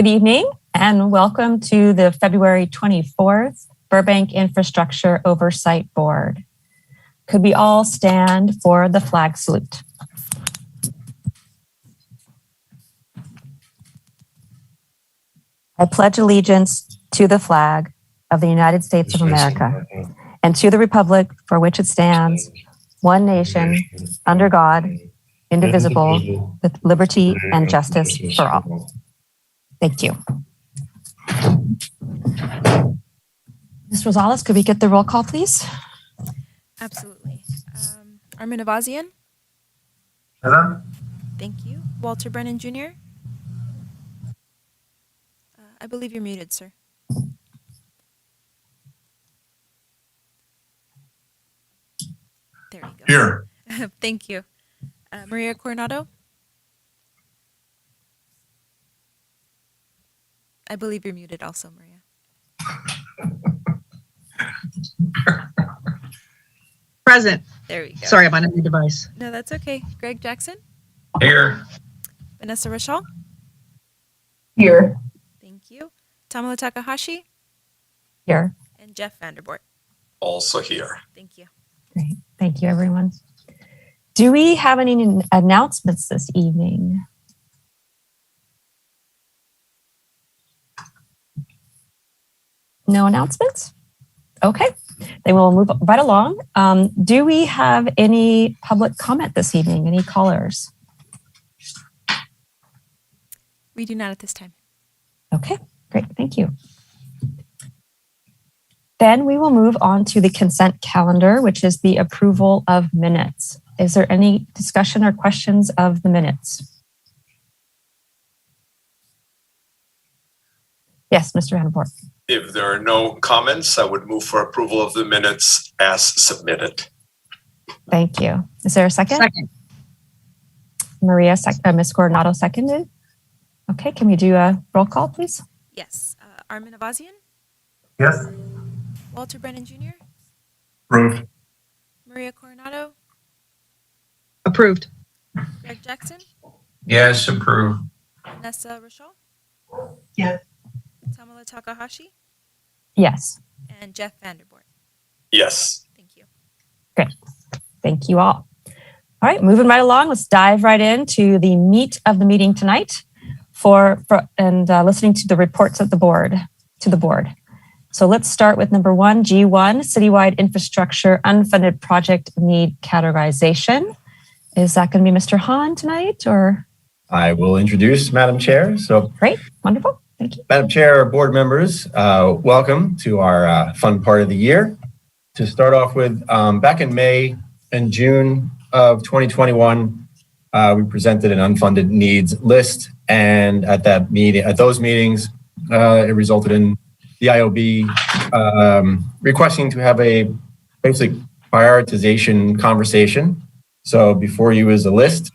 Good evening and welcome to the February 24th Burbank Infrastructure Oversight Board. Could we all stand for the flag salute? I pledge allegiance to the flag of the United States of America and to the republic for which it stands, one nation, under God, indivisible, with liberty and justice for all. Thank you. Ms. Rosales, could we get the roll call, please? Absolutely. Armin Avazian. Hello. Thank you. Walter Brennan Jr. I believe you're muted, sir. There you go. Here. Thank you. Maria Coronado. I believe you're muted also, Maria. Present. There we go. Sorry, I'm on a new device. No, that's okay. Greg Jackson. Here. Vanessa Rachel. Here. Thank you. Tamala Takahashi. Here. And Jeff Vanderboort. Also here. Thank you. Great. Thank you, everyone. Do we have any announcements this evening? No announcements? Okay, then we'll move right along. Do we have any public comment this evening? Any callers? We do not at this time. Okay, great, thank you. Then we will move on to the consent calendar, which is the approval of minutes. Is there any discussion or questions of the minutes? Yes, Mr. Vanderboort. If there are no comments, I would move for approval of the minutes as submitted. Thank you. Is there a second? Second. Maria, Ms. Coronado seconded. Okay, can we do a roll call, please? Yes. Armin Avazian. Yes. Walter Brennan Jr. Approved. Maria Coronado. Approved. Greg Jackson. Yes, approved. Vanessa Rachel. Yes. Tamala Takahashi. Yes. And Jeff Vanderboort. Yes. Thank you. Great. Thank you all. All right, moving right along, let's dive right into the meat of the meeting tonight listening to the reports of the board, So let's start with number 1, G1, Citywide Infrastructure Unfunded Project Need Categorization. Is that going to be Mr. Hahn tonight or? I will introduce Madam Chair. So great, wonderful, thank you. Madam Chair, board members, welcome to our fun part of the year. To start off with, back in May and June of 2021, we presented an unfunded needs list, and at those meetings, it resulted in the IOB requesting to have a basic prioritization conversation. So before you is a list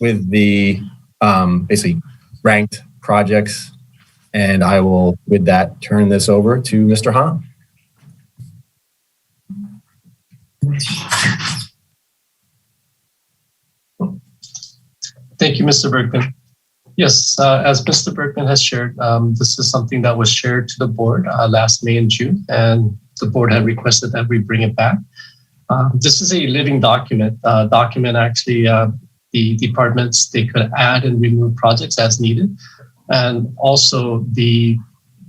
with the basically ranked projects, and I will, with that, turn this over to Mr. Hahn. Thank you, Mr. Bergman. Yes, as Mr. Bergman has shared, this is something that was shared to the board last May and June, and the board had requested that we bring it back. This is a living document. Actually, the departments, they could add and remove projects as needed. And also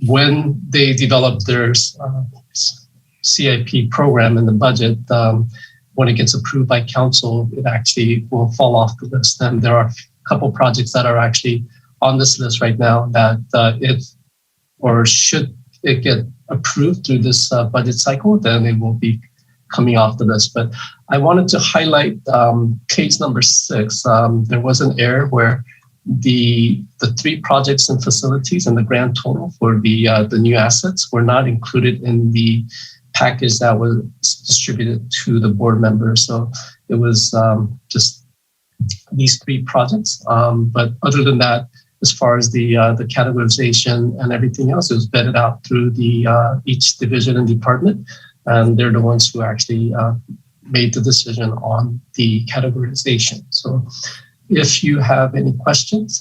when they develop their CIP program in the budget, when it gets approved by council, it actually will fall off the list. And there are a couple projects that are actually on this list right now that should it get approved through this budget cycle, then it will be coming off the list. But I wanted to highlight case number 6. There was an error where the 3 projects and facilities and the grand total for the new assets were not included in the package that was distributed to the board members. So it was just these 3 projects. But other than that, as far as the categorization and everything else, it was vetted out through the each division and department, and they're the ones who actually made the decision on the categorization. So if you have any questions,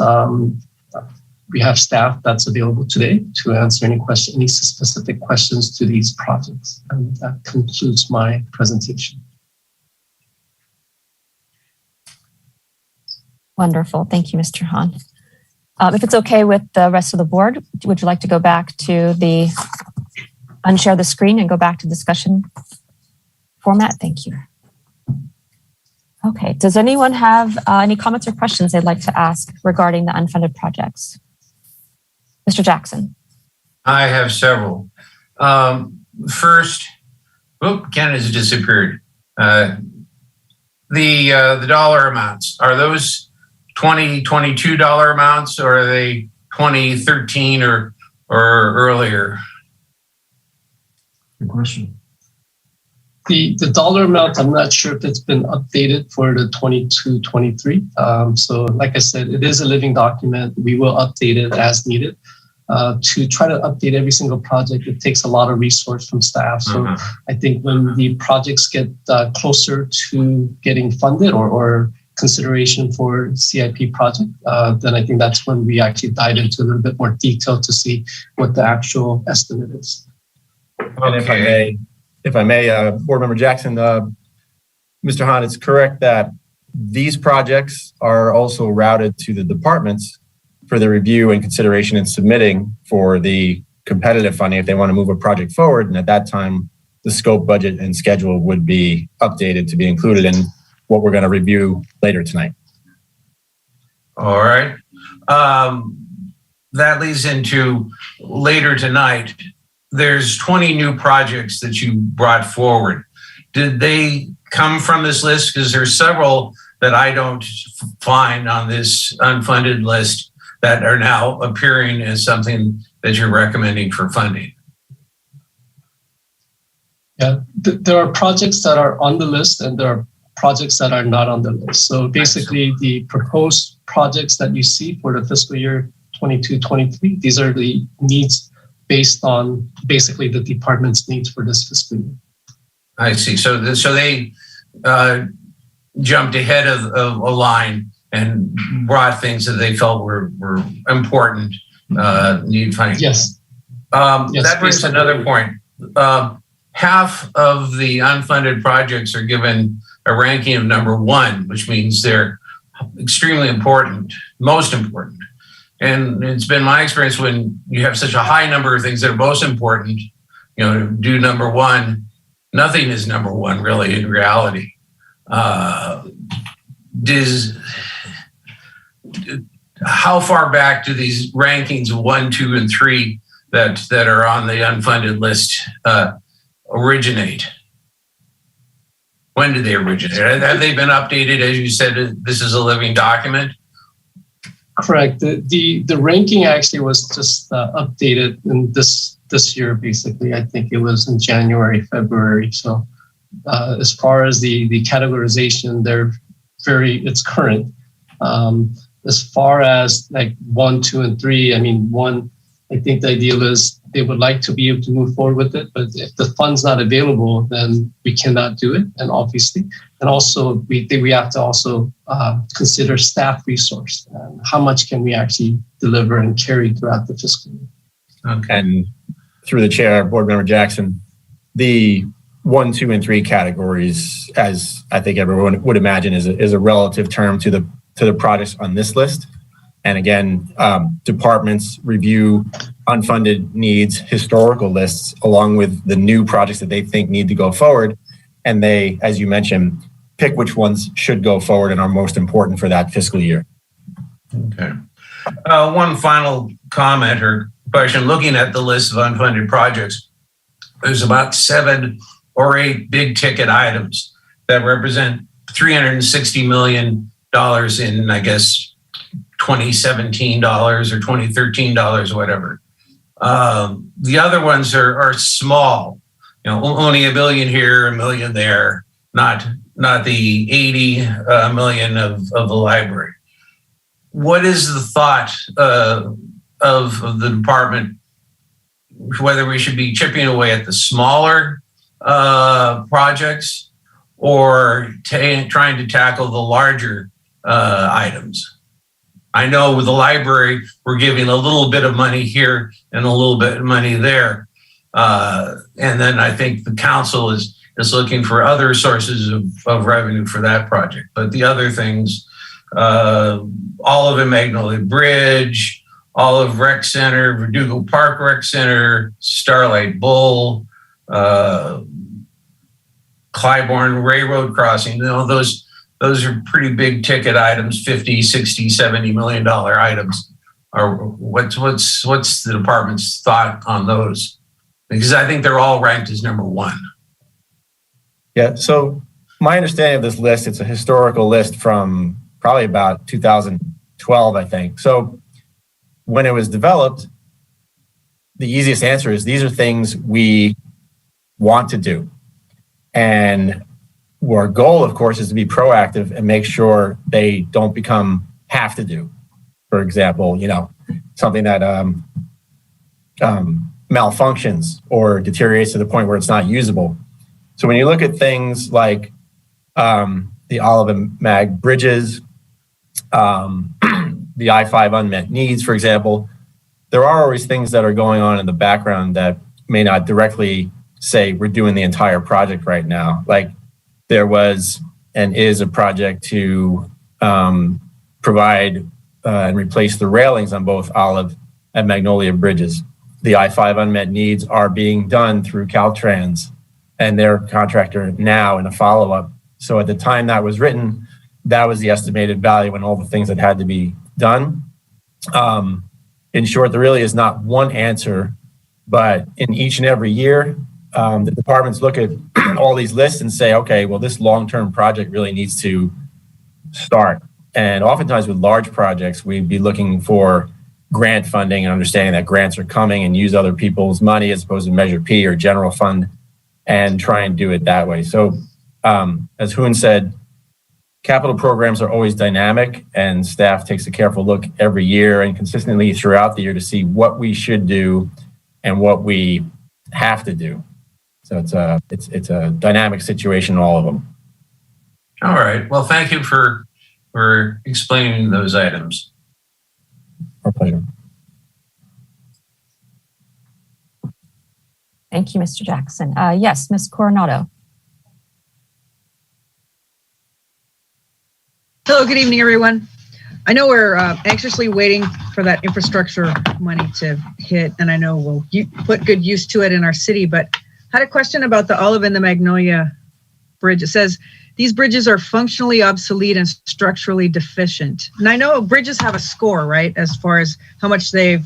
we have staff that's available today to answer any specific questions to these projects. And that concludes my presentation. Wonderful. Thank you, Mr. Han. If it's okay with the rest of the board, would you like to go back to unshare the screen and go back to discussion format? Thank you. Okay. Does anyone have any comments or questions they'd like to ask regarding the unfunded projects? Mr. Jackson. I have several. First, Ken has disappeared. The dollar amounts, are those $2022 amounts, or are they 2013 or earlier? Good question. The dollar amount, I'm not sure if it's been updated for the 22-23. So like I said, it is a living document. We will update it as needed. To try to update every single project, it takes a lot of resource from staff. So I think when the projects get closer to getting funded or consideration for CIP project, then I think that's when we actually dive into a little bit more detail to see what the actual estimate is. And if I may, Board Member Jackson, Mr. Han, it's correct that these projects are also routed to the departments for the review and consideration and submitting for the competitive funding if they want to move a project forward. And at that time, the scope, budget, and schedule would be updated to be included in what we're going to review later tonight. All right. That leads into later tonight. There's 20 new projects that you brought forward. Did they come from this list? Because there's several that I don't find on this unfunded list that are now appearing as something that you're recommending for funding. Yeah, there are projects that are on the list and there are projects that are not on the list. So basically the proposed projects that you see for the fiscal year 22-23, these are the needs based on basically the department's needs for this fiscal year. I see. So they jumped ahead of a line and brought things that they felt were important, need funding. Yes. Yes, that brings another point. Half of the unfunded projects are given a ranking of number 1, which means they're extremely important, most important. And it's been my experience when you have such a high number of things that are most important, do number 1, nothing is number 1 really in reality. How far back do these rankings of 1, 2, and 3 that are on the unfunded list originate? When did they originate? Have they been updated? As you said, this is a living document. Correct. The ranking actually was just updated in this year, basically. I think it was in January, February. So as far as the categorization, it's current. As far as like 1, 2, and 3, I mean, 1, I think the ideal is they would like to be able to move forward with it, but if the fund's not available, then we cannot do it. And obviously, and also we have to also consider staff resource and how much can we actually deliver and carry throughout the fiscal year. Okay. And through the chair, Board Member Jackson, the 1, 2, and 3 categories, as I think everyone would imagine, is a relative term to the projects on this list. And again, departments review unfunded needs, historical lists, along with the new projects that they think need to go forward. And they, as you mentioned, pick which ones should go forward and are most important for that fiscal year. Okay. One final comment or question. Looking at the list of unfunded projects, there's about 7 or 8 big ticket items that represent $360 million in, I guess, 2017 dollars or 2013 dollars, whatever. The other ones are small, only $1 million here, $1 million there, not the 80 million of the library. What is the thought of the department, whether we should be chipping away at the smaller projects or trying to tackle the larger items? I know with the library, we're giving a little bit of money here and a little bit of money there. And then I think the council is looking for other sources of revenue for that project. But the other things, Olive and Magnolia Bridge, Olive Rec Center, Verdugo Park Rec Center, Starlight Bowl, Clybourne Railroad Crossing, those are pretty big ticket items, 50, 60, 70 million dollar items. Or what's the department's thought on those? Because I think they're all ranked as number one. Yeah, so my understanding of this list, it's a historical list from probably about 2012, I think. So when it was developed, the easiest answer is these are things we want to do. And our goal, of course, is to be proactive and make sure they don't become have to do. For example, something that malfunctions or deteriorates to the point where it's not usable. So when you look at things like the Olive and Mag bridges, the I-5 unmet needs, for example, there are always things that are going on in the background that may not directly say we're doing the entire project right now. Like there was and is a project to provide and replace the railings on both Olive and Magnolia bridges. The I-5 unmet needs are being done through Caltrans and their contractor now in a follow-up. So at the time that was written, that was the estimated value and all the things that had to be done. In short, there really is not one answer, but in each and every year, the departments look at all these lists and say, okay, well, this long-term project really needs to start. And oftentimes with large projects, we'd be looking for grant funding and understanding that grants are coming and use other people's money as opposed to Measure P or general fund and try and do it that way. So as Hoon said, capital programs are always dynamic and staff takes a careful look every year and consistently throughout the year to see what we should do and what we have to do. So it's a dynamic situation, all of them. All right. Well, thank you for explaining those items. Our pleasure. Thank you, Mr. Jackson. Yes, Ms. Coronado. Hello, good evening, everyone. I know we're anxiously waiting for that infrastructure money to hit, and I know we'll put good use to it in our city, but I had a question about the Olive and the Magnolia Bridge. It says, these bridges are functionally obsolete and structurally deficient. And I know bridges have a score, right, as far as how much they've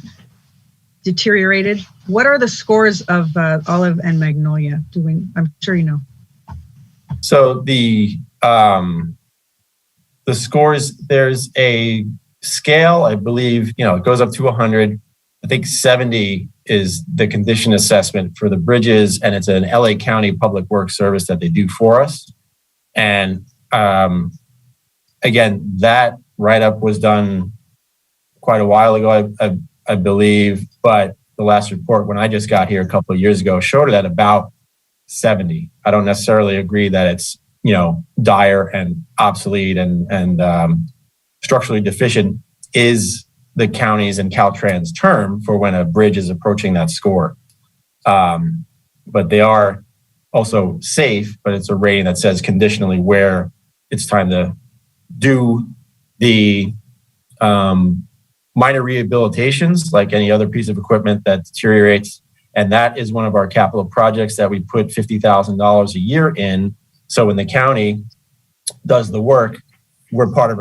deteriorated. What are the scores of Olive and Magnolia? I'm sure you know. So the scores, there's a scale, I believe, it goes up to 100. I think 70 is the condition assessment for the bridges, and it's an LA County Public Works service that they do for us. And again, that write-up was done quite a while ago, I believe, but the last report when I just got here a couple of years ago showed it at about 70. I don't necessarily agree that it's dire and obsolete and structurally deficient is the county's and Caltrans term for when a bridge is approaching that score. But they are also safe, but it's a rating that says conditionally where it's time to do the minor rehabilitations like any other piece of equipment that deteriorates. And that is one of our capital projects that we put $50,000 a year in. So when the county does the work, we're part of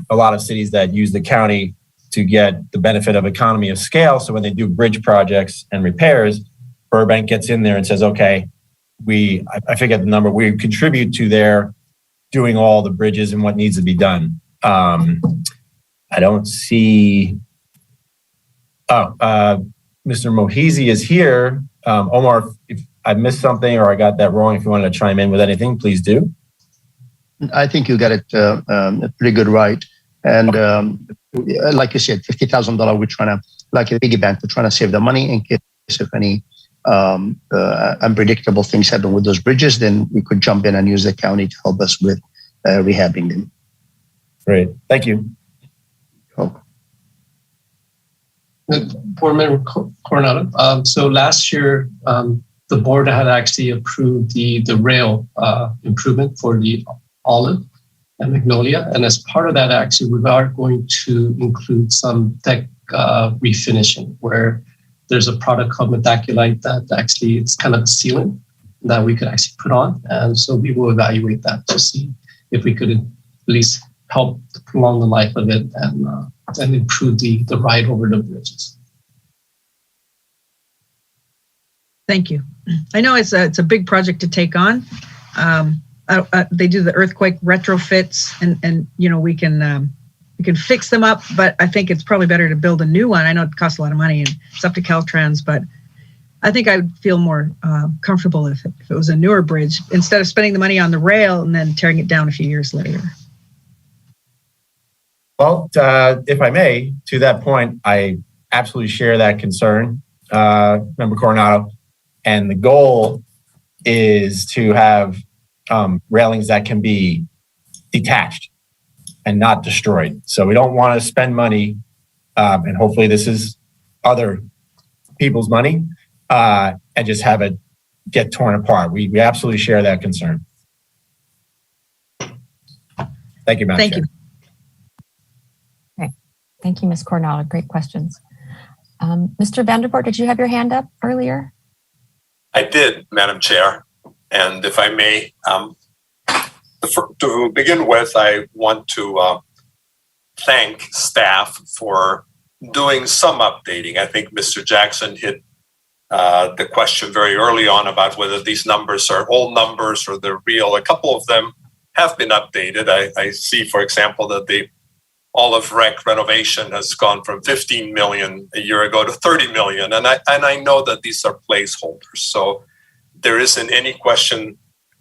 a lot of cities that use the county to get the benefit of economy of scale. So when they do bridge projects and repairs, Burbank gets in there and says, okay, I forget the number, we contribute to their doing all the bridges and what needs to be done. I don't see, Mr. Mohezi is here. Omar, if I missed something or I got that wrong, if you wanted to chime in with anything, please do. I think you got it pretty good right. And like you said, $50,000, we're trying to, like a piggy bank, we're trying to save the money in case if any unpredictable things happen with those bridges, then we could jump in and use the county to help us with rehabbing them. Great, thank you. Cool. Board Member Coronado. So last year, the board had actually approved the rail improvement for the Olive and Magnolia. And as part of that, actually, we are going to include some deck refinishing, where there's a product called Metaculite that actually it's kind of a sealant that we could actually put on. And so we will evaluate that to see if we could at least help prolong the life of it and improve the ride over the bridges. Thank you. I know it's a big project to take on. They do the earthquake retrofits, and we can fix them up, but I think it's probably better to build a new one. I know it costs a lot of money and it's up to Caltrans, but I think I would feel more comfortable if it was a newer bridge instead of spending the money on the rail and then tearing it down a few years later. Well, if I may, to that point, I absolutely share that concern, Member Coronado. And the goal is to have railings that can be detached and not destroyed. So we don't want to spend money, and hopefully this is other people's money, and just have it get torn apart. We absolutely share that concern. Thank you, Madam Thank Chair. you. Thank you, Ms. Coronado. Great questions. Mr. Vandervoort, did you have your hand up earlier? I did, Madam Chair. And if I may, to begin with, I want to thank staff for doing some updating. I think Mr. Jackson hit the question very early on about whether these numbers are old numbers or they're real. A couple of them have been updated. I see, for example, that the Olive Rec renovation has gone from 15 million a year ago to 30 million. And I know that these are placeholders. So there isn't any question.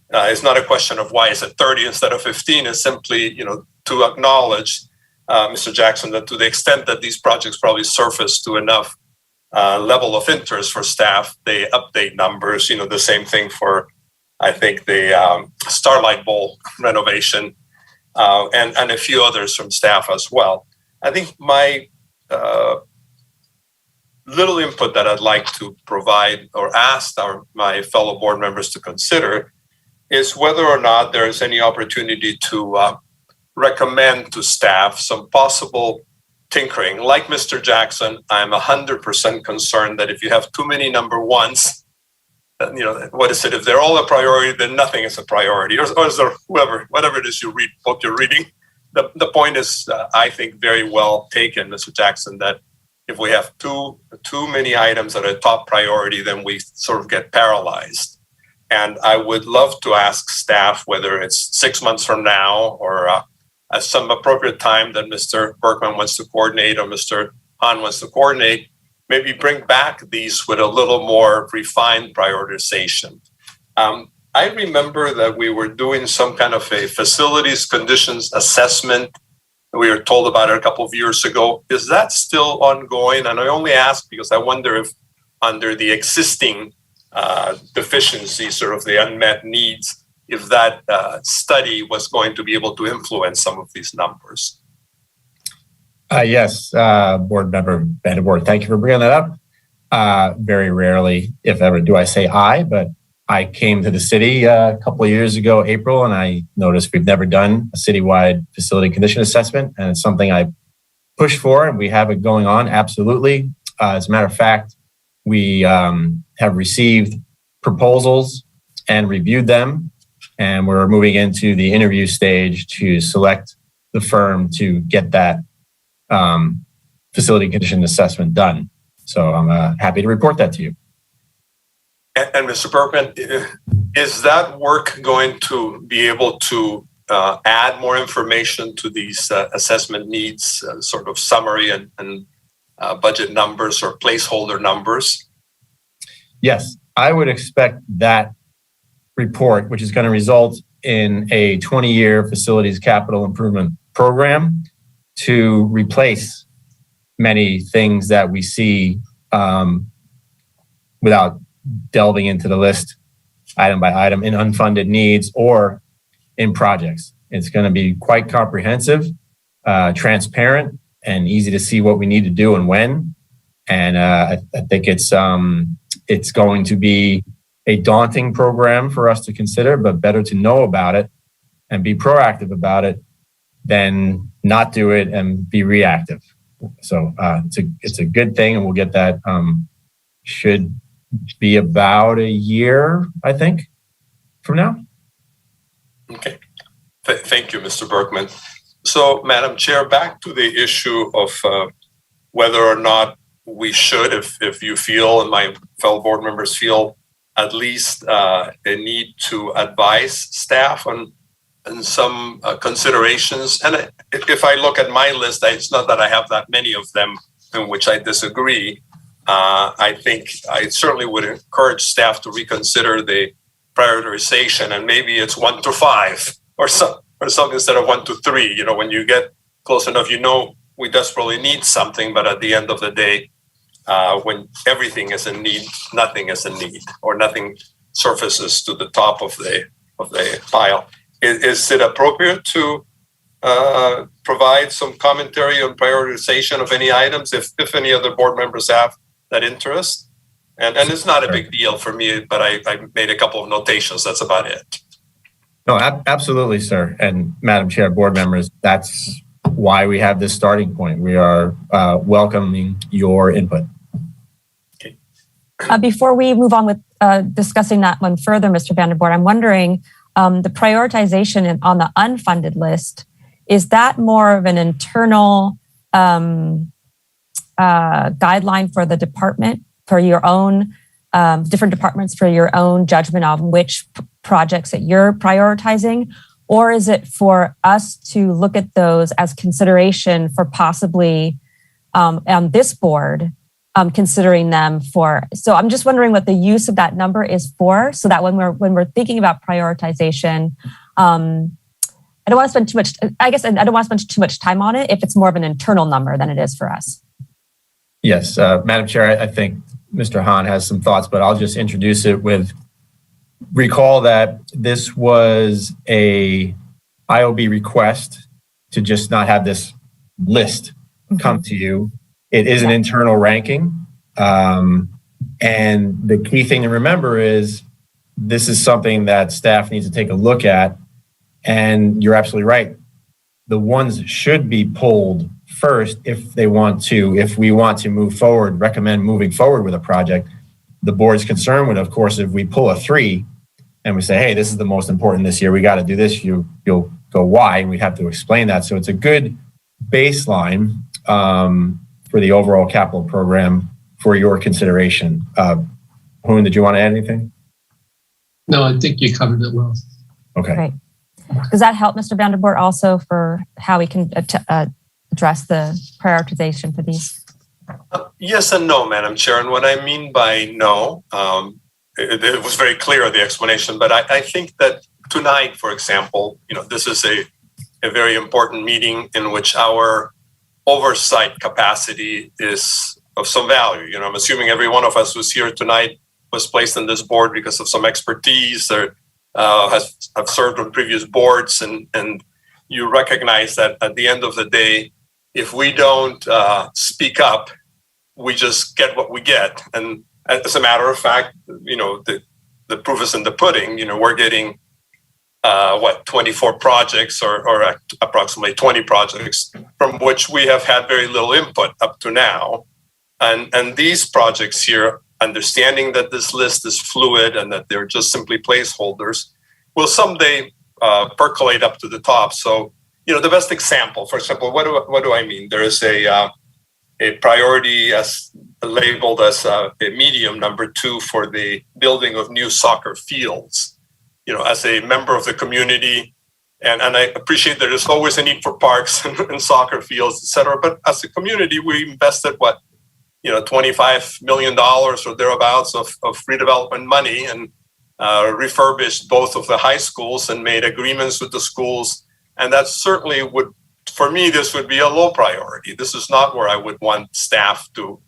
It's not a question of why is it 30 instead of 15. It's simply, to acknowledge, Mr. Jackson, that to the extent that these projects probably surface to enough level of interest for staff, they update numbers. The same thing for, I think, the Starlight Bowl renovation. And a few others from staff as well. I think my little input that I'd like to provide or ask my fellow board members to consider is whether or not there is any opportunity to recommend to staff some possible tinkering. Like Mr. Jackson, I'm 100% concerned that if you have too many number ones, what is it? If they're all a priority, then nothing is a priority. Or is there whatever it is you read, book you're reading. The point is, I think, very well taken, Mr. Jackson, that if we have too many items that are top priority, then we sort of get paralyzed. And I would love to ask staff whether it's 6 months from now or at some appropriate time that Mr. Berkman wants to coordinate or Mr. Hahn wants to coordinate, maybe bring back these with a little more refined prioritization. I remember that we were doing some kind of a facilities conditions assessment. We were told about it a couple of years ago. Is that still ongoing? And I only ask because I wonder if under the existing deficiencies, sort of the unmet needs, if that study was going to be able to influence some of these numbers. Yes, Board Member Vandervoort, thank you for bringing that up. Very rarely, if ever, do I say I, but I came to the city a couple of years ago, April, and I noticed we've never done a citywide facility condition assessment, and it's something I pushed for, and we have it going on, absolutely. As a matter of fact, we have received proposals and reviewed them, and we're moving into the interview stage to select the firm to get that facility condition assessment done. So I'm happy to report that to you. And Mr. Berkman, is that work going to be able to add more information to these assessment needs, sort of summary and budget numbers or placeholder numbers? Yes, I would expect that report, which is going to result in a 20-year facilities capital improvement program, to replace many things that we see without delving into the list item by item in unfunded needs or in projects. It's going to be quite comprehensive, transparent, and easy to see what we need to do and when. And I think it's going to be a daunting program for us to consider, but better to know about it and be proactive about it than not do it and be reactive. So it's a good thing, and we'll get that. Should be about a year, I think, from now. Okay. Thank you, Mr. Berkman. So, Madam Chair, back to the issue of whether or not we should, if you feel and my fellow board members feel, at least a need to advise staff on some considerations. And if I look at my list, it's not that I have that many of them in which I disagree. I think I certainly would encourage staff to reconsider the prioritization, and maybe it's 1 to 5 or something instead of 1 to 3. You know, when you get close enough, you know, we desperately need something, but at the end of the day, when everything is in need, nothing is in need, or nothing surfaces to the top of the pile. Is it appropriate to provide some commentary on prioritization of any items if any other board members have that interest? And it's not a big deal for me, but I made a couple of notations. That's about it. No, absolutely, sir. And Madam Chair, board members, that's why we have this starting point. We are welcoming your input. Okay. Before we move on with discussing that one further, Mr. Vanderboord, I'm wondering, the prioritization on the unfunded list, is that more of an internal guideline for the department, for your own different departments, for your own judgment on which projects that you're prioritizing? Or is it for us to look at those as consideration for possibly on this board, considering them for? So I'm just wondering what the use of that number is for, so that when we're thinking about prioritization, I don't want to spend too much. I guess I don't want to spend too much time on it if it's more of an internal number than it is for us. Yes, Madam Chair, I think Mr. Hahn has some thoughts, but I'll just introduce it with, recall that this was a IOB request to just not have this list come to you. It is an internal ranking. And the key thing to remember is this is something that staff needs to take a look at. And you're absolutely right. The ones should be pulled first if we want to move forward, recommend moving forward with a project. The board's concern would, of course, if we pull a 3 and we say, hey, this is the most important this year, we got to do this, you'll go why, and we have to explain that. So it's a good baseline for the overall capital program for your consideration. Hoon, did you want to add anything? No, I think you covered it well. Okay. Great. Does that help, Mr. Vanderboord, also for how we can address the prioritization for these? Yes and no, Madam Chair. And what I mean by no, it was very clear, the explanation, but I think that tonight, for example, this is a very important meeting in which our oversight capacity is of some value. I'm assuming every one of us who's here tonight was placed on this board because of some expertise or have served on previous boards, and you recognize that at the end of the day, if we don't speak up, we just get what we get. And as a matter of fact, the proof is in the pudding. We're getting 24 projects or approximately 20 projects from which we have had very little input up to now. And these projects here, understanding that this list is fluid and that they're just simply placeholders, will someday percolate up to the top. So, the best example, for example, what do I mean? There is a priority as labeled as a medium number 2 for the building of new soccer fields. As a member of the community, and I appreciate that there's always a need for parks and soccer fields, et cetera. But as a community, we invested $25 million or thereabouts of redevelopment money, and refurbished both of the high schools and made agreements with the schools. And that certainly would, for me, this would be a low priority. This is not where I would want staff to,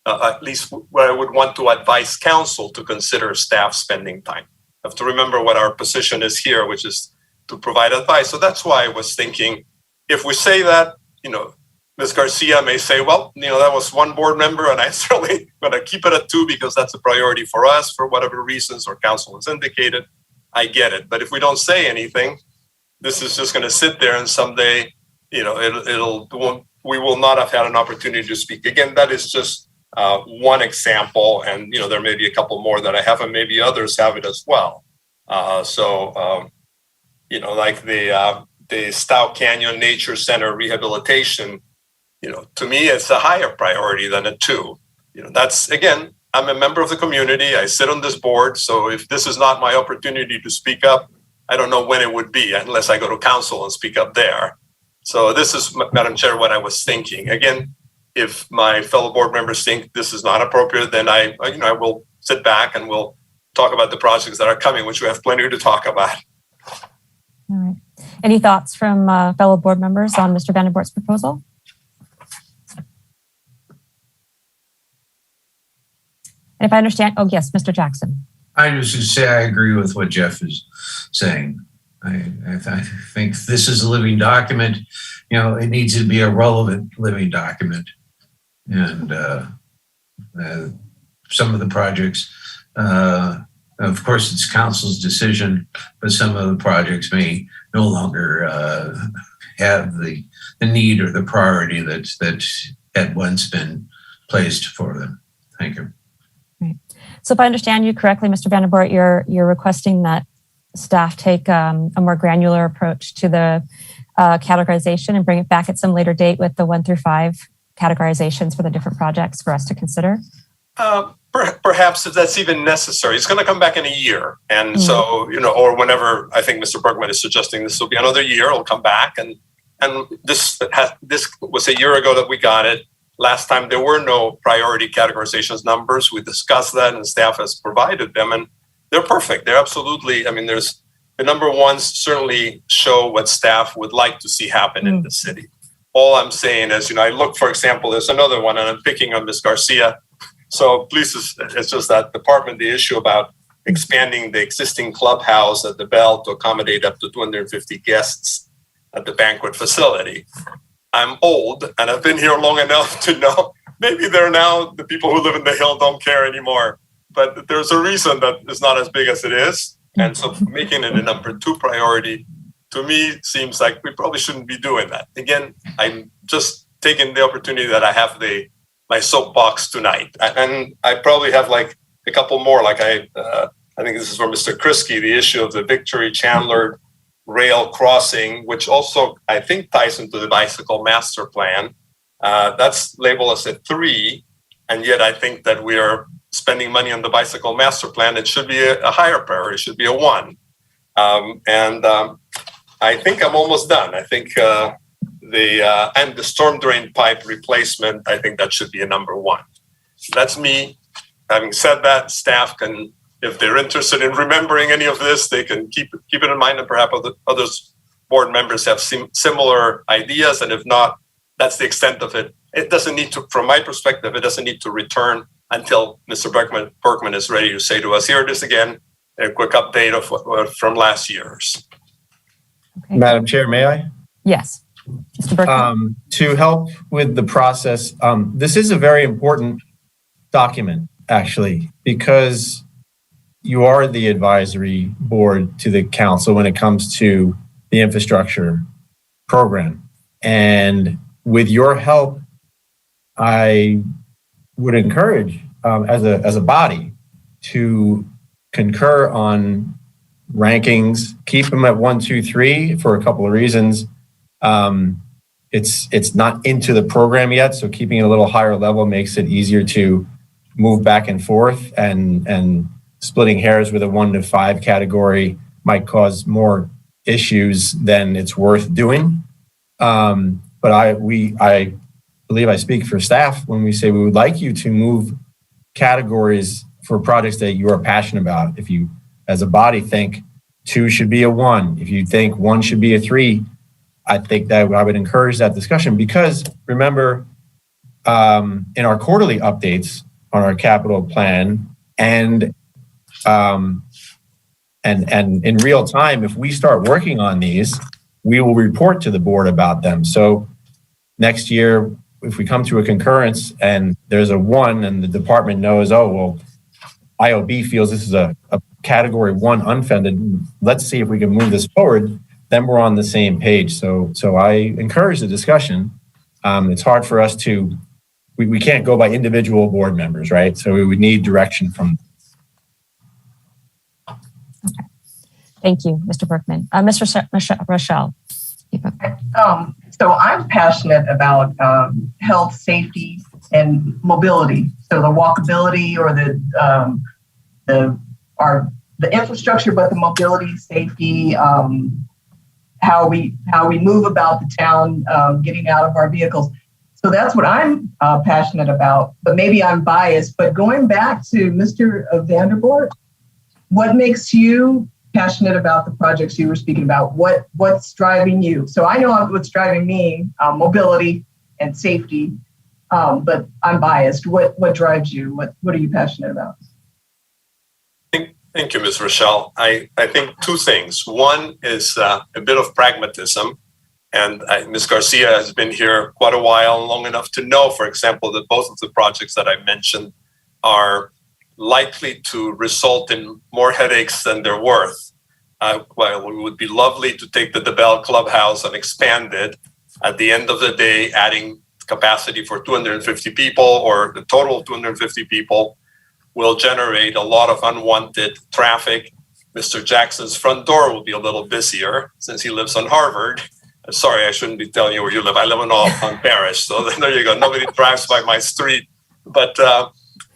at least where I would want to advise council to consider staff spending time. I have to remember what our position is here, which is to provide advice. So that's why I was thinking, if we say that, Ms. Garcia may say, well, that was one board member, and I certainly going to keep it at 2 because that's a priority for us for whatever reasons or council has indicated. I get it. But if we don't say anything, this is just going to sit there, and someday, we will not have had an opportunity to speak. Again, that is just one example, and there may be a couple more that I have, and maybe others have it as well. Like the Stout Canyon Nature Center rehabilitation, to me, it's a higher priority than a 2. That's, again, I'm a member of the community. I sit on this board. So if this is not my opportunity to speak up, I don't know when it would be unless I go to council and speak up there. So this is, Madam Chair, what I was thinking. Again, if my fellow board members think this is not appropriate, then I will sit back and we'll talk about the projects that are coming, which we have plenty to talk about. All right. Any thoughts from fellow board members on Mr. Vanderbort's proposal? And if I understand, oh yes, Mr. Jackson. I just say I agree with what Jeff is saying. I think this is a living document. It needs to be a relevant living document. And some of the projects, of course, it's council's decision, but some of the projects may no longer have the need or the priority that had once been placed for them. Thank you. Right. So if I understand you correctly, Mr. Vanderbort, you're requesting that staff take a more granular approach to the categorization and bring it back at some later date with the 1 through 5 categorizations for the different projects for us to consider? Perhaps if that's even necessary. It's going to come back in a year. And so, or whenever I think Mr. Bergman is suggesting this will be another year, it'll come back. And this was a year ago that we got it. Last time there were no priority categorizations numbers. We discussed that and staff has provided them and they're perfect. They're absolutely, there's the number ones certainly show what staff would like to see happen in the city. All I'm saying is, I look, for example, there's another one and I'm picking on Ms. Garcia. So please, it's just that department, the issue about expanding the existing clubhouse at the Bell to accommodate up to 250 guests at the banquet facility. I'm old and I've been here long enough to know maybe they're now the people who live in the Hill don't care anymore, but there's a reason that it's not as big as it is. And so making it a number 2 priority to me seems like we probably shouldn't be doing that. Again, I'm just taking the opportunity that I have my soapbox tonight. And I probably have like a couple more, like I think this is for Mr. Krisky, the issue of the Victory Chandler rail crossing, which also I think ties into the bicycle master plan. That's labeled as a 3. And yet I think that we are spending money on the bicycle master plan. It should be a higher priority, it should be a 1. I think I'm almost done. I think and the storm drain pipe replacement, I think that should be a number 1. That's me. Having said that, staff can, if they're interested in remembering any of this, they can keep it in mind, and perhaps other board members have similar ideas. And if not, that's the extent of it. It doesn't need to, from my perspective, it doesn't need to return until Mr. Bergman is ready to say to us, here it is again, a quick update of from last year's. Okay. Madam Chair, may I? Yes. Mr. Bergman. To help with the process, this is a very important document, actually, because you are the advisory board to the council when it comes to the infrastructure program. And with your help, I would encourage, as a body, to concur on rankings, keep them at 1, 2, 3 for a couple of reasons. It's not into the program yet, so keeping it a little higher level makes it easier to move back and forth, and splitting hairs with a 1 to 5 category might cause more issues than it's worth doing. But I believe I speak for staff when we say we would like you to move categories for projects that you are passionate about. If you, as a body, think 2 should be a 1, if you think 1 should be a 3, I think that I would encourage that discussion, because remember, in our quarterly updates on our capital plan and in real time, if we start working on these, we will report to the board about them. So next year, if we come to a concurrence and there's a 1 and the department knows, oh, well, IOB feels this is a category 1 unfunded, let's see if we can move this forward, then we're on the same page. So I encourage the discussion. It's hard for us to, we can't go by individual board members, right? So we would need direction from. Thank you, Mr. Berkman. Rochelle. So I'm passionate about health, safety, and mobility. So the walkability or the infrastructure, but the mobility, safety, how we move about the town, getting out of our vehicles. So that's what I'm passionate about. But maybe I'm biased. But going back to Mr. Vanderboort, what makes you passionate about the projects you were speaking about? What's driving you? So I know what's driving me, mobility and safety, but I'm biased. What drives you? What are you passionate about? Thank you, Ms. Rochelle. I think 2 things. One is a bit of pragmatism. And Ms. Garcia has been here quite a while, long enough to know, for example, that both of the projects that I mentioned are likely to result in more headaches than they're worth. While it would be lovely to take the DeBell Clubhouse and expand it, at the end of the day, adding capacity for 250 people or the total of 250 people will generate a lot of unwanted traffic. Mr. Jackson's front door will be a little busier since he lives on Harvard. Sorry, I shouldn't be telling you where you live. I live on Parrish, so there you go. Nobody drives by my street. But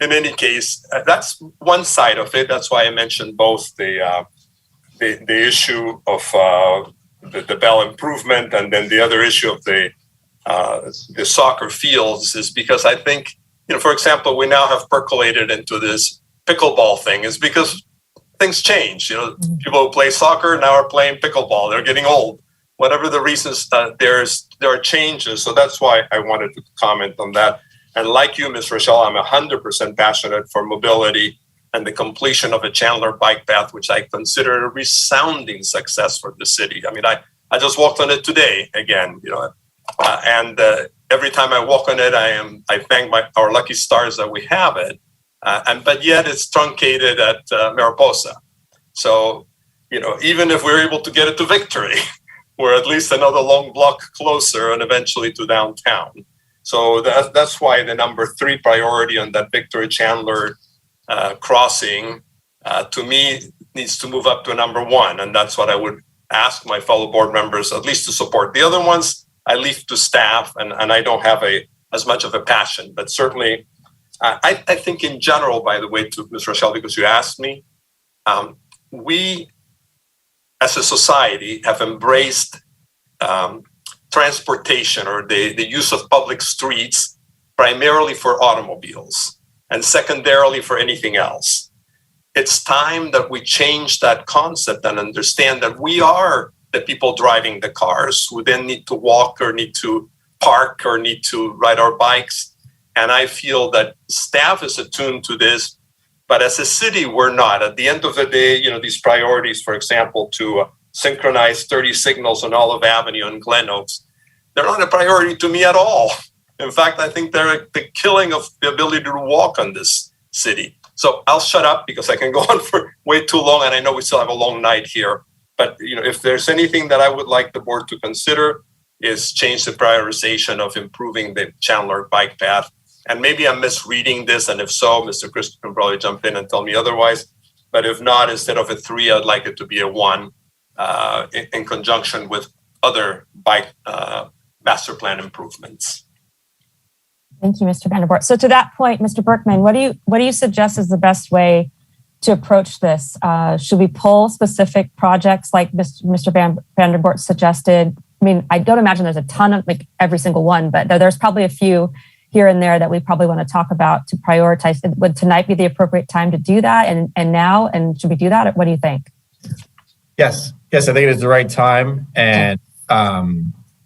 in any case, that's one side of it. That's why I mentioned both the issue of the Bell improvement and then the other issue of the soccer fields is because I think, for example, we now have percolated into this pickleball thing is because things change. People who play soccer now are playing pickleball. They're getting old. Whatever the reasons, there are changes. So that's why I wanted to comment on that. And like you, Ms. Rochelle, I'm 100% passionate for mobility and the completion of a Chandler bike path, which I consider a resounding success for the city. I mean, I just walked on it today again, and every time I walk on it, I thank our lucky stars that we have it. But yet it's truncated at Mariposa. So, even if we're able to get it to Victory, we're at least another long block closer and eventually to downtown. So that's why the number 3 priority on that Victory Chandler crossing, to me, needs to move up to number 1. And that's what I would ask my fellow board members at least to support. The other ones I leave to staff, and I don't have as much of a passion. But certainly, I think in general, by the way, to Ms. Rochelle, because you asked me, we as a society have embraced transportation or the use of public streets primarily for automobiles and secondarily for anything else. It's time that we change that concept and understand that we are the people driving the cars who then need to walk or need to park or need to ride our bikes. And I feel that staff is attuned to this, but as a city, we're not. At the end of the day, these priorities, for example, to synchronize 30 signals on Olive Avenue and Glen Oaks, they're not a priority to me at all. In fact, I think they're the killing of the ability to walk on this city. So I'll shut up because I can go on for way too long, and I know we still have a long night here. But if there's anything that I would like the board to consider is change the prioritization of improving the Chandler bike path. And maybe I'm misreading this, and if so, Mr. Chris can probably jump in and tell me otherwise. But if not, instead of a 3, I'd like it to be a 1 in conjunction with other bike master plan improvements. Thank you, Mr. Vanderboort. So to that point, Mr. Berkman, what do you suggest is the best way to approach this? Should we pull specific projects like Mr. Vanderboort suggested? I mean, I don't imagine there's a ton of every single one, but there's probably a few here and there that we probably want to talk about to prioritize. Would tonight be the appropriate time to do that and now? And should we do that? What do you think? Yes, I think it is the right time. And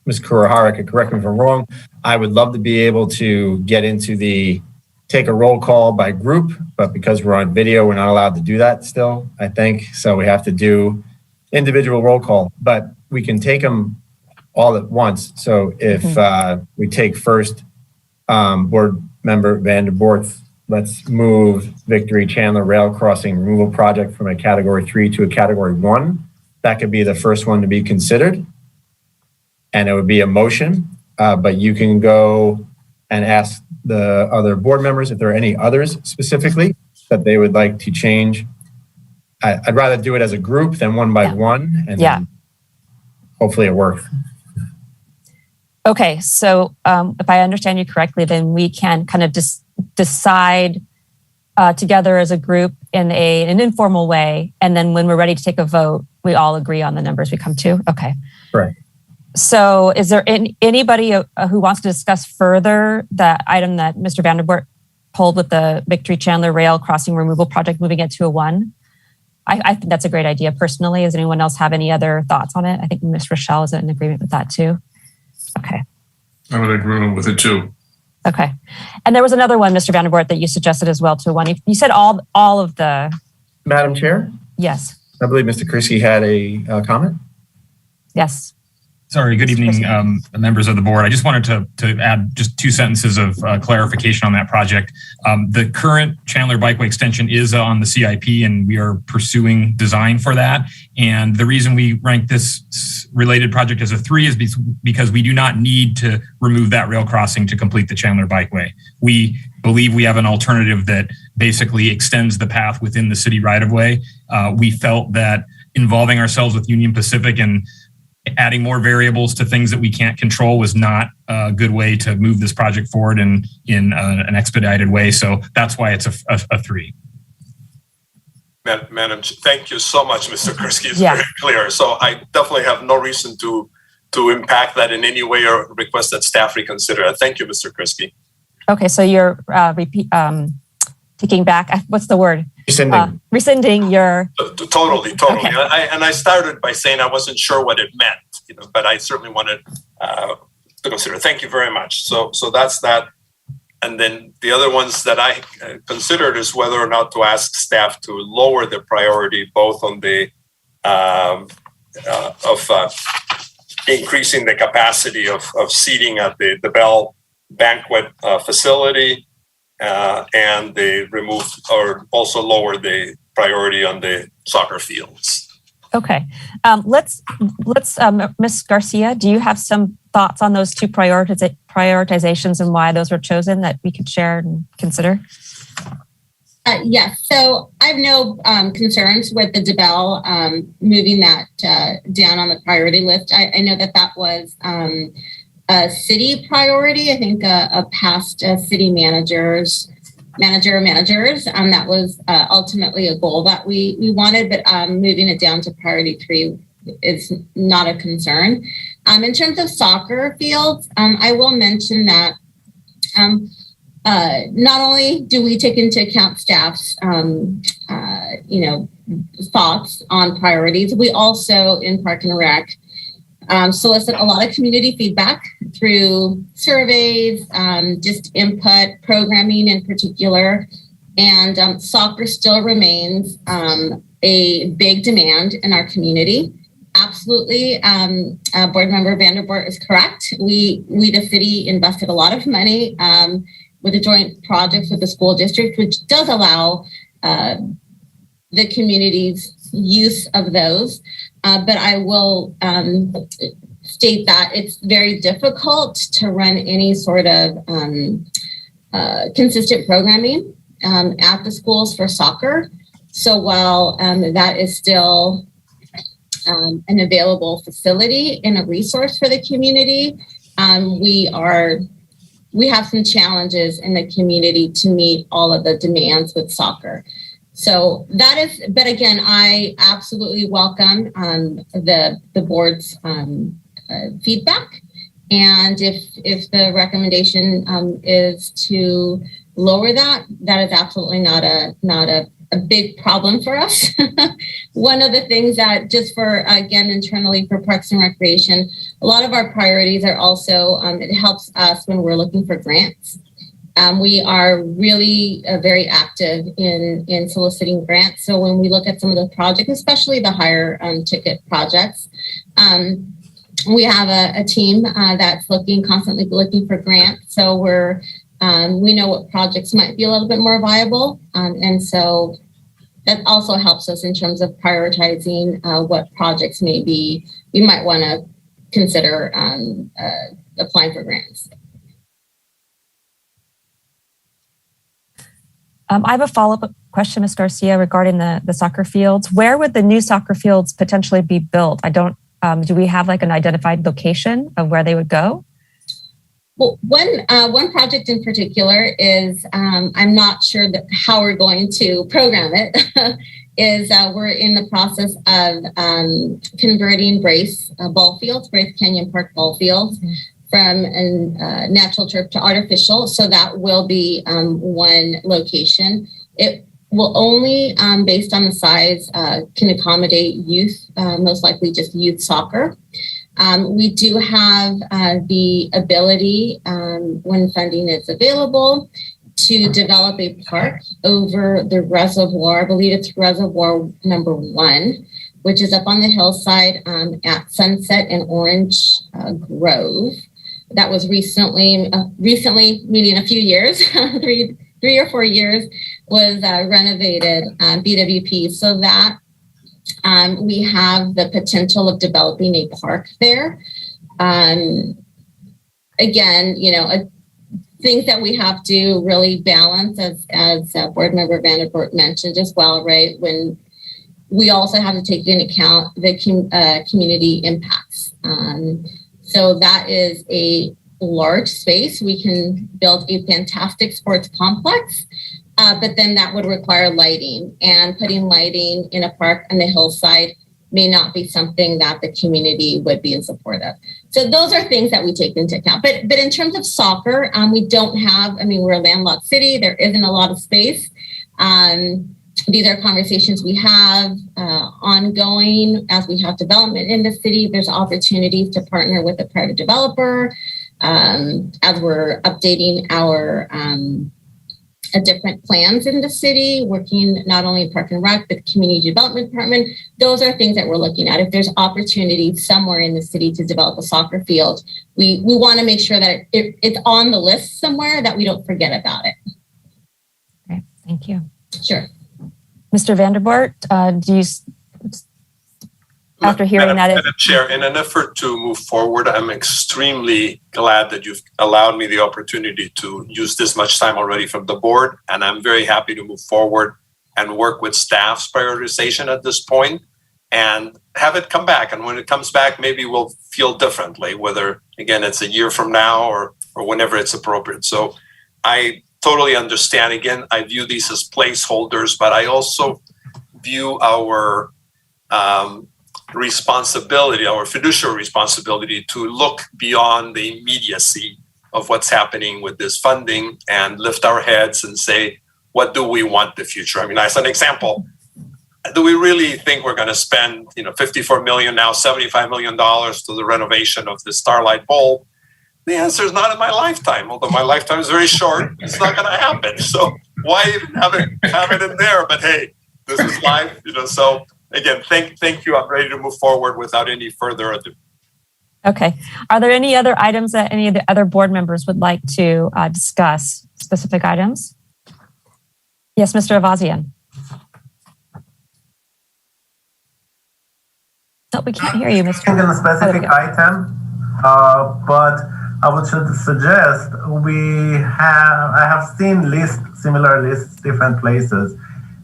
Ms. Kurohara can correct me if I'm wrong. I would love to be able to get into take a roll call by group, but because we're on video, we're not allowed to do that still, I think. So we have to do individual roll call, but we can take them all at once. So if we take first Board Member Vanderborth, let's move Victory Chandler Rail Crossing Removal Project from a Category 3 to a Category 1. That could be the first one to be considered. And it would be a motion, but you can go and ask the other board members if there are any others specifically that they would like to change. I'd rather do it as a group than one by one, and then hopefully it works. Okay, so if I understand you correctly, then we can kind of just decide together as a group in an informal way, and then when we're ready to take a vote, we all agree on the numbers we come to. Okay. Right. So is there anybody who wants to discuss further that item that Mr. Vanderborth pulled with the Victory Chandler Rail Crossing Removal Project, moving it to a 1? I think that's a great idea personally. Does anyone else have any other thoughts on it? I think Ms. Rochelle is in agreement with that too. Okay. I would agree with it too. Okay. And there was another one, Mr. Vanderborth, that you suggested as well to 1. You said all of the... Madam Chair? Yes. I believe Mr. Kursky had a comment. Yes. Sorry, good evening, members of the board. I just wanted to add just 2 sentences of clarification on that project. The current Chandler Bikeway extension is on the CIP, and we are pursuing design for that. And the reason we rank this related project as a 3 is because we do not need to remove that rail crossing to complete the Chandler Bikeway. We believe we have an alternative that basically extends the path within the city right-of-way. We felt that involving ourselves with Union Pacific and adding more variables to things that we can't control was not a good way to move this project forward in an expedited way. So that's why it's a 3. Madam, thank you so much, Mr. Kursky. It's very clear. So I definitely have no reason to impact that in any way or request that staff reconsider it. Thank you, Mr. Kursky. Okay, so you're taking back, what's the word? Rescinding your... Totally. Okay. And I started by saying I wasn't sure what it meant, but I certainly wanted to consider. Thank you very much. So that's that. And then the other ones that I considered is whether or not to ask staff to lower the priority, both on the increasing the capacity of seating at the Bell Banquet facility, and they remove or also lower the priority on the soccer fields. Okay, let's Ms. Garcia, do you have some thoughts on those 2 prioritizations and why those were chosen that we could share and consider? Yes, so I have no concerns with the DeBell moving that down on the priority list. I know that was a city priority. I think a past city managers, that was ultimately a goal that we wanted, but moving it down to priority 3 is not a concern. In terms of soccer fields, I will mention that not only do we take into account staff's thoughts on priorities, we also in Park and Rec solicit a lot of community feedback through surveys, just input, programming in particular. And soccer still remains a big demand in our community. Absolutely. Board Member Vanderborth is correct. We, the city, invested a lot of money with a joint project with the school district, which does allow the community's use of those. But I will state that it's very difficult to run any sort of consistent programming at the schools for soccer. So while that is still an available facility and a resource for the community, we have some challenges in the community to meet all of the demands with soccer. So that is, but again, I absolutely welcome the board's feedback. And if the recommendation is to lower that, that is absolutely not a big problem for us. One of the things that just for, again, internally for Parks and Recreation, a lot of our priorities are also, it helps us when we're looking for grants. We are really very active in soliciting grants. So when we look at some of the projects, especially the higher ticket projects, we have a team that's constantly looking for grants. So we know what projects might be a little bit more viable. And so that also helps us in terms of prioritizing what projects maybe we might want to consider applying for grants. I have a follow-up question, Ms. Garcia, regarding the soccer fields. Where would the new soccer fields potentially be built? Do we have like an identified location of where they would go? Well, one project in particular is, I'm not sure how we're going to program it, is we're in the process of converting Brace Canyon Park ball fields from a natural turf to artificial. So that will be one location. It will only, based on the size, can accommodate youth, most likely just youth soccer. We do have the ability, when funding is available, to develop a park over the reservoir. I believe it's reservoir number 1, which is up on the hillside at Sunset and Orange Grove. That was recently, meaning a few years, 3 or 4 years, was renovated BWP. So that we have the potential of developing a park there. Again, things that we have to really balance, as Board Member Vandervoort mentioned as well, right? When we also have to take into account the community impacts. So that is a large space. We can build a fantastic sports complex, but then that would require lighting, and putting lighting in a park on the hillside may not be something that the community would be in support of. So those are things that we take into account. But in terms of soccer, we don't have, we're a landlocked city. There isn't a lot of space. These are conversations we have ongoing as we have development in the city. There's opportunities to partner with a private developer as we're updating our different plans in the city, working not only Park and Rec, but the Community Development Department. Those are things that we're looking at. If there's opportunity somewhere in the city to develop a soccer field, we want to make sure that it's on the list somewhere, that we don't forget about it. Okay, thank you. Sure. Mr. Vandervoort, do you, after hearing Madam that? Chair, in an effort to move forward, I'm extremely glad that you've allowed me the opportunity to use this much time already from the board, and I'm very happy to move forward and work with staff's prioritization at this point and have it come back. And when it comes back, maybe we'll feel differently, whether, again, it's a year from now or whenever it's appropriate. So I totally understand. Again, I view these as placeholders, but I also view our responsibility, our fiduciary responsibility, to look beyond the immediacy of what's happening with this funding and lift our heads and say, what do we want the future? As an example, do we really think we're going to spend, $54 million, now $75 million to the renovation of the Starlight Bowl? The answer is not in my lifetime. Although my lifetime is very short, it's not going to happen. So why even have it in there? But hey, this is life, So again, thank you. I'm ready to move forward without any further ado. Okay. Are there any other items that any of the other board members would like to discuss? Specific items? Yes, Mr. Avazian. No, we can't hear you, Mr. In a specific item, but I would suggest I have seen similar lists, different places,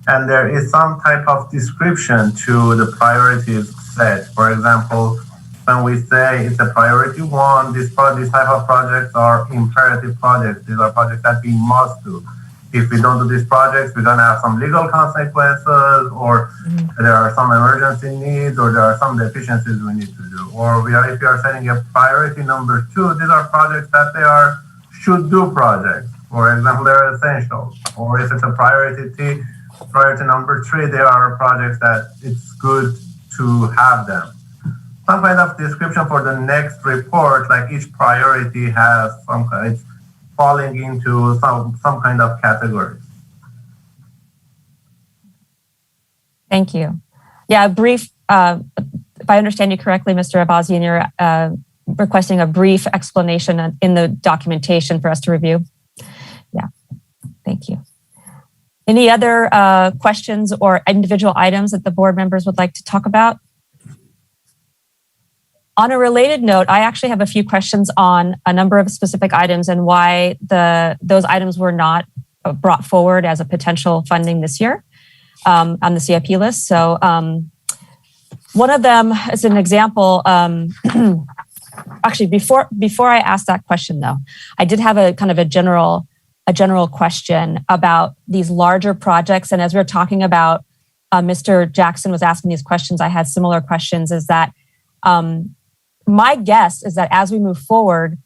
and there is some type of description to the priorities set. For example, when we say it's a priority 1, this type of projects are imperative projects. These are projects that we must do. If we don't do these projects, we're going to have some legal consequences, or there are some emergency needs, or there are some deficiencies we need to do. Or if we are setting a priority number 2, these are projects that they are should-do projects. For example, they're essential. Or if it's a priority number 3, there are projects that it's good to have them. Some kind of description for the next report, like each priority has some kind, it's falling into some kind of categories. Thank you. Yeah, a brief I understand you correctly, Mr. Abazian, you're requesting a brief explanation in the documentation for us to review. Yeah, thank you. Any other questions or individual items that the board members would like to talk about? On a related note, I actually have a few questions on a number of specific items and why those items were not brought forward as a potential funding this year on the CIP list. So one of them is an example. Actually, before I ask that question, though, I did have a kind of a general question about these larger projects. And as we were talking about, Mr. Jackson was asking these questions. I had similar questions. Is that my guess is that as we move forward,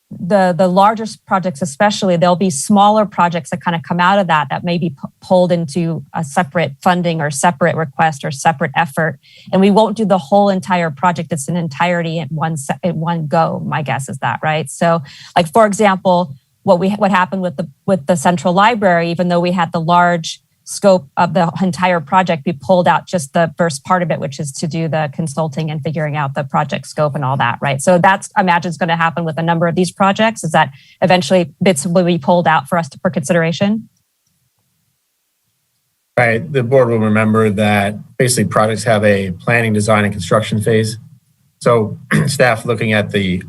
the larger projects, especially, there'll be smaller projects that kind of come out of that may be pulled into a separate funding or separate request or separate effort. And we won't do the whole entire project. It's an entirety at one go. My guess is that, right? So like, for example, what happened with the central library, even though we had the large scope of the entire project, we pulled out just the first part of it, which is to do the consulting and figuring out the project scope and all that, right? So that's, I imagine, is going to happen with a number of these projects, is that eventually bits will be pulled out for us for consideration. Right. The board will remember that basically projects have a planning, design, and construction phase. So staff looking at the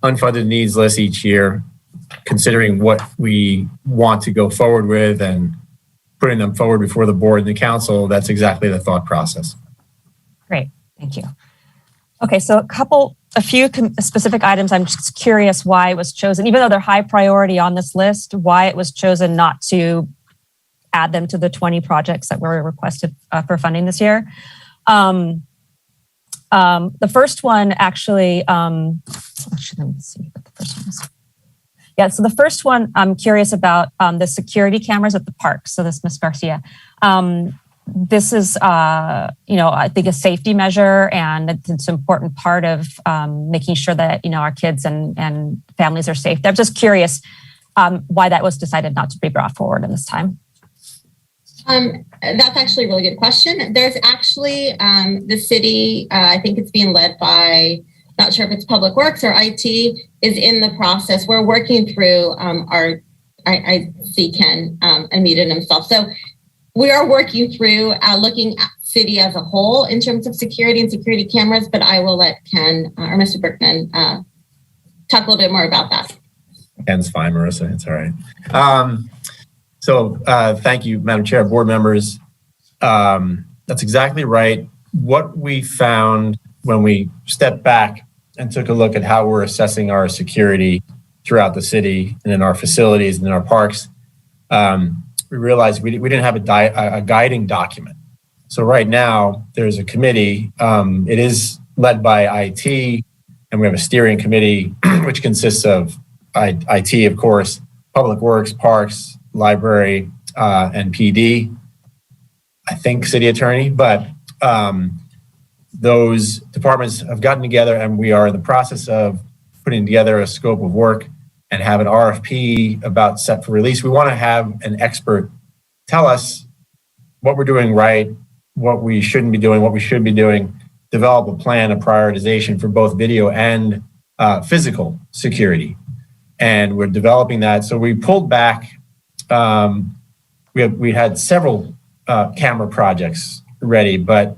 unfunded needs list each year, considering what we want to go forward with and putting them forward before the board and the council. That's exactly the thought process. Great, thank you. Okay, so a few specific items. I'm just curious why it was chosen, even though they're high priority on this list, why it was chosen not to add them to the 20 projects that were requested for funding this year. The first one actually, let me see what the first one is. Yeah, so the first one I'm curious about the security cameras at the park. So this, Ms. Garcia, this is, I think a safety measure, and it's an important part of making sure that, our kids and families are safe. I'm just curious why that was decided not to be brought forward in this time. That's actually a really good question. There's actually the city, I think it's being led by, not sure if it's Public Works or IT, is in the process. We're working through I see Ken unmuted himself. So we are working through looking at city as a whole in terms of security and security cameras, but I will let Ken or Mr. Berkman talk a little bit more about that. Ken's fine, Marissa, it's all right. So thank you, Madam Chair, board members. That's exactly right. What we found when we stepped back and took a look at how we're assessing our security throughout the city and in our facilities and in our parks, we realized we didn't have a guiding document. So right now there's a committee. It is led by IT, and we have a steering committee which consists of IT, of course, Public Works, Parks, Library, and PD. I think City Attorney, but those departments have gotten together, and we are in the process of putting together a scope of work and have an RFP about set for release. We want to have an expert tell us what we're doing right, what we shouldn't be doing, what we should be doing, develop a plan, a prioritization for both video and physical security. And we're developing that. So we pulled back. We had several camera projects ready, but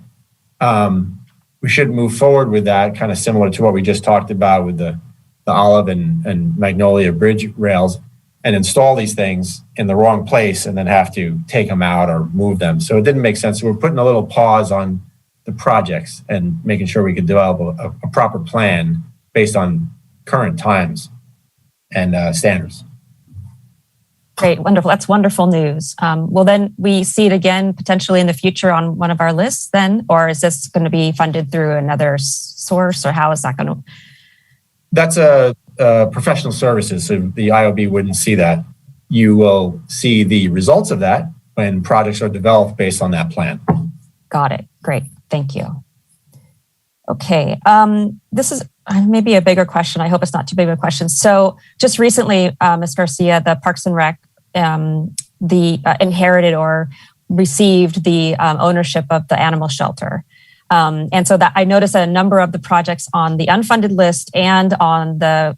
we should move forward with that, kind of similar to what we just talked about with the Olive and Magnolia bridge rails, and install these things in the wrong place and then have to take them out or move them. So it didn't make sense. So we're putting a little pause on the projects and making sure we could develop a proper plan based on current times and standards. Great, wonderful. That's wonderful news. Will then we see it again potentially in the future on one of our lists then, or is this going to be funded through another source, or how is that going to? That's a professional services, so the IOB wouldn't see that. You will see the results of that when projects are developed based on that plan. Got it. Great. Thank you. Okay. This is maybe a bigger question. I hope it's not too big of a question. So just recently, Ms. Garcia, the Parks and Rec, inherited or received the ownership of the animal shelter. And so that I noticed that a number of the projects on the unfunded list and on the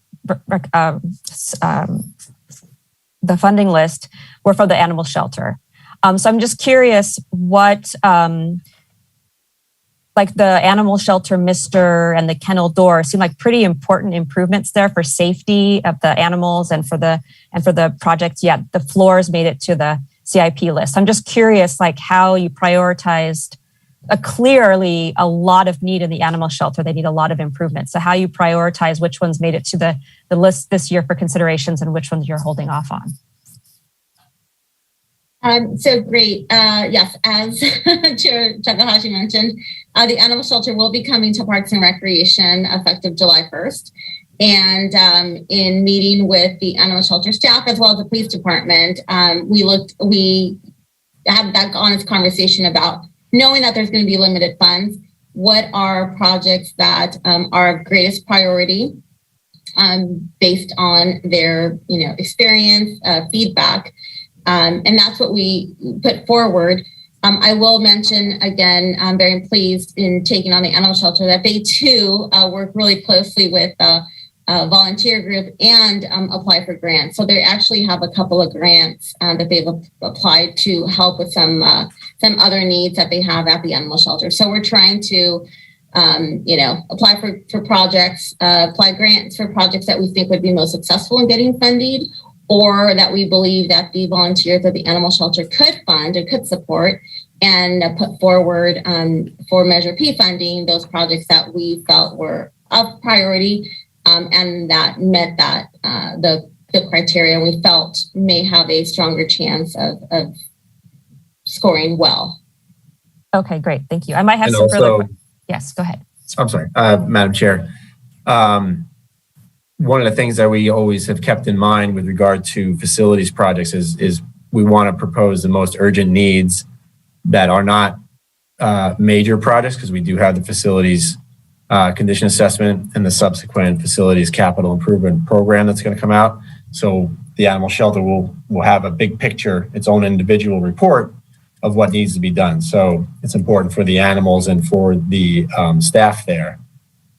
funding list were for the animal shelter. So I'm just curious what, like the animal shelter mister and the kennel door seem like pretty important improvements there for safety of the animals and for the projects. Yet the floors made it to the CIP list. I'm just curious, like how you prioritized clearly a lot of need in the animal shelter. They need a lot of improvement. So how you prioritize which ones made it to the list this year for considerations and which ones you're holding off on. So great. Yes, as Chair Takahashi mentioned, the animal shelter will be coming to Parks and Recreation effective July 1st. And in meeting with the animal shelter staff as well as the police department, we had that honest conversation about knowing that there's going to be limited funds. What are projects that are of greatest priority based on their experience, feedback. And that's what we put forward. I will mention again, I'm very pleased in taking on the animal shelter that they too work really closely with a volunteer group and apply for grants. So they actually have a couple of grants that they've applied to help with some other needs that they have at the animal shelter. So we're trying to apply for projects, apply grants for projects that we think would be most successful in getting funded, or that we believe that the volunteers of the animal shelter could fund or could support, and put forward for Measure P funding those projects that we felt were of priority and that met that the criteria we felt may have a stronger chance of scoring well. Okay, great. Thank you. I might have And some also, further questions. Yes, go ahead. I'm sorry, Madam Chair. One of the things that we always have kept in mind with regard to facilities projects is we want to propose the most urgent needs that are not major projects, because we do have the facilities condition assessment and the subsequent facilities capital improvement program that's going to come out. So the animal shelter will have a big picture, its own individual report of what needs to be done. So it's important for the animals and for the staff there.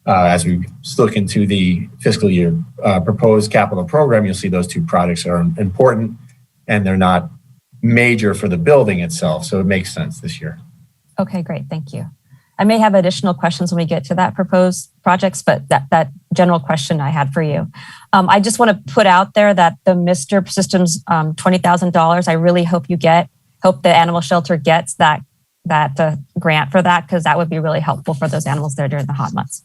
As we look into the fiscal year proposed capital program, you'll see those two projects are important and they're not major for the building itself. So it makes sense this year. Okay, great. Thank you. I may have additional questions when we get to that proposed projects, but that general question I had for you. I just want to put out there that the Mr. Systems $20,000, I really hope the animal shelter gets that grant for that, because that would be really helpful for those animals there during the hot months.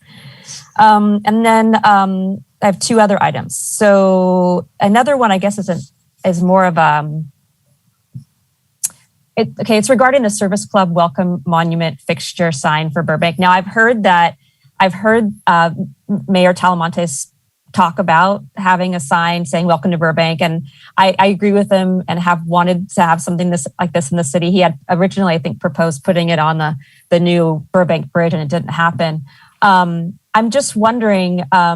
And then I have two other items. So another one, I guess, is more of it's regarding the Service Club Welcome Monument fixture sign for Burbank. Now I've heard Mayor Talamantes talk about having a sign saying "Welcome to Burbank," and I agree with him and have wanted to have something like this in the city. He had originally, I think, proposed putting it on the new Burbank Bridge, and it didn't happen. I'm just wondering. I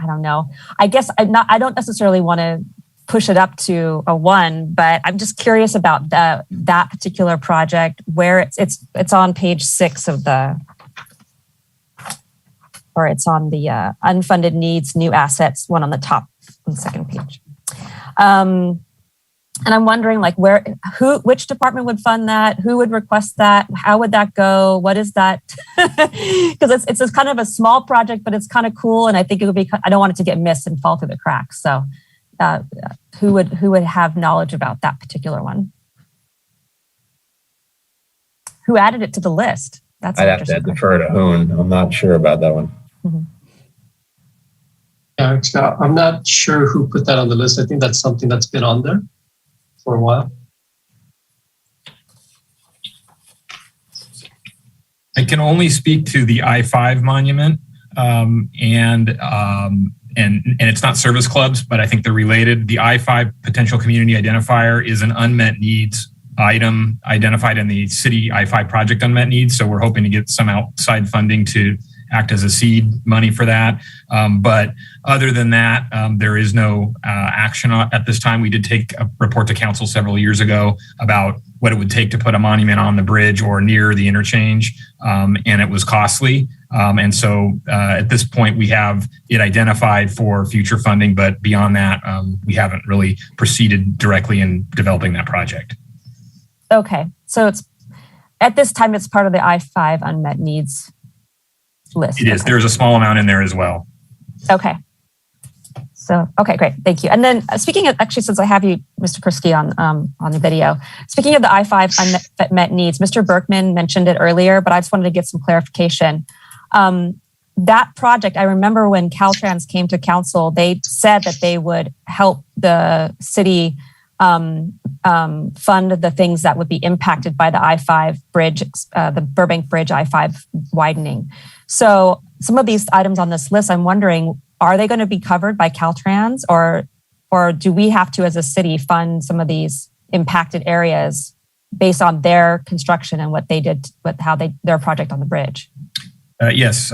don't know. I guess I don't necessarily want to push it up to a 1, but I'm just curious about that particular project, where it's on page 6 of or it's on the unfunded needs, new assets, one on the top, on the second page. And I'm wondering, like, which department would fund that? Who would request that? How would that go? What is that? Because it's kind of a small project, but it's kind of cool. And I think it would be, I don't want it to get missed and fall through the cracks. So who would have knowledge about that particular one? Who added it to the list? That's I'd have to defer to Hoon. I'm not sure about that one. Mm-hmm. Yeah, I'm not sure who put that on the list. I think that's something that's been on there for a while. I can only speak to the I-5 monument, and it's not service clubs, but I think they're related. The I-5 potential community identifier is an unmet needs item identified in the city I-5 project unmet needs. So we're hoping to get some outside funding to act as a seed money for that. But other than that, there is no action at this time. We did take a report to council several years ago about what it would take to put a monument on the bridge or near the interchange, and it was costly. And so at this point, we have it identified for future funding, but beyond that, we haven't really proceeded directly in developing that project. Okay, so it's at this time, it's part of the I-5 unmet needs list. It is. Okay. There's a small amount in there as well. Okay. So, okay, great. Thank you. And then speaking of, actually, since I have you, Mr. Kriski, on the video, speaking of the I-5 unmet needs, Mr. Berkman mentioned it earlier, but I just wanted to get some clarification. That project, I remember when Caltrans came to council, they said that they would help the city fund the things that would be impacted by the I-5 bridge, the Burbank Bridge I-5 widening. So some of these items on this list, I'm wondering, are they going to be covered by Caltrans, or do we have to, as a city, fund some of these impacted areas based on their construction and what they did, their project on the bridge? Yes.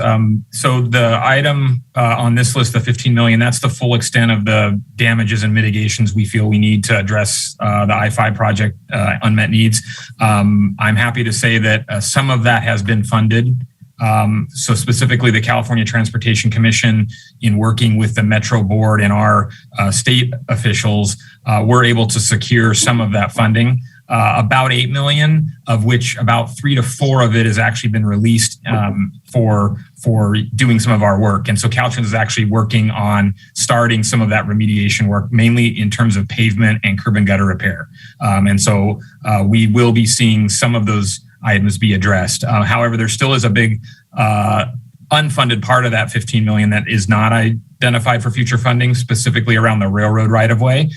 So the item on this list, the 15 million, that's the full extent of the damages and mitigations we feel we need to address the I-5 project unmet needs. I'm happy to say that some of that has been funded. So specifically the California Transportation Commission, in working with the Metro Board and our state officials, were able to secure some of that funding. About 8 million, of which about 3 to 4 of it has actually been released for doing some of our work. And so Caltrans is actually working on starting some of that remediation work, mainly in terms of pavement and curb and gutter repair. And so we will be seeing some of those items be addressed. However, there still is a big unfunded part of that 15 million that is not identified for future funding, specifically around the railroad right-of-way.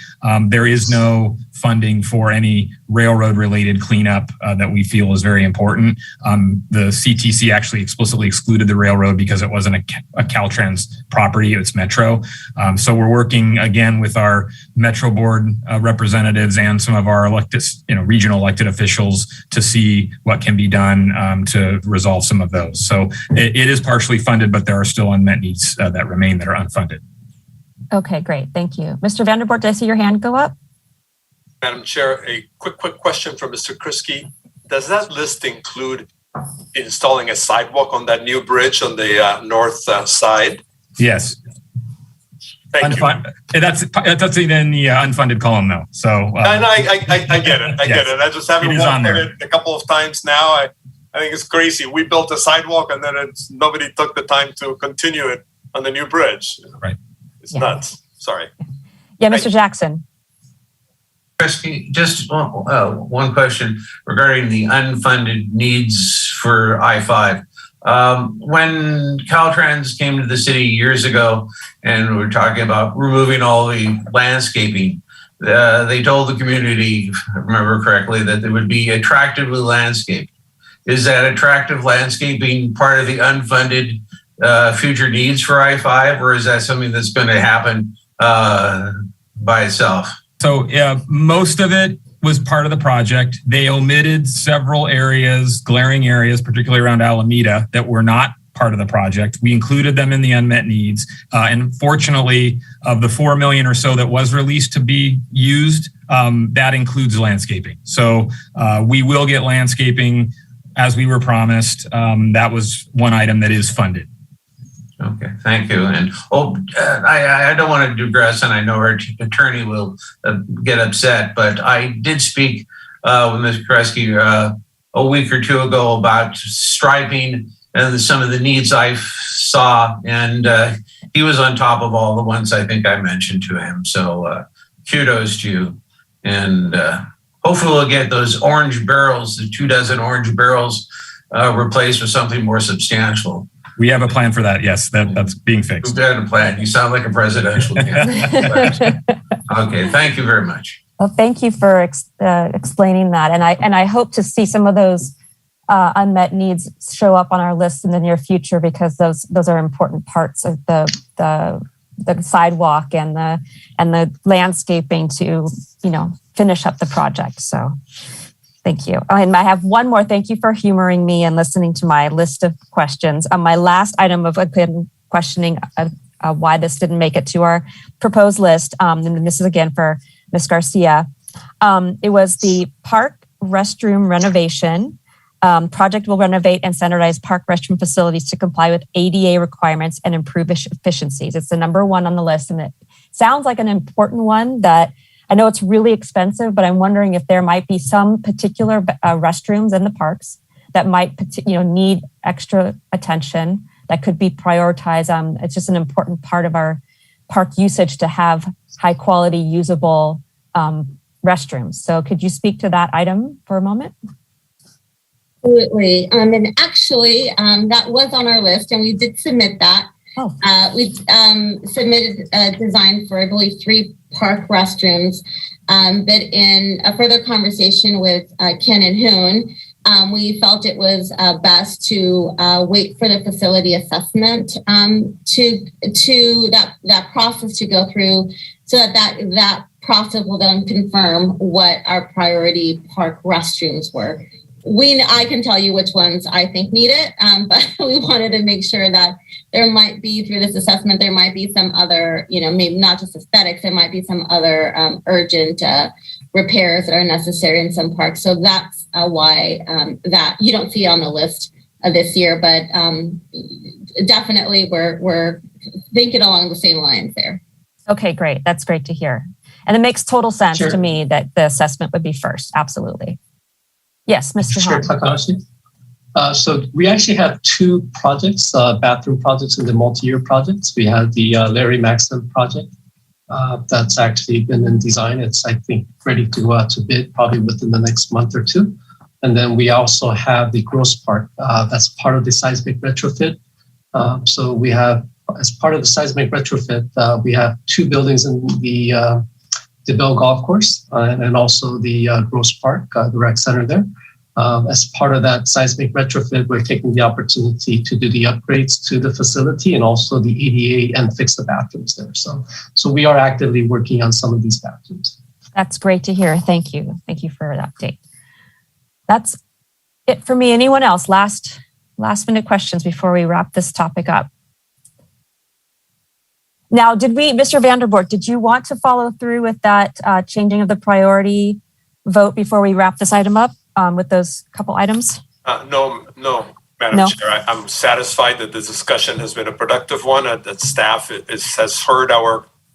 There is no funding for any railroad-related cleanup that we feel is very important. The CTC actually explicitly excluded the railroad because it wasn't a Caltrans property, it's Metro. So we're working again with our Metro Board representatives and some of our elected, regional elected officials to see what can be done to resolve some of those. So it is partially funded, but there are still unmet needs that remain that are unfunded. Okay, great. Thank you. Mr. Vanderboort, did I see your hand go up? Madam Chair, a quick question from Mr. Kriski. Does that list include installing a sidewalk on that new bridge on the north side? Yes. Thank you. That's in the unfunded column, though. So I get it. I get it. I just haven't walked on it a couple of times now. I think it's crazy. We built a sidewalk and then nobody took the time to continue it on the new bridge. Right. It's nuts. Sorry. Yeah, Mr. Jackson. Kriski, just one question regarding the unfunded needs for I-5. When Caltrans came to the city years ago and we were talking about removing all the landscaping, they told the community, if I remember correctly, that they would be attractively landscaped. Is that attractive landscaping part of the unfunded future needs for I-5, or is that something that's going to happen by itself? So most of it was part of the project. They omitted several areas, glaring areas, particularly around Alameda, that were not part of the project. We included them in the unmet needs. And fortunately, of the 4 million or so that was released to be used, that includes landscaping. So we will get landscaping as we were promised. That was one item that is funded. Okay, thank you. And I don't want to digress, and I know our attorney will get upset, but I did speak with Mr. Kriski a week or two ago about striping and some of the needs I saw, and he was on top of all the ones I think I mentioned to him. So kudos to you, and hopefully we'll get those orange barrels, the 24 orange barrels, replaced with something more substantial. We have a plan for that. Yes, that's being fixed. We've got a plan. You sound like a presidential candidate. Okay, thank you very much. Well, thank you for explaining that, and I hope to see some of those unmet needs show up on our list in the near future, because those are important parts of the sidewalk and the landscaping to finish up the project. So. Thank you. And I have one more. Thank you for humoring me and listening to my list of questions. My last item of questioning why this didn't make it to our proposed list, and this is again for Ms. Garcia. It was the park restroom renovation. Project will renovate and standardize park restroom facilities to comply with ADA requirements and improve efficiencies. It's the number one on the list, and it sounds like an important one that I know it's really expensive, but I'm wondering if there might be some particular restrooms in the parks that might need extra attention that could be prioritized. It's just an important part of our park usage to have high quality, usable restrooms. So could you speak to that item for a moment? Absolutely. And actually, that was on our list, and we did submit that. Oh. We submitted a design for, I believe, 3 park restrooms. But in a further conversation with Ken and Hoon, we felt it was best to wait for the facility assessment to that process to go through, so that process will then confirm what our priority park restrooms were. I can tell you which ones I think need it, but we wanted to make sure that there might be, through this assessment, there might be some other, maybe not just aesthetics, there might be some other urgent repairs that are necessary in some parks. So that's why that you don't see on the list this year, but definitely we're thinking along the same lines there. Okay, great. That's great to hear. And it makes total sense Sure. to me that the assessment would be first. Absolutely. Yes, Mr. Sure, Hahn. Takahashi. So we actually have 2 projects, bathroom projects in the multi-year projects. We have the Larry Maxim project that's actually been in design. It's, I think, ready to bid probably within the next month or 2. And then we also have the Gross Park that's part of the seismic retrofit. So we have, as part of the seismic retrofit, we have 2 buildings in the Bell Golf Course and also the Gross Park, the rec center there. As part of that seismic retrofit, we're taking the opportunity to do the upgrades to the facility and also the ADA and fix the bathrooms there. So we are actively working on some of these bathrooms. That's great to hear. Thank you. Thank you for the update. That's it for me. Anyone else? Last minute questions before we wrap this topic up. Now, Mr. Vanderbork, did you want to follow through with that changing of the priority vote before we wrap this item up with those couple items? No, Madam No. Chair. I'm satisfied that the discussion has been a productive one, that staff has heard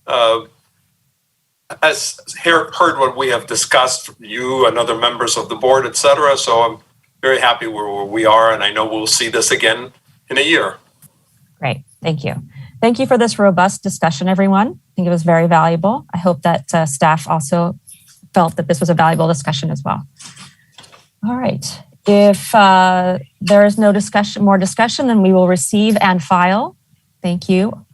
heard what we have discussed, you and other members of the board, et cetera. So I'm very happy where we are, and I know we'll see this again in a year. Great. Thank you. Thank you for this robust discussion, everyone. I think it was very valuable. I hope that staff also felt that this was a valuable discussion as well. All right. If there is no more discussion, then we will receive and file. Thank you.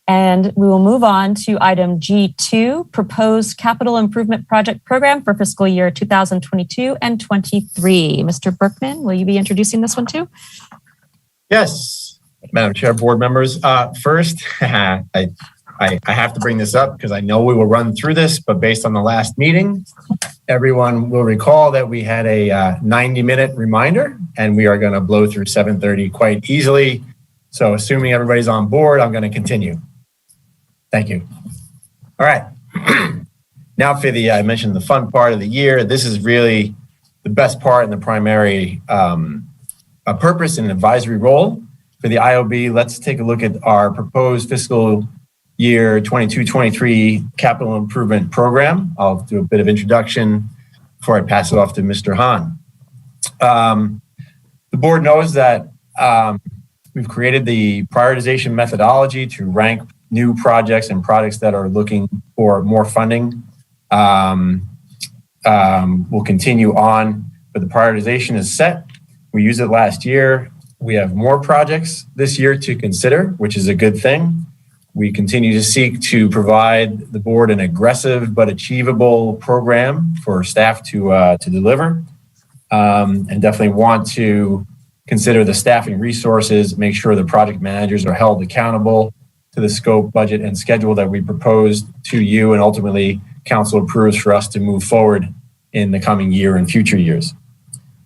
And we will move on to item G2, Proposed Capital Improvement Project Program for fiscal year 2022 and 23. Mr. Berkman, will you be introducing this one too? Yes, Madam Chair, board members. First, I have to bring this up because I know we will run through this, but based on the last meeting, everyone will recall that we had a 90-minute reminder, and we are going to blow through 7:30 quite easily. So assuming everybody's on board, I'm going to continue. Thank you. All right. Now for I mentioned the fun part of the year. This is really the best part and the primary purpose and advisory role for the IOB. Let's take a look at our proposed fiscal year 22-23 capital improvement program. I'll do a bit of introduction before I pass it off to Mr. Hahn. The board knows that we've created the prioritization methodology to rank new projects and projects that are looking for more funding. We'll continue on, but the prioritization is set. We used it last year. We have more projects this year to consider, which is a good thing. We continue to seek to provide the board an aggressive but achievable program for staff to deliver, and definitely want to consider the staffing resources, make sure the project managers are held accountable to the scope, budget, and schedule that we proposed to you, and ultimately council approves for us to move forward in the coming year and future years.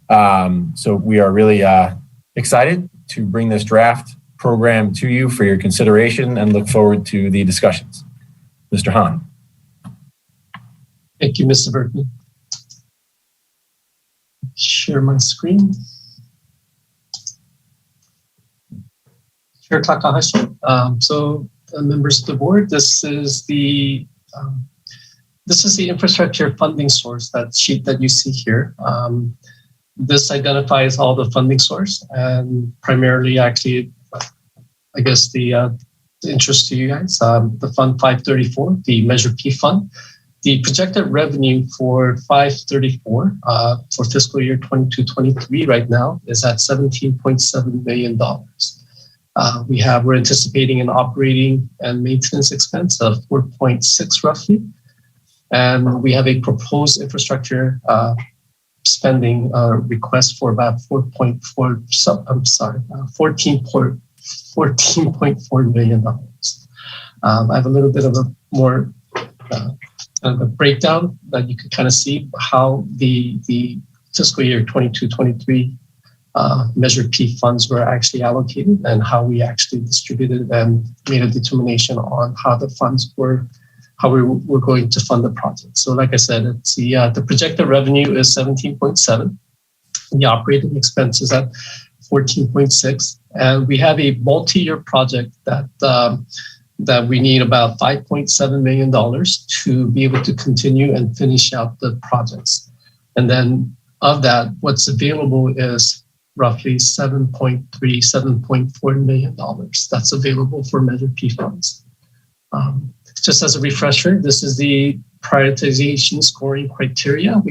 So we are really excited to bring this draft program to you for your consideration and look forward to the discussions. Mr. Hahn. Thank you, Mr. Berkman. share my screen. Chair Takahashi. Members of the board, this is the infrastructure funding source, that sheet that you see here. This identifies all the funding source, and primarily, actually, I guess the interest to you guys, the Fund 534, the Measure P fund. The projected revenue for 534 for fiscal year 22-23 right now is at $17.7 million. We're anticipating an operating and maintenance expense of 4.6 roughly, and we have a proposed infrastructure spending request for about 14.4 million dollars. I have a little bit of a more kind of a breakdown that you can kind of see how the fiscal year 22-23 Measure P funds were actually allocated and how we actually distributed and made a determination on how the funds were, how we were going to fund the project. So like I said, it's the projected revenue is 17.7. The operating expenses at 14.6. And we have a multi-year project that we need about $5.7 million to be able to continue and finish out the projects. And then of that, what's available is roughly $7.4 million that's available for Measure P funds. Just as a refresher, this is the prioritization scoring criteria.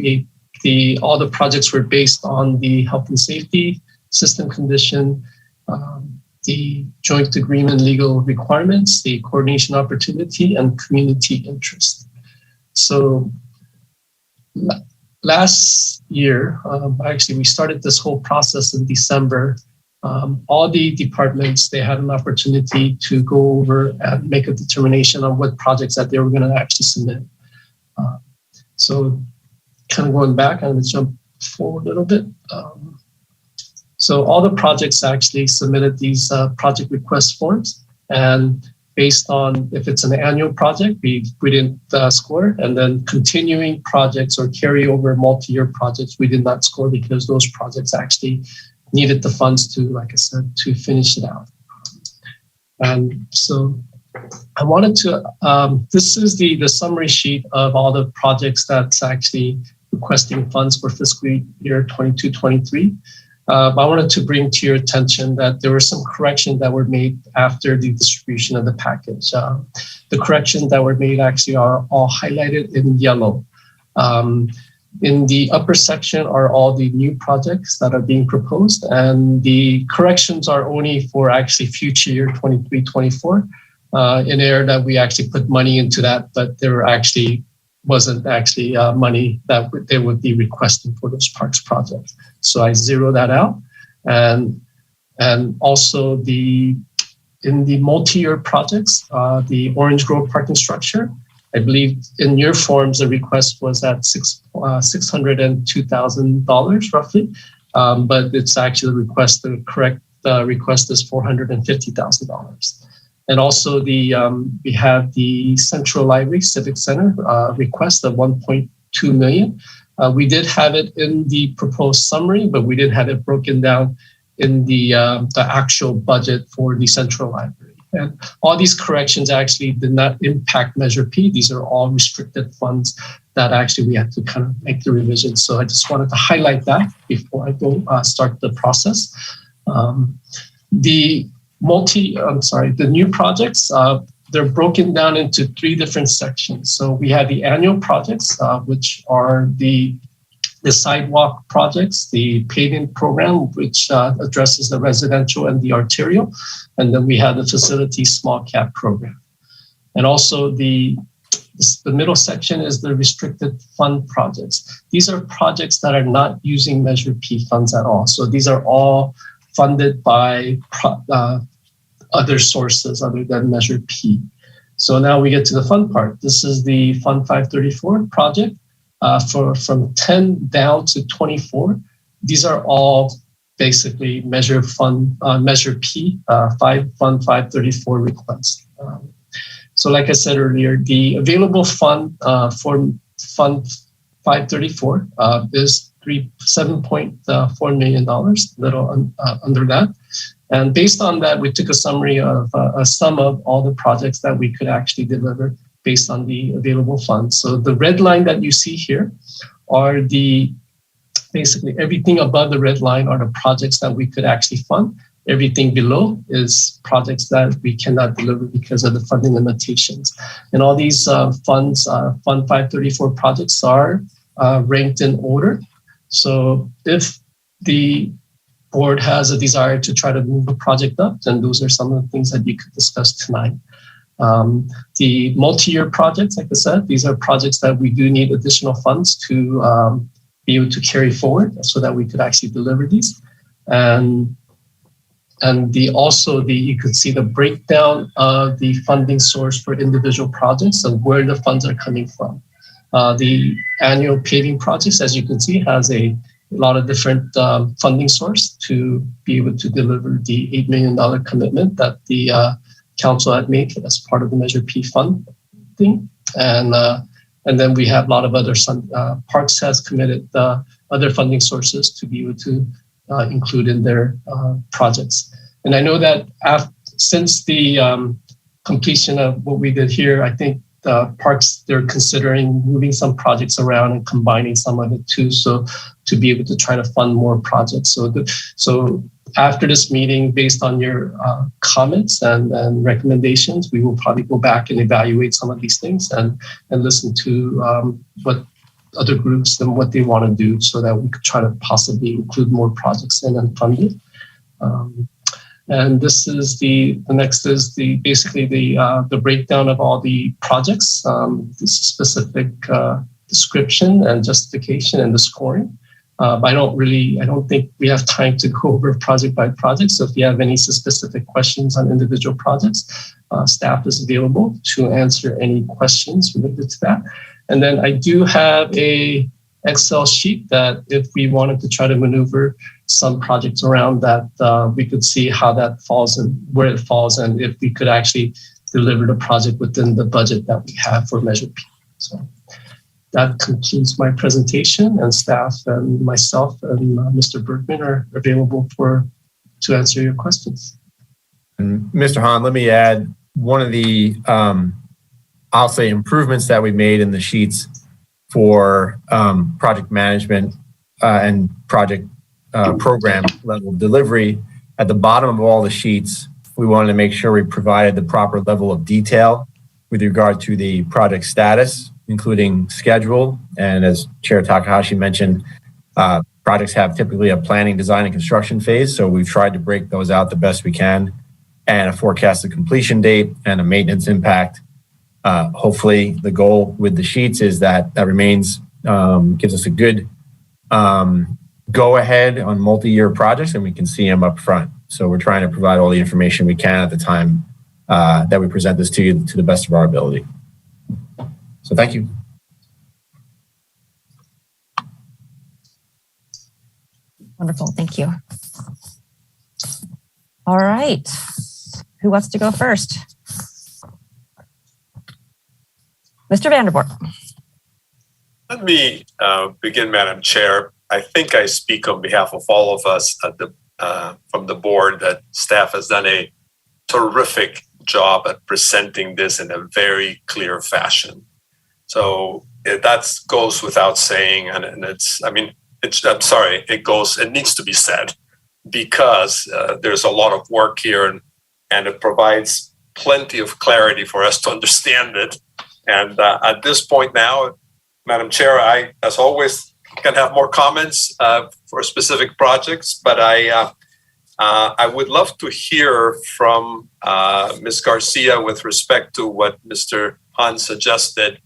All the projects were based on the health and safety, system condition, the joint agreement legal requirements, the coordination opportunity, and community interest. So last year, actually, we started this whole process in December. All the departments, they had an opportunity to go over and make a determination on what projects that they were going to actually submit. So kind of going back, I'm going to jump forward a little bit. So all the projects actually submitted these project request forms, and based on if it's an annual project, we didn't score, and then continuing projects or carryover multi-year projects, we did not score because those projects actually needed the funds to, like I said, to finish it out. And so I wanted to, this is the summary sheet of all the projects that's actually requesting funds for fiscal year 22-23. I wanted to bring to your attention that there were some corrections that were made after the distribution of the package. The corrections that were made actually are all highlighted in yellow. In the upper section are all the new projects that are being proposed, and the corrections are only for actually future year 23-24. In there that we actually put money into that, but there actually wasn't actually money that they would be requesting for those parks projects. So I zero that out. And also in the multi-year projects, the Orange Grove parking structure, I believe in your forms, the request was at $602,000 roughly, but it's actually the correct request is $450,000. And also we have the Central Library Civic Center request of $1.2 million. We did have it in the proposed summary, but we didn't have it broken down in the actual budget for the Central Library. And all these corrections actually did not impact Measure P. These are all restricted funds that actually we had to kind of make the revisions. So I just wanted to highlight that before I go start the process. The new projects, they're broken down into 3 different sections. So we have the annual projects, which are the sidewalk projects, the paving program, which addresses the residential and the arterial. And then we have the facility small cap program. And also the middle section is the restricted fund projects. These are projects that are not using Measure P funds at all. So these are all funded by other sources other than Measure P. So now we get to the fun part. This is the Fund 534 project from 10 down to 24. These are all basically Measure P, Fund 534 requests. So like I said earlier, the available fund for Fund 534 is $7.4 million, little under that. And based on that, we took a summary of a sum of all the projects that we could actually deliver based on the available funds. So the red line that you see here are basically everything above the red line are the projects that we could actually fund. Everything below is projects that we cannot deliver because of the funding limitations. And all these funds, Fund 534 projects are ranked in order. So if the board has a desire to try to move a project up, then those are some of the things that you could discuss tonight. The multi-year projects, like I said, these are projects that we do need additional funds to be able to carry forward so that we could actually deliver these. And you could see the breakdown of the funding source for individual projects and where the funds are coming from. The annual paving projects, as you can see, has a lot of different funding source to be able to deliver the $8 million commitment that the council had made as part of the Measure P funding. And then we have a lot of other parks has committed other funding sources to be able to include in their projects. And I know that since the completion of what we did here, I think the parks, they're considering moving some projects around and combining some of it too, so to be able to try to fund more projects. So after this meeting, based on your comments and recommendations, we will probably go back and evaluate some of these things and listen to what other groups and what they want to do so that we could try to possibly include more projects in and fund it. And this is the next is basically the breakdown of all the projects, the specific description and justification and the scoring. But I don't think we have time to go over project by project. So if you have any specific questions on individual projects, staff is available to answer any questions related to that. And then I do have a Excel sheet that if we wanted to try to maneuver some projects around that, we could see how that falls and where it falls and if we could actually deliver the project within the budget that we have for Measure P. So that concludes my presentation, and staff and myself and Mr. Bergman are available to answer your questions. And Mr. Hahn, let me add one of the, I'll say, improvements that we made in the sheets for project management and project program level delivery. At the bottom of all the sheets, we wanted to make sure we provided the proper level of detail with regard to the project status, including schedule. And as Chair Takahashi mentioned, projects have typically a planning, design, and construction phase. So we've tried to break those out the best we can, and a forecasted completion date and a maintenance impact. Hopefully the goal with the sheets is that remains, gives us a good go ahead on multi-year projects, and we can see them up front. So we're trying to provide all the information we can at the time that we present this to you to the best of our ability. So thank you. Wonderful, thank you. All right, who wants to go first? Mr. Vanderborg. Let me begin, Madam Chair. I think I speak on behalf of all of us at from the board that staff has done a terrific job at presenting this in a very clear fashion. So that goes without saying, and it needs to be said because there's a lot of work here and it provides plenty of clarity for us to understand it. And at this point now, Madam Chair, I, as always, can have more comments for specific projects, but I would love to hear from Ms. Garcia with respect to what Mr. Hahn suggested.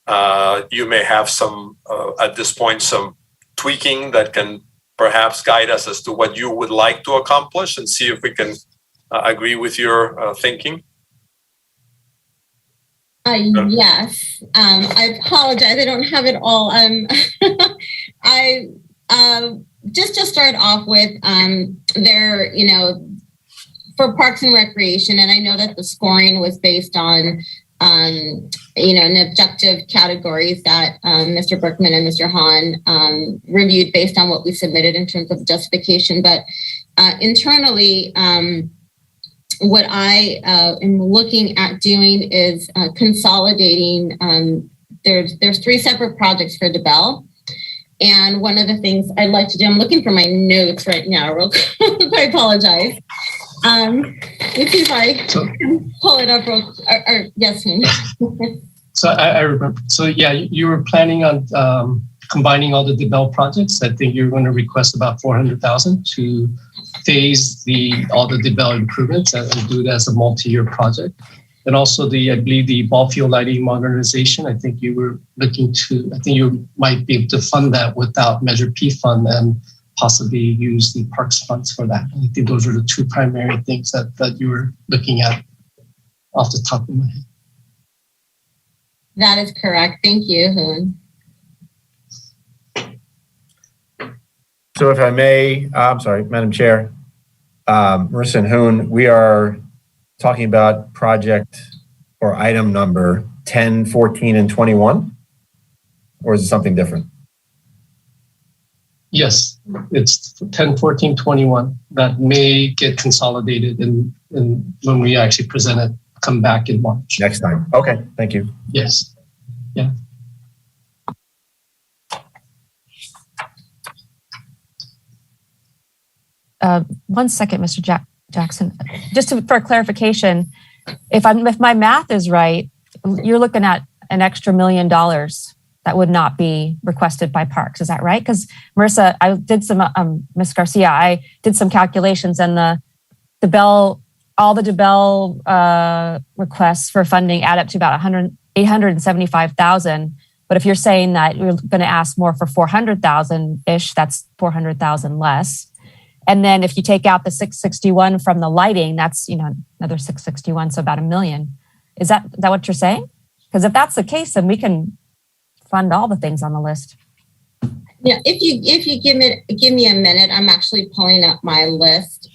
You may have some, at this point, some tweaking that can perhaps guide us as to what you would like to accomplish and see if we can agree with your thinking. Yes, I apologize. I don't have it all. Just to start off with, for Parks and Recreation, and I know that the scoring was based on and objective categories that Mr. Berkman and Mr. Hahn reviewed based on what we submitted in terms of justification. But internally, what I am looking at doing is consolidating. There's 3 separate projects for DeBell. And one of the things I'd like to do, I'm looking for my notes right now, real quick. I apologize. Let's see if I can pull it up real or yes. So I remember. So yeah, you were planning on combining all the DeBell projects. I think you're going to request about $400,000 to phase all the DeBell improvements and do it as a multi-year project. And also I believe the ball field lighting modernization. I think you were looking to. I think you might be able to fund that without Measure P fund and possibly use the parks funds for that. I think those are the 2 primary things that you were looking at off the top of my head. That is correct. Thank you, Hoon. So if I may, I'm sorry, Madam Chair, Marissa and Hoon, we are talking about project or item number 10, 14, and 21, or is it something different? Yes, it's 10, 14, 21 that may get consolidated in when we actually present it, come back in March. Next time. Okay, thank you. Yes. Yeah. One second, Mr. Jackson. Just for clarification, if my math is right, you're looking at an extra $1 million that would not be requested by Parks. Is that right? Because Marissa, I did some, Ms. Garcia, I did some calculations, and all the DeBell requests for funding add up to about $875,000. But if you're saying that you're going to ask more for 400,000-ish, that's 400,000 less. And then if you take out the 661 from the lighting, that's another 661, so about $1 million. Is that what you're saying? Because if that's the case, then we can fund all the things on the list. Yeah, if you give me a minute, I'm actually pulling up my list.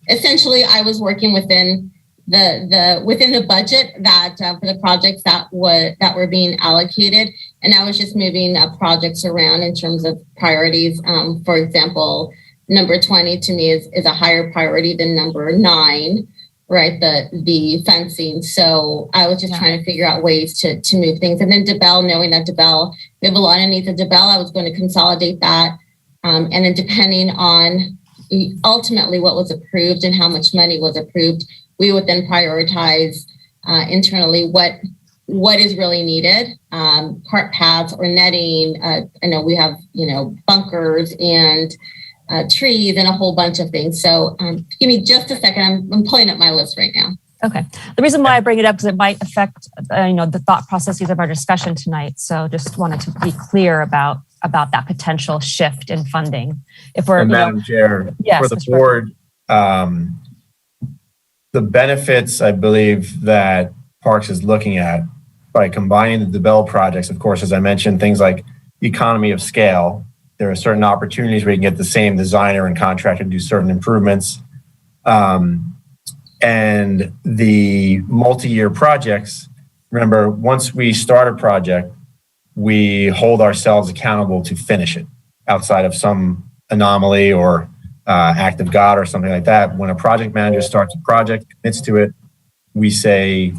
Essentially, I was working within the budget that for the projects that were being allocated, and I was just moving projects around in terms of priorities. For example, number 20 to me is a higher priority than number 9, right? The fencing. So I was just trying to figure out ways to move things. And then DeBell, knowing that DeBell, we have a lot of needs at DeBell, I was going to consolidate that. And then depending on ultimately what was approved and how much money was approved, we would then prioritize internally what is really needed, cart paths or netting. I know we have, bunkers and trees and a whole bunch of things. So give me just a second. I'm pulling up my list right now. Okay. The reason why I bring it up is it might affect, the thought processes of our discussion tonight. So just wanted to be clear about that potential shift in funding. If we're, Madam Chair, yes, for the board, the benefits I believe that Parks is looking at by combining the DeBell projects, of course, as I mentioned, things like economy of scale. There are certain opportunities where you can get the same designer and contractor to do certain improvements. And the multi-year projects, remember, once we start a project, we hold ourselves accountable to finish it outside of some anomaly or act of God or something like that. When a project manager starts a project, commits to it, we say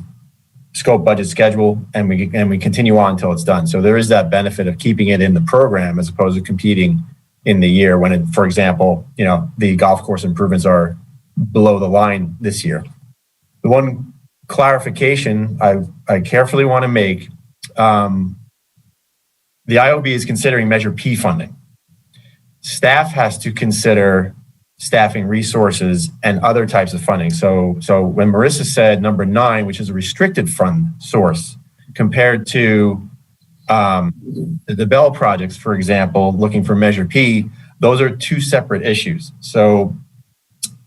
scope, budget, schedule, and we continue on until it's done. So there is that benefit of keeping it in the program as opposed to competing in the year when it, for example, the golf course improvements are below the line this year. The one clarification I carefully want to make, the IOB is considering Measure P funding. Staff has to consider staffing resources and other types of funding. So when Marissa said number 9, which is a restricted fund source, compared to the DeBell projects, for example, looking for Measure P, those are 2 separate issues. So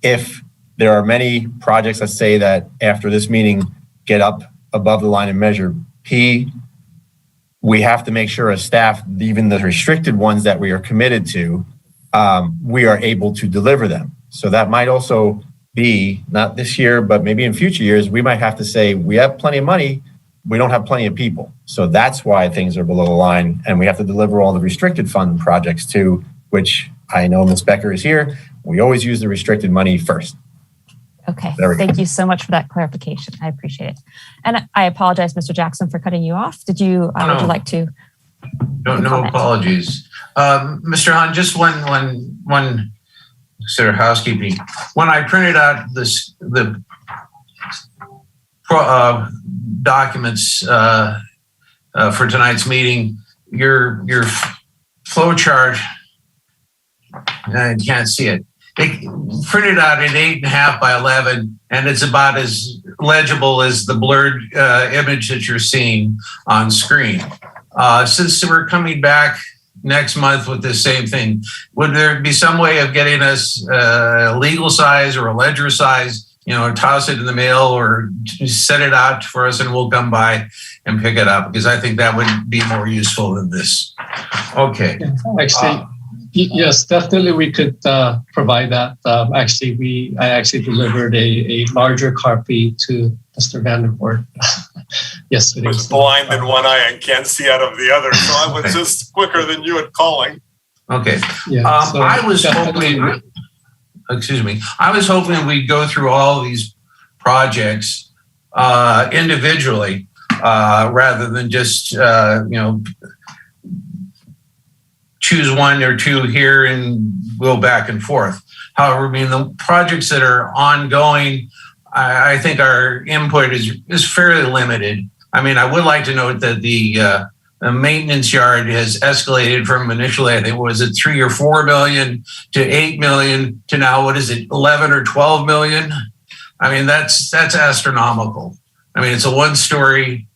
if there are many projects, let's say that after this meeting get up above the line in Measure P, we have to make sure as staff, even the restricted ones that we are committed to, we are able to deliver them. So that might also be, not this year, but maybe in future years, we might have to say, we have plenty of money, we don't have plenty of people. So that's why things are below the line, and we have to deliver all the restricted fund projects too, which I know Ms. Becker is here. We always use the restricted money first. Okay, There we go. thank you so much for that clarification. I appreciate it. And I apologize, Mr. Jackson, for cutting you off. Would you like to? No comment? apologies. Mr. Hahn, just one sort of housekeeping. When I printed out the documents for tonight's meeting, your flow chart, I can't see it. It printed out at 8.5 by 11, and it's about as legible as the blurred image that you're seeing on screen. Since we're coming back next month with the same thing, would there be some way of getting us a legal size or a ledger size, toss it in the mail or set it out for us and we'll come by and pick it up? Because I think that would be more useful than this. Okay. Actually, yes, definitely we could provide that. I actually delivered a larger copy to Mr. Vandervoort yesterday. I was blind in one eye and can't see out of the other, so I was just quicker than you at calling. Okay. Yeah, so I was definitely- hoping, I was hoping we'd go through all these projects individually rather than just, choose one or two here and go back and forth. However, the projects that are ongoing, I think our input is fairly limited. I would like to note that the maintenance yard has escalated from initially, I think, was it 3 or 4 million to 8 million to now, what is it, 11 or 12 million? That's astronomical. It's a one-story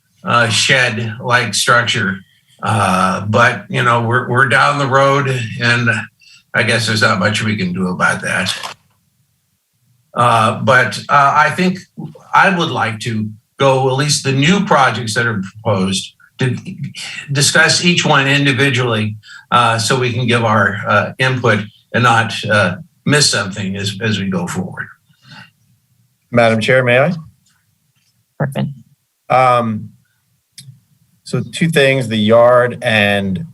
shed-like structure. But we're down the road, and I guess there's not much we can do about that. But I think I would like to go at least the new projects that are proposed to discuss each one individually, so we can give our input and not miss something as we go forward. Madam Chair, may I? Perfect. So two things, the yard and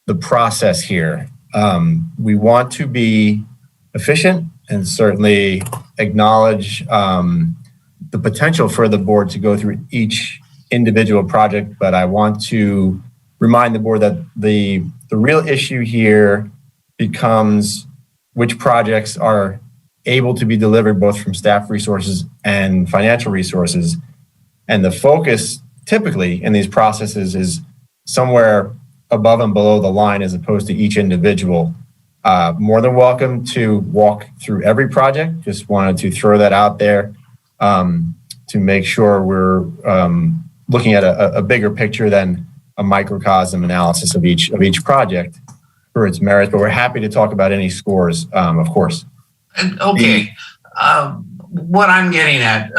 the process here. We want to be efficient and certainly acknowledge the potential for the board to go through each individual project, but I want to remind the board that the real issue here becomes which projects are able to be delivered both from staff resources and financial resources. And the focus typically in these processes is somewhere above and below the line as opposed to each individual. More than welcome to walk through every project. Just wanted to throw that out there to make sure we're looking at a bigger picture than a microcosm analysis of each project for its merits. But we're happy to talk about any scores, of course. Okay, what I'm getting at,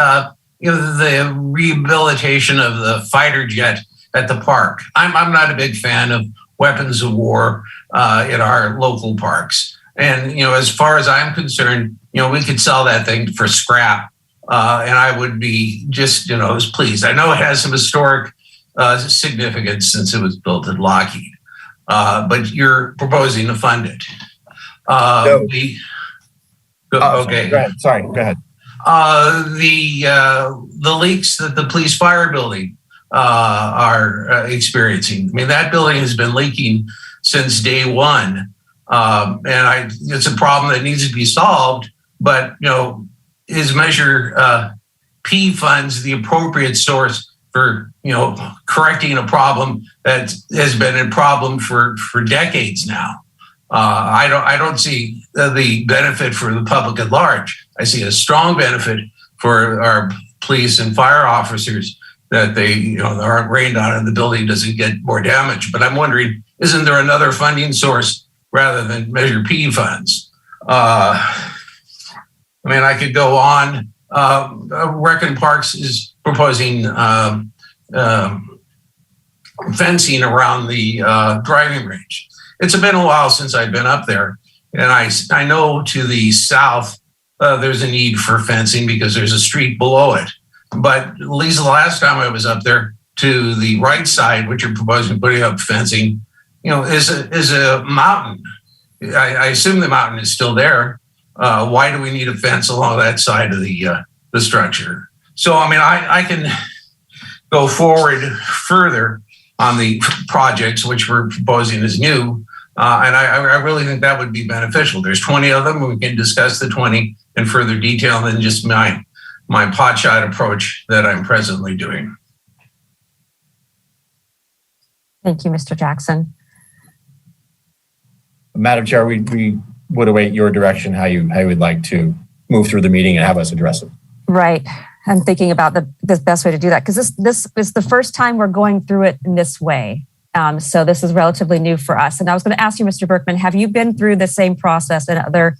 the rehabilitation of the fighter jet at the park. I'm not a big fan of weapons of war in our local parks. And, as far as I'm concerned, we could sell that thing for scrap. And I would be just, as pleased. I know it has some historic significance since it was built at Lockheed, but you're proposing to fund it. No. Okay. Go ahead. Sorry, go ahead. The leaks that the police fire building are experiencing. That building has been leaking since day one. And it's a problem that needs to be solved, but, is Measure P funds the appropriate source for, correcting a problem that has been a problem for decades now? I don't see the benefit for the public at large. I see a strong benefit for our police and fire officers that they aren't rained on and the building doesn't get more damage. But I'm wondering, isn't there another funding source rather than Measure P funds? I could go on. Rec and Parks is proposing fencing around the driving range. It's been a while since I've been up there, and I know to the south there's a need for fencing because there's a street below it. But Lisa, the last time I was up there, to the right side, which you're proposing putting up fencing, is a mountain. I assume the mountain is still there. Why do we need a fence along that side of the structure? So, I mean, I can go forward further on the projects which we're proposing as new. And I really think that would be beneficial. There's 20 of them. We can discuss the 20 in further detail than just my potshot approach that I'm presently doing. Thank you, Mr. Jackson. Madam Chair, we would await your direction, how you would like to move through the meeting and have us address it. Right. I'm thinking about the best way to do that, because this is the first time we're going through it in this way. So this is relatively new for us. And I was going to ask you, Mr. Berkman, have you been through the same process in other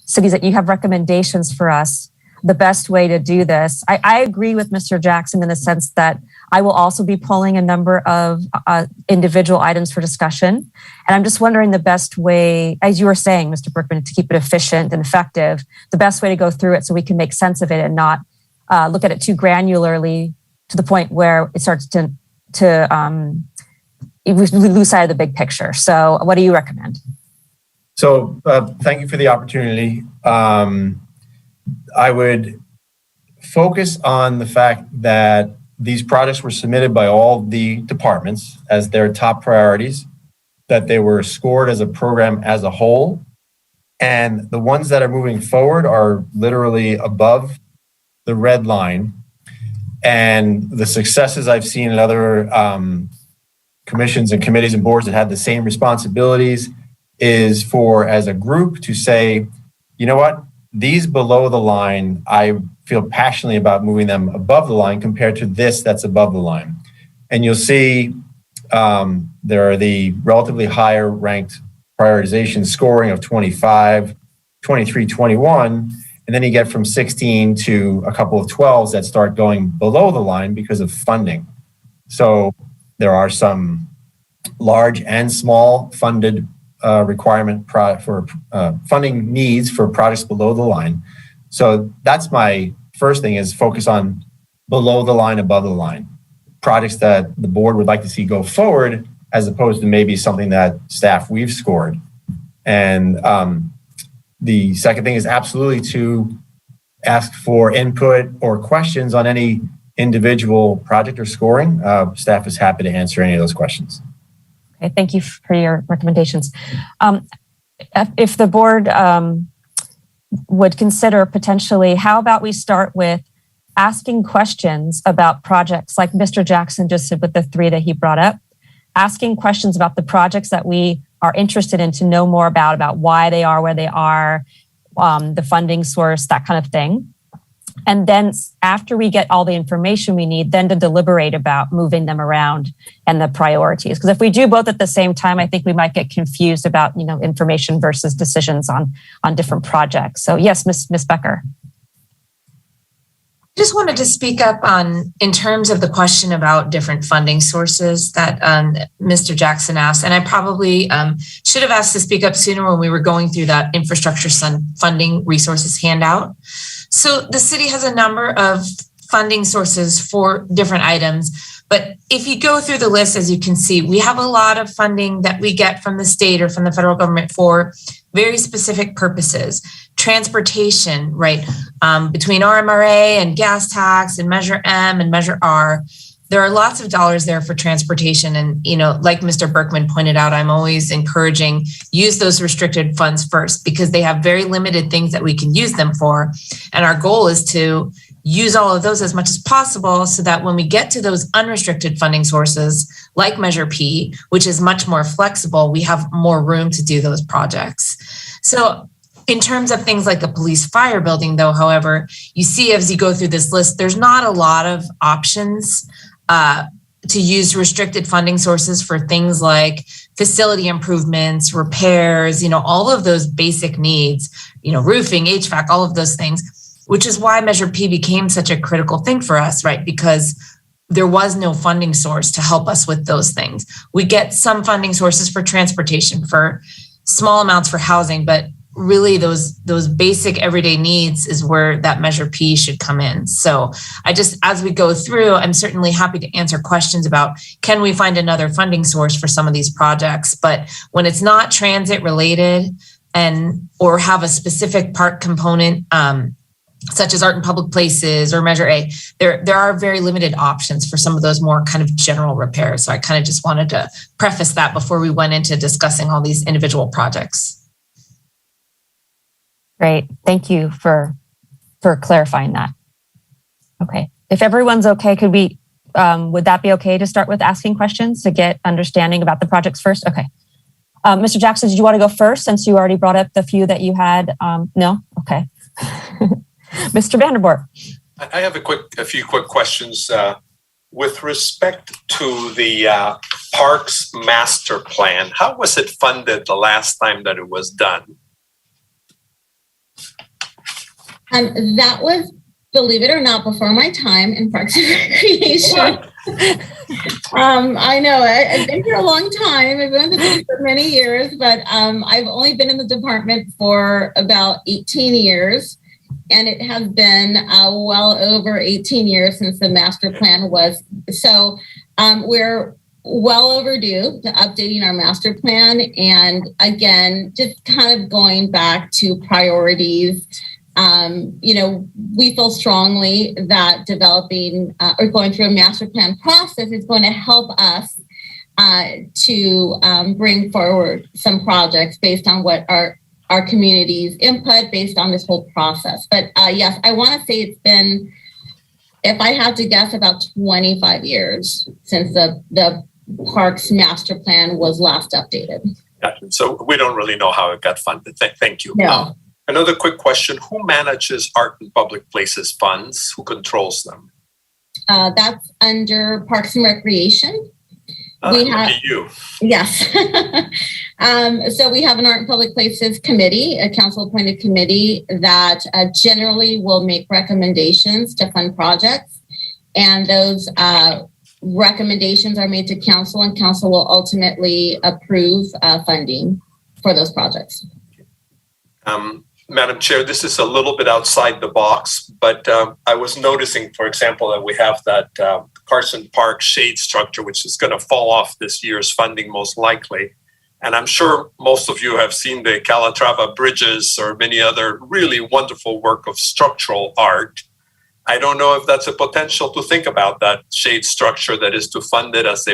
cities that you have recommendations for us, the best way to do this? I agree with Mr. Jackson in the sense that I will also be pulling a number of individual items for discussion. And I'm just wondering the best way, as you were saying, Mr. Berkman, to keep it efficient and effective, the best way to go through it so we can make sense of it and not look at it too granularly to the point where it starts to we lose sight of the big picture. So what do you recommend? So thank you for the opportunity. I would focus on the fact that these projects were submitted by all the departments as their top priorities, that they were scored as a program as a whole, and the ones that are moving forward are literally above the red line. And the successes I've seen in other commissions and committees and boards that had the same responsibilities is for, as a group, to say, you know what, these below the line, I feel passionately about moving them above the line compared to this that's above the line. And you'll see there are the relatively higher ranked prioritization scoring of 25, 23, 21, and then you get from 16 to a couple of 12s that start going below the line because of funding. So there are some large and small funded requirement for funding needs for projects below the line. So that's my first thing, is focus on below the line, above the line. Projects that the board would like to see go forward, as opposed to maybe something that staff we've scored. And the second thing is absolutely to ask for input or questions on any individual project or scoring. Staff is happy to answer any of those questions. Okay, thank you for your recommendations. If the board would consider potentially, how about we start with asking questions about projects like Mr. Jackson just did with the 3 that he brought up, asking questions about the projects that we are interested in to know more about why they are where they are, the funding source, that kind of thing. And then after we get all the information we need, then to deliberate about moving them around and the priorities. Because if we do both at the same time, I think we might get confused about, information versus decisions on different projects. So yes, Ms. Becker. I just wanted to speak up in terms of the question about different funding sources that Mr. Jackson asked. And I probably should have asked to speak up sooner when we were going through that infrastructure funding resources handout. So the city has a number of funding sources for different items. But if you go through the list, as you can see, we have a lot of funding that we get from the state or from the federal government for very specific purposes. Transportation, right? Between RMRA and gas tax and Measure M and Measure R, there are lots of dollars there for transportation. And, like Mr. Berkman pointed out, I'm always encouraging use those restricted funds first, because they have very limited things that we can use them for. And our goal is to use all of those as much as possible so that when we get to those unrestricted funding sources, like Measure P, which is much more flexible, we have more room to do those projects. So in terms of things like the police fire building, though, however, you see as you go through this list, there's not a lot of options to use restricted funding sources for things like facility improvements, repairs, all of those basic needs, roofing, HVAC, all of those things, which is why Measure P became such a critical thing for us, right? Because there was no funding source to help us with those things. We get some funding sources for transportation, for small amounts for housing, but really those basic everyday needs is where that Measure P should come in. So I just, as we go through, I'm certainly happy to answer questions about, can we find another funding source for some of these projects? But when it's not transit related or have a specific park component, such as art in public places or Measure A, there are very limited options for some of those more kind of general repairs. So I kind of just wanted to preface that before we went into discussing all these individual projects. Great. Thank you for clarifying that. Okay. If everyone's okay, could we, would that be okay to start with asking questions to get understanding about the projects first? Okay. Mr. Jackson, did you want to go first since you already brought up the few that you had? No? Okay. Mr. Vanderborp. I have a few quick questions. With respect to the Parks Master Plan, how was it funded the last time that it was done? That was, believe it or not, before my time in Parks and Recreation. I know I've been here a long time. I've been in the department for many years, but I've only been in the department for about 18 years. And it has been well over 18 years since the master plan was. So we're well overdue to updating our master plan. And again, just kind of going back to priorities. We feel strongly that developing or going through a master plan process is going to help us to bring forward some projects based on what our community's input based on this whole process. But yes, I want to say it's been, if I had to guess, about 25 years since the Parks Master Plan was last updated. Gotcha. So we don't really know how it got funded. Thank you. No. Another quick question. Who manages Art in Public Places funds? Who controls them? That's under Parks and Recreation. We have you. Yes. So we have an Art in Public Places committee, a council-appointed committee that generally will make recommendations to fund projects, and those recommendations are made to council, and council will ultimately approve funding for those projects. Madam Chair, this is a little bit outside the box, but I was noticing, for example, that we have that Carson Park shade structure, which is going to fall off this year's funding most likely. And I'm sure most of you have seen the Calatrava bridges or many other really wonderful work of structural art. I don't know if that's a potential to think about that shade structure that is to fund it as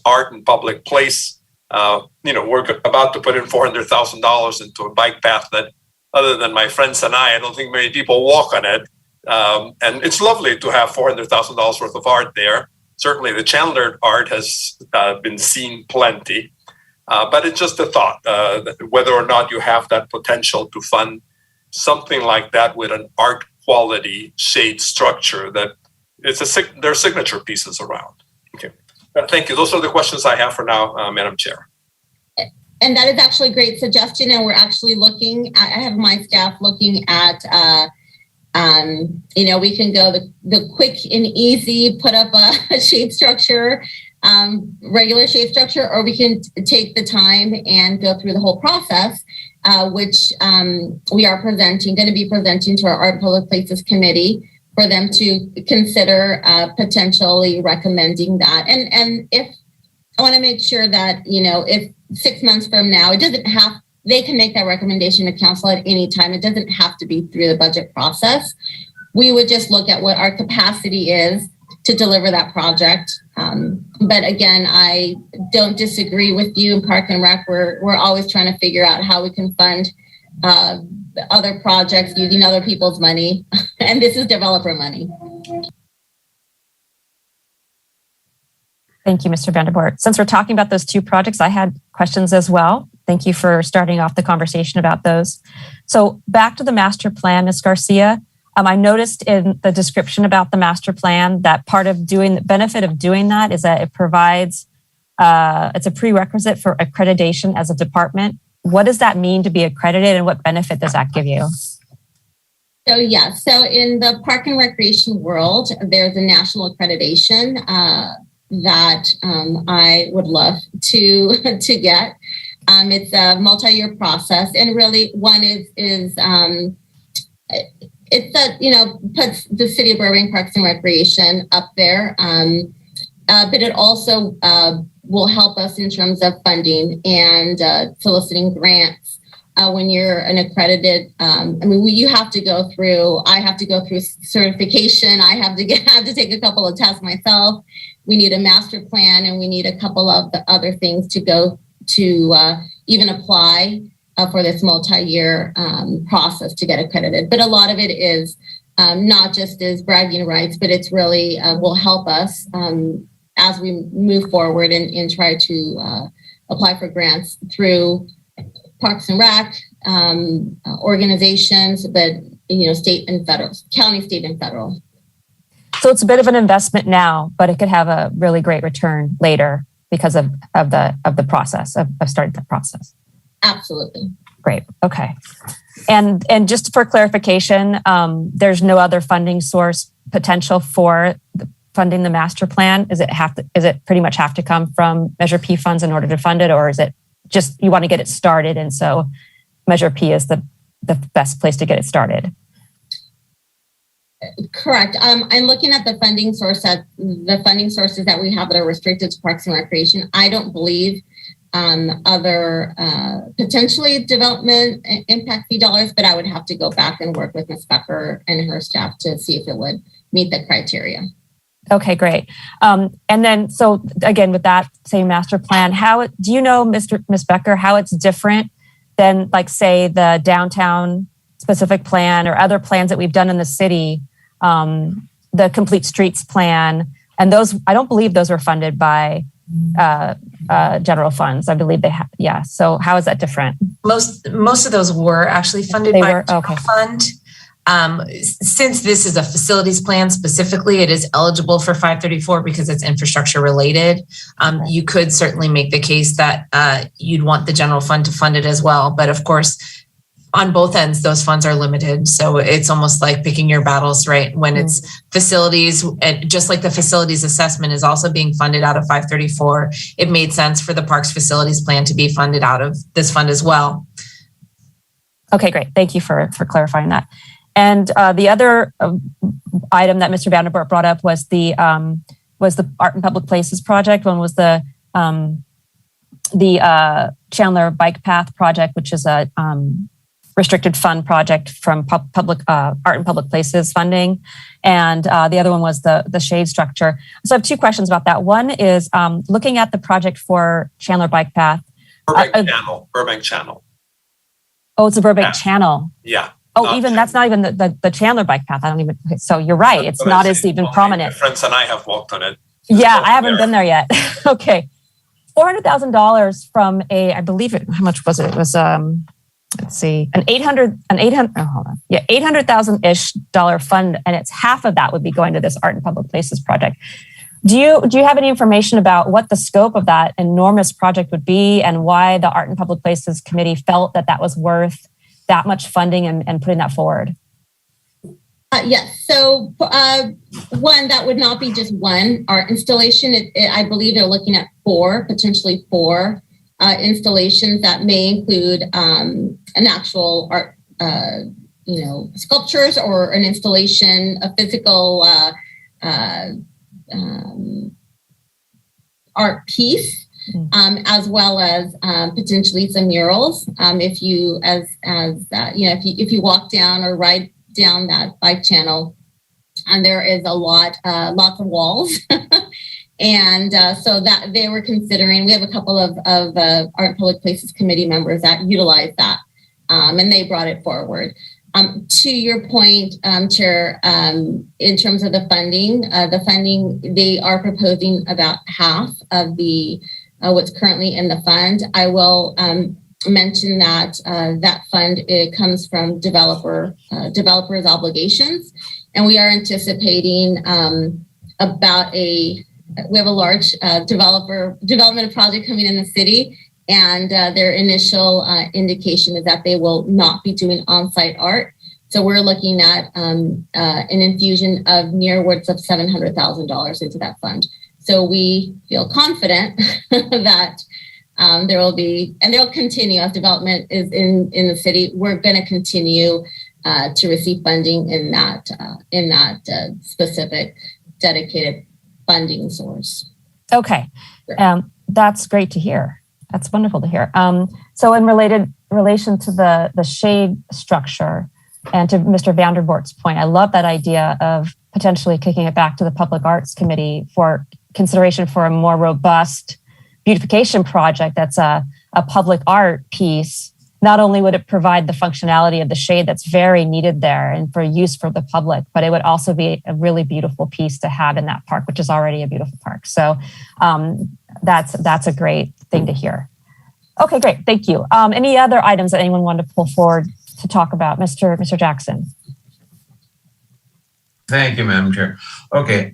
art in public place. We're about to put in $400,000 into a bike path that, other than my friends and I don't think many people walk on it. And it's lovely to have $400,000 worth of art there. Certainly the Chandler art has been seen plenty. But it's just a thought, whether or not you have that potential to fund something like that with an art quality shade structure that there are signature pieces around. Okay. Thank you. Those are the questions I have for now, Madam Chair. And that is actually a great suggestion. And we're actually looking, I have my staff looking at, we can go the quick and easy, put up a shade structure, regular shade structure, or we can take the time and go through the whole process, which we are going to be presenting to our Art and Public Places Committee for them to consider potentially recommending that. And if I want to make sure that, if 6 months from now, they can make that recommendation to council at any time. It doesn't have to be through the budget process. We would just look at what our capacity is to deliver that project. But again, I don't disagree with you in Park and Rec. We're always trying to figure out how we can fund other projects using other people's money. And this is developer money. Thank you, Mr. Vanderborp. Since we're talking about those two projects, I had questions as well. Thank you for starting off the conversation about those. So back to the master plan, Ms. Garcia. I noticed in the description about the master plan that part of the benefit of doing that is that it provides, it's a prerequisite for accreditation as a department. What does that mean to be accredited, and what benefit does that give you? So in the Park and Recreation world, there's a national accreditation that I would love to get. It's a multi-year process, and really one is it's that, puts the City of Burbank Parks and Recreation up there, but it also will help us in terms of funding and soliciting grants. When you're an accredited, you have to go through. I have to go through certification. I have to take a couple of tests myself. We need a master plan, and we need a couple of the other things to go to even apply for this multi-year process to get accredited. But a lot of it is not just as bragging rights, but it's really will help us as we move forward and try to apply for grants through Parks and Rec organizations, but state and federal, county, state, and federal. So it's a bit of an investment now, but it could have a really great return later because of the process of starting the process. Absolutely. Great. Okay. And just for clarification, there's no other funding source potential for funding the master plan. Is it pretty much have to come from Measure P funds in order to fund it, or is it just you want to get it started, and so Measure P is the best place to get it started? Correct. I'm looking at the funding sources that we have that are restricted to Parks and Recreation. I don't believe other potentially development impact fee dollars, but I would have to go back and work with Ms. Becker and her staff to see if it would meet the criteria. Okay, great. And then, so again, with that same master plan, do you know, Ms. Becker, how it's different than, like, say, the downtown specific plan or other plans that we've done in the city, the Complete Streets plan, and those, I don't believe those were funded by general funds. I believe they have. Yeah. So how is that different? Most of those were actually funded by a general fund. Since this is a facilities plan specifically, it is eligible for 534 because it's infrastructure related. You could certainly make the case that you'd want the general fund to fund it as well. But of course, on both ends, those funds are limited. So it's almost like picking your battles, right? When it's facilities, and just like the facilities assessment is also being funded out of 534, it made sense for the parks facilities plan to be funded out of this fund as well. Okay, great. Thank you for clarifying that. And the other item that Mr. Vanderbilt brought up was the Art and Public Places project. One was the Chandler Bike Path project, which is a restricted fund project from public Art and Public Places funding, and the other one was the shade structure. So I have two questions about that. One is looking at the project for Chandler Bike Path. Burbank Channel. Oh, it's a Burbank Channel. Yeah. Oh, even that's not even the Chandler Bike Path. I don't even. So you're right. It's not as even prominent. My friends and I have walked on it. Yeah, I haven't been there yet. Okay, $400,000 from I believe it. How much was it? It was let's see, an 800. Oh, hold on. Yeah, $800,000-ish fund, and it's half of that would be going to this Art and Public Places project. Do you have any information about what the scope of that enormous project would be, and why the Art and Public Places Committee felt that was worth that much funding and putting that forward? Yes. So one, that would not be just one art installation. I believe they're looking at potentially four installations that may include an actual art, sculptures, or an installation, a physical art piece. As well as potentially some murals. If you if you walk down or ride down that bike channel, and there is lots of walls, and so that they were considering. We have a couple of Art and Public Places Committee members that utilize that, and they brought it forward. To your point, Chair, in terms of the funding, they are proposing about half of the what's currently in the fund. I will mention that that fund, it comes from developers' obligations, and we are anticipating we have a large development project coming in the city, and their initial indication is that they will not be doing on-site art. So we're looking at an infusion of nearwards of $700,000 into that fund. So we feel confident that There will be, and they'll continue as development is in the city. We're going to continue to receive funding in that specific dedicated funding source. Okay. That's great to hear. That's wonderful to hear. So in relation to the shade structure and to Mr. Vanderbort's point, I love that idea of potentially kicking it back to the Public Arts Committee for consideration for a more robust beautification project that's a public art piece. Not only would it provide the functionality of the shade that's very needed there and for use for the public, but it would also be a really beautiful piece to have in that park, which is already a beautiful park. So that's a great thing to hear. Okay, great. Thank you. Any other items that anyone wanted to pull forward to talk about? Mr. Jackson. Thank you, Madam Chair. Okay.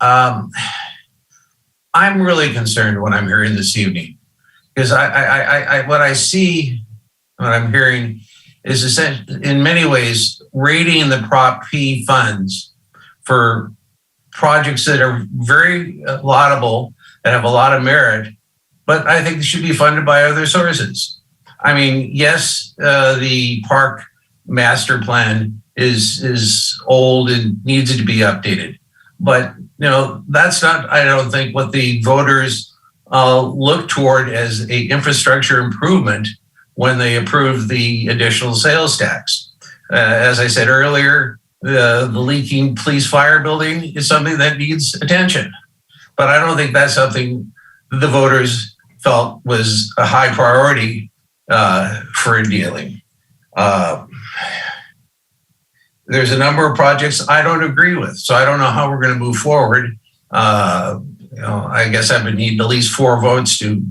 I'm really concerned what I'm hearing this evening because what I see, what I'm hearing is in many ways rating the Prop P funds for projects that are very laudable and have a lot of merit, but I think they should be funded by other sources. I mean, yes, the park master plan is old and needs to be updated, but that's not, I don't think, what the voters look toward as a infrastructure improvement when they approved the additional sales tax. As I said earlier, the leaking police fire building is something that needs attention, but I don't think that's something the voters felt was a high priority for dealing. There's a number of projects I don't agree with, so I don't know how we're going to move forward. I guess I would need at least 4 votes to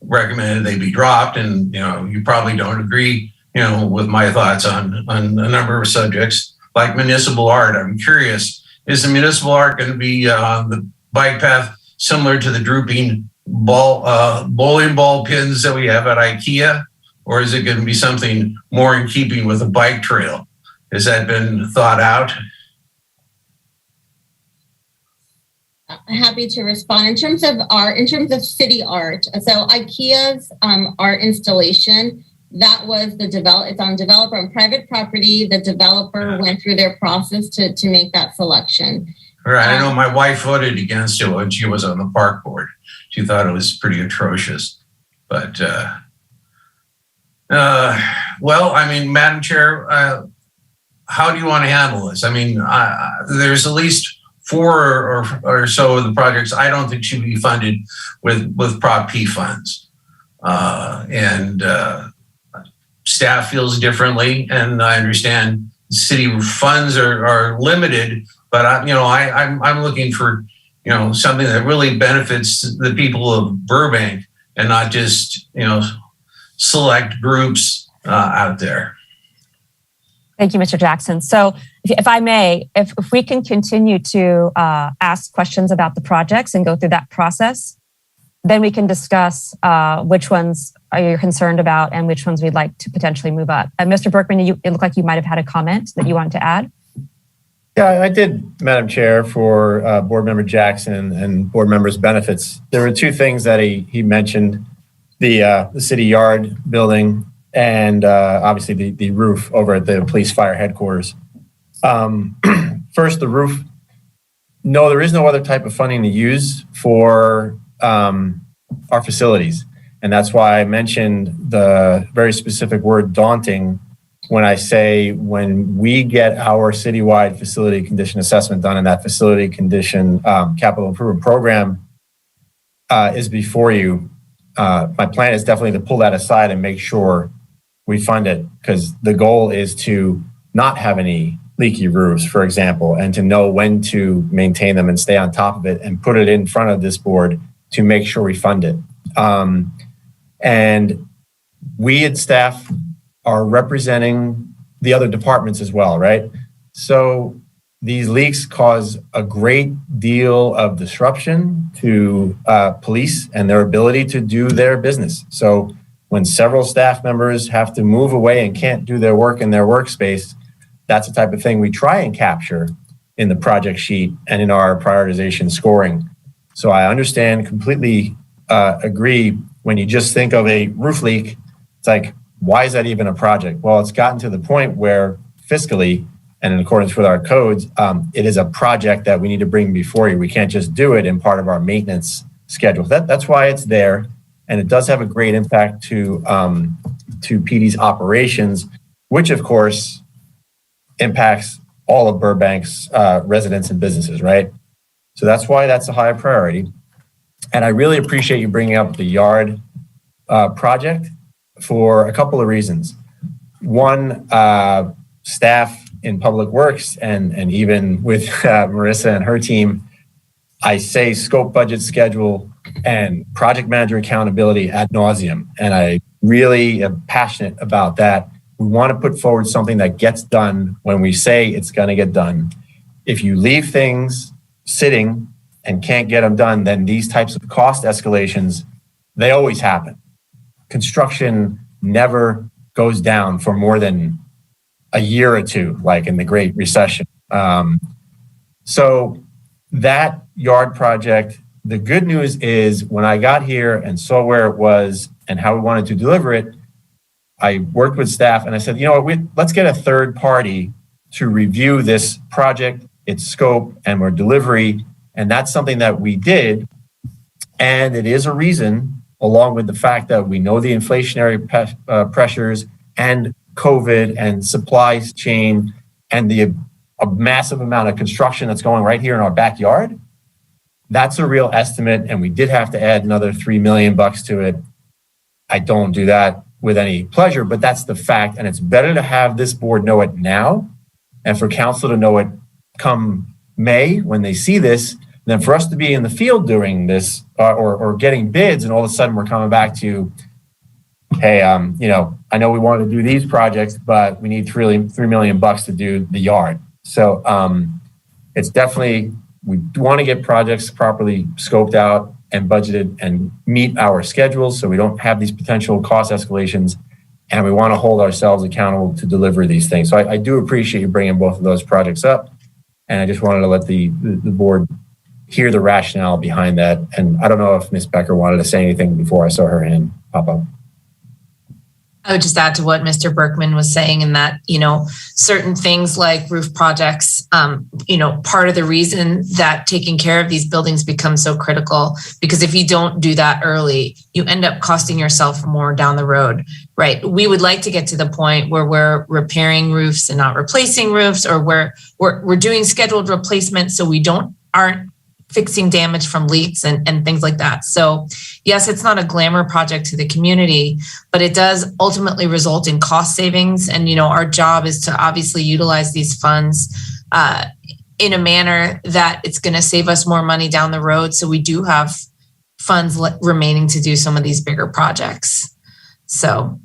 recommend they be dropped, and you probably don't agree, with my thoughts on a number of subjects like municipal art. I'm curious: is the municipal art going to be on the bike path similar to the drooping bowling ball pins that we have at IKEA, or is it going to be something more in keeping with a bike trail? Has that been thought out? Happy to respond. In terms of art, in terms of city art, so IKEA's art installation, that was it's on developer and private property. The developer went through their process to make that selection. Right. I know my wife voted against it when she was on the park board. She thought it was pretty atrocious. But, well, I mean, Madam Chair, how do you want to handle this? I mean, there's at least 4 or so of the projects I don't think should be funded with Prop P funds. And staff feels differently, and I understand city funds are limited, but I'm looking for something that really benefits the people of Burbank and not just select groups out there. Thank you, Mr. Jackson. So if I may, if we can continue to ask questions about the projects and go through that process, then we can discuss which ones are you concerned about and which ones we'd like to potentially move up. Mr. Berkman, it looked like you might have had a comment that you wanted to add. Yeah, I did, Madam Chair, for Board Member Jackson and board members' benefits. There were 2 things that he mentioned: the city yard building and obviously the roof over at the police fire headquarters. First, the roof. No, there is no other type of funding to use for our facilities. And that's why I mentioned the very specific word daunting when I say when we get our citywide facility condition assessment done and that facility condition capital improvement program is before you, my plan is definitely to pull that aside and make sure we fund it, because the goal is to not have any leaky roofs, for example, and to know when to maintain them and stay on top of it and put it in front of this board to make sure we fund it. And we at staff are representing the other departments as well, right? So these leaks cause a great deal of disruption to police and their ability to do their business. So when several staff members have to move away and can't do their work in their workspace, that's the type of thing we try and capture in the project sheet and in our prioritization scoring. So I understand, completely agree when you just think of a roof leak, it's like, why is that even a project? Well, it's gotten to the point where fiscally and in accordance with our codes, it is a project that we need to bring before you. We can't just do it in part of our maintenance schedule. That's why it's there. And it does have a great impact to PD's operations, which of course impacts all of Burbank's residents and businesses, right? So that's why that's a high priority. And I really appreciate you bringing up the yard project for a couple of reasons. One, staff in Public Works and even with Marissa and her team, I say scope, budget, schedule, and project manager accountability ad nauseum. And I really am passionate about that. We want to put forward something that gets done when we say it's going to get done. If you leave things sitting and can't get them done, then these types of cost escalations, they always happen. Construction never goes down for more than a year or two, like in the Great Recession. So that yard project, the good news is when I got here and saw where it was and how we wanted to deliver it, I worked with staff and I said, you know what, let's get a third party to review this project, its scope, and our delivery. And that's something that we did. And it is a reason, along with the fact that we know the inflationary pressures and COVID and supply chain and a massive amount of construction that's going right here in our backyard. That's a real estimate. And we did have to add another $3 million to it. I don't do that with any pleasure, but that's the fact. And it's better to have this board know it now and for council to know it come May when they see this, than for us to be in the field doing this or getting bids. And all of a sudden we're coming back to, hey, I know we want to do these projects, but we need $3 million to do the yard. So it's definitely, we want to get projects properly scoped out and budgeted and meet our schedules so we don't have these potential cost escalations, and we want to hold ourselves accountable to deliver these things. So I do appreciate you bringing both of those projects up, and I just wanted to let the board hear the rationale behind that. And I don't know if Ms. Becker wanted to say anything before I saw her hand pop up. I would just add to what Mr. Berkman was saying in that, certain things like roof projects, part of the reason that taking care of these buildings becomes so critical, because if you don't do that early, you end up costing yourself more down the road, right? We would like to get to the point where we're repairing roofs and not replacing roofs, or we're doing scheduled replacements so we aren't fixing damage from leaks and things like that. So yes, it's not a glamour project to the community, but it does ultimately result in cost savings. And, our job is to obviously utilize these funds in a manner that it's going to save us more money down the road. So we do have funds remaining to do some of these bigger projects. So.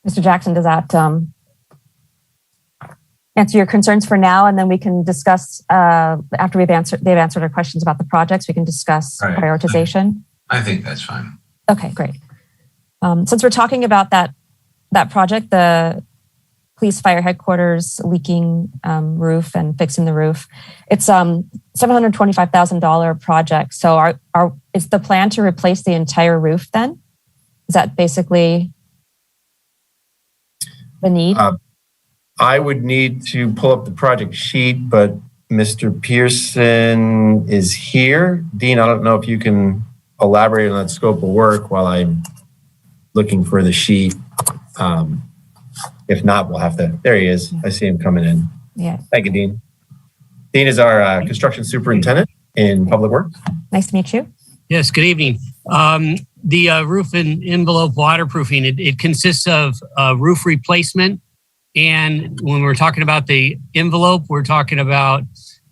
Mr. Jackson, does that answer your concerns for now, and then we can discuss after they've answered our questions about the projects, we can discuss prioritization. I think that's fine. Okay, great. Since we're talking about that project, the police fire headquarters leaking roof and fixing the roof, it's $725,000 project. So is the plan to replace the entire roof then? Is that basically the need? I would need to pull up the project sheet, but Mr. Pearson is here. Dean, I don't know if you can elaborate on that scope of work while I'm looking for the sheet. If not, we'll have to, there he is. I see him coming in. Yeah. Thank you, Dean. Dean is our construction superintendent in Public Works. Nice to meet you. Yes, good evening. The roof and envelope waterproofing, it consists of roof replacement. And when we're talking about the envelope, we're talking about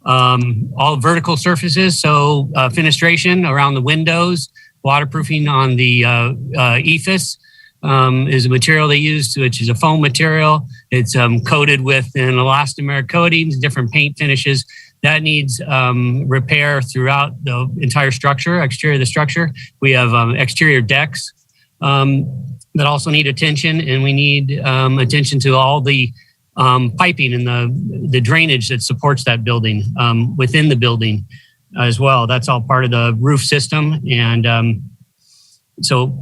all vertical surfaces. So fenestration around the windows, waterproofing on the ephes is a material they use, which is a foam material. It's coated with an elastomeric coatings, different paint finishes. That needs repair throughout the entire structure, exterior of the structure. We have exterior decks that also need attention, and we need attention to all the piping and the drainage that supports that building within the building as well. That's all part of the roof system. And so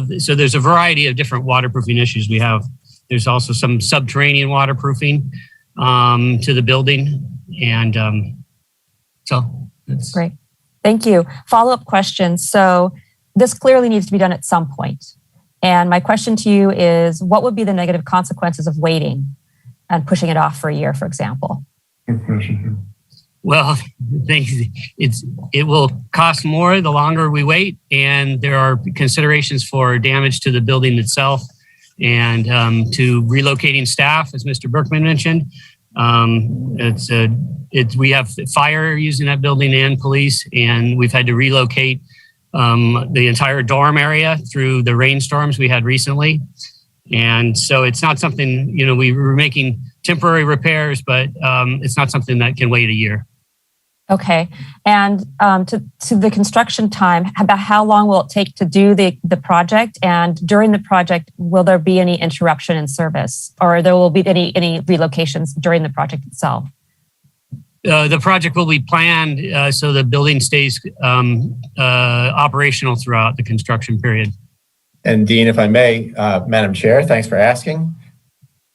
there's a variety of different waterproofing issues we have. There's also some subterranean waterproofing to the building. And so that's great. Thank you. Follow-up question. So this clearly needs to be done at some point. And my question to you is, what would be the negative consequences of waiting and pushing it off for a year, for example? Well, it will cost more the longer we wait, and there are considerations for damage to the building itself and to relocating staff, as Mr. Berkman mentioned. We have fire using that building and police, and we've had to relocate the entire dorm area through the rainstorms we had recently. And so it's not something, we were making temporary repairs, but it's not something that can wait a year. Okay. And to the construction time, about how long will it take to do the project? And during the project, will there be any interruption in service, or there will be any relocations during the project itself? The project will be planned so the building stays operational throughout the construction period. And Dean, if I may, Madam Chair, thanks for asking.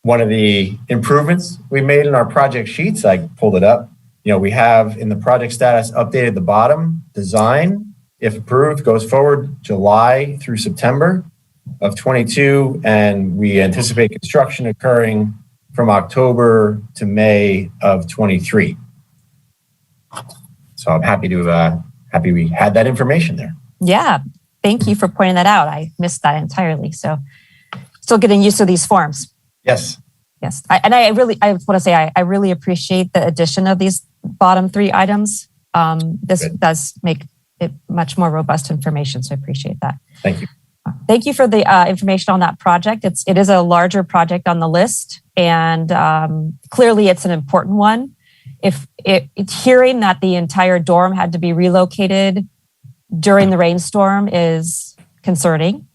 One of the improvements we made in our project sheets, I pulled it up. We have in the project status updated the bottom design, if approved, goes forward July through September of 22. And we anticipate construction occurring from October to May of 23. So I'm happy we had that information there. Yeah. Thank you for pointing that out. I missed that entirely. So still getting used to these forms. Yes. Yes. I want to say I really appreciate the addition of these bottom three items. This does make it much more robust information. So I appreciate that. Thank you. Thank you for the information on that project. It is a larger project on the list, and clearly it's an important one. It's hearing that the entire dorm had to be relocated during the rainstorm is concerning.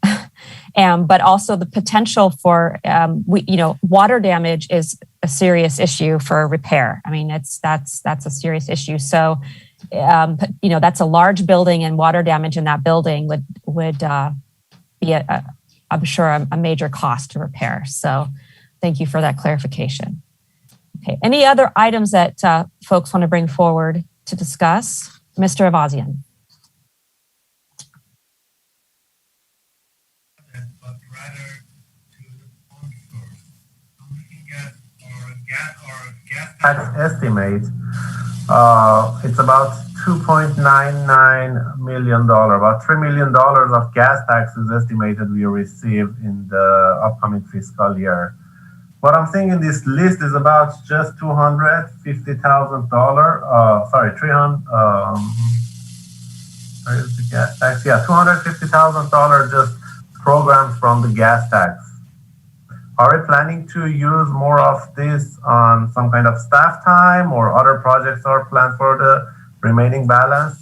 But also the potential for, water damage is a serious issue for repair. I mean, that's a serious issue. So, that's a large building, and water damage in that building would be I'm sure a major cost to repair. So thank you for that clarification. Okay. Any other items that folks want to bring forward to discuss? Mr. Avazian. Tax estimate, it's about $2.99 million, about $3 million of gas taxes estimated we receive in the upcoming fiscal year. What I'm seeing in this list is about just $250,000. Where is the gas tax? Yeah, $250,000 just programs from the gas tax. Are we planning to use more of this on some kind of staff time, or other projects are planned for the remaining balance?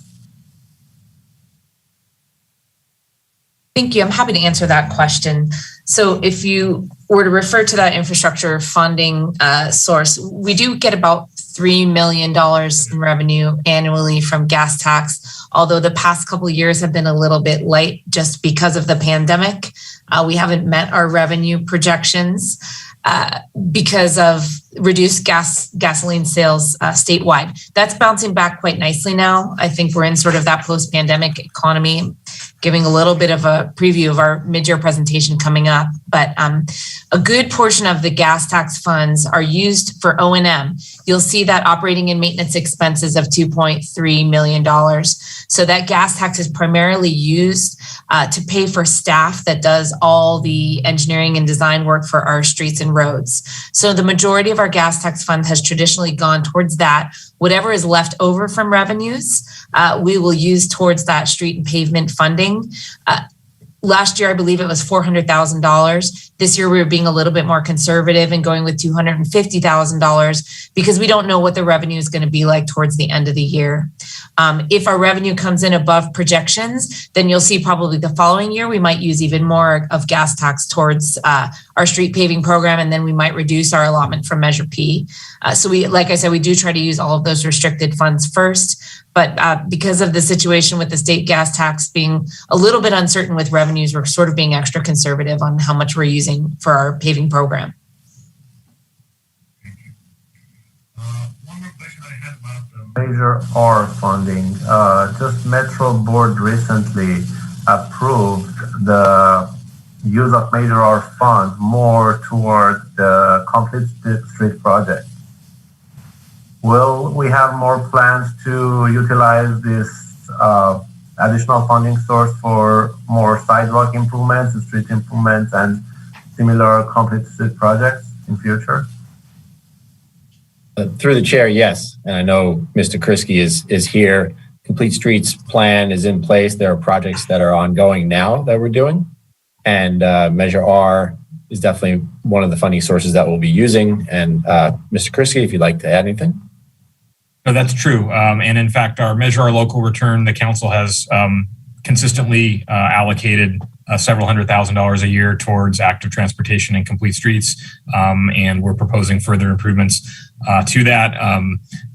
Thank you. I'm happy to answer that question. So if you were to refer to that infrastructure funding source, we do get about $3 million in revenue annually from gas tax, although the past couple of years have been a little bit light just because of the pandemic. We haven't met our revenue projections because of reduced gasoline sales statewide. That's bouncing back quite nicely now. I think we're in sort of that post-pandemic economy, giving a little bit of a preview of our mid-year presentation coming up. But a good portion of the gas tax funds are used for O&M. You'll see that operating and maintenance expenses of $2.3 million. So that gas tax is primarily used to pay for staff that does all the engineering and design work for our streets and roads. So the majority of our gas tax fund has traditionally gone towards that. Whatever is left over from revenues, we will use towards that street and pavement funding. Last year, I believe it was $400,000. This year we were being a little bit more conservative and going with $250,000 because we don't know what the revenue is going to be like towards the end of the year. If our revenue comes in above projections, then you'll see probably the following year we might use even more of gas tax towards our street paving program, and then we might reduce our allotment from Measure P. So we, like I said, we do try to use all of those restricted funds first, but because of the situation with the state gas tax being a little bit uncertain with revenues, we're sort of being extra conservative on how much we're using for our paving program. One more question I had about the Measure R funding. Just Metro Board recently approved the use of Measure R funds more toward the complete street project. Will we have more plans to utilize this additional funding source for more sidewalk improvements, street improvements, and similar complete street projects in future? Through the chair, yes. And I know Mr. Krisky is here. Complete Streets plan is in place. There are projects that are ongoing now that we're doing. And Measure R is definitely one of the funding sources that we'll be using. And Mr. Krisky, if you'd like to add anything. No, that's true. And in fact, our Measure Our Local Return, the council has consistently allocated several $100,000s a year towards active transportation and complete streets. And we're proposing further improvements to that.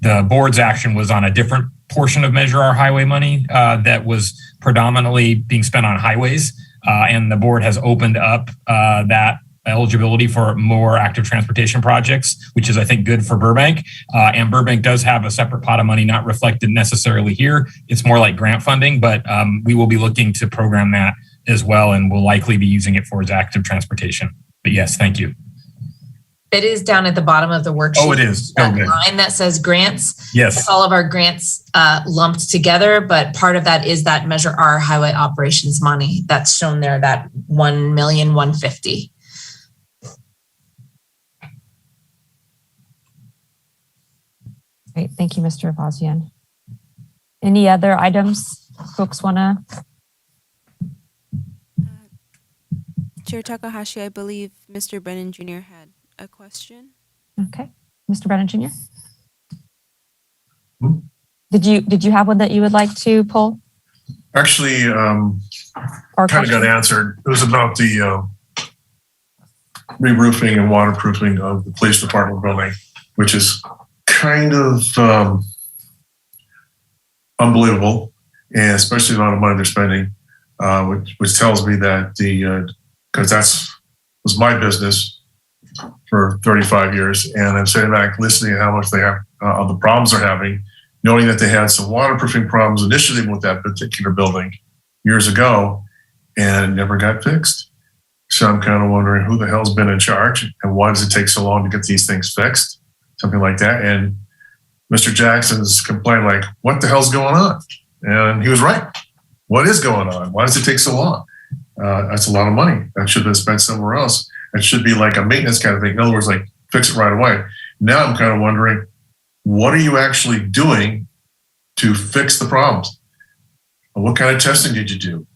The board's action was on a different portion of Measure Our Highway money that was predominantly being spent on highways. And the board has opened up that eligibility for more active transportation projects, which is, I think, good for Burbank. And Burbank does have a separate pot of money, not reflected necessarily here. It's more like grant funding, but we will be looking to program that as well, and we'll likely be using it for its active transportation. But yes, thank you. It is down at the bottom of the worksheet. Oh, it is. That line that says grants. Yes. It's all of our grants lumped together, but part of that is that Measure R highway operations money that's shown there, that $1,150,000. Great. Thank you, Mr. Avazian. Any other items folks want to? Chair Takahashi, I believe Mr. Brennan Jr. had a question. Okay. Mr. Brennan Jr. Did you have one that you would like to pull? Actually, Or kind of got answered. It was about the re-roofing and waterproofing of the police department building, which is kind of unbelievable, and especially the amount of money they're spending, which tells me that because was my business for 35 years, and I'm sitting back listening to how much they have of the problems they're having, knowing that they had some waterproofing problems initially with that particular building years ago and never got fixed. So I'm kind of wondering who the hell's been in charge and why does it take so long to get these things fixed? Something like that. And Mr. Jackson's complaining like, what the hell's going on? And he was right. What is going on? Why does it take so long? That's a lot of money. That should have been spent somewhere else. It should be like a maintenance kind of thing. In other words, like fix it right away. Now I'm kind of wondering, what are you actually doing to fix the problems? What kind of testing did you do?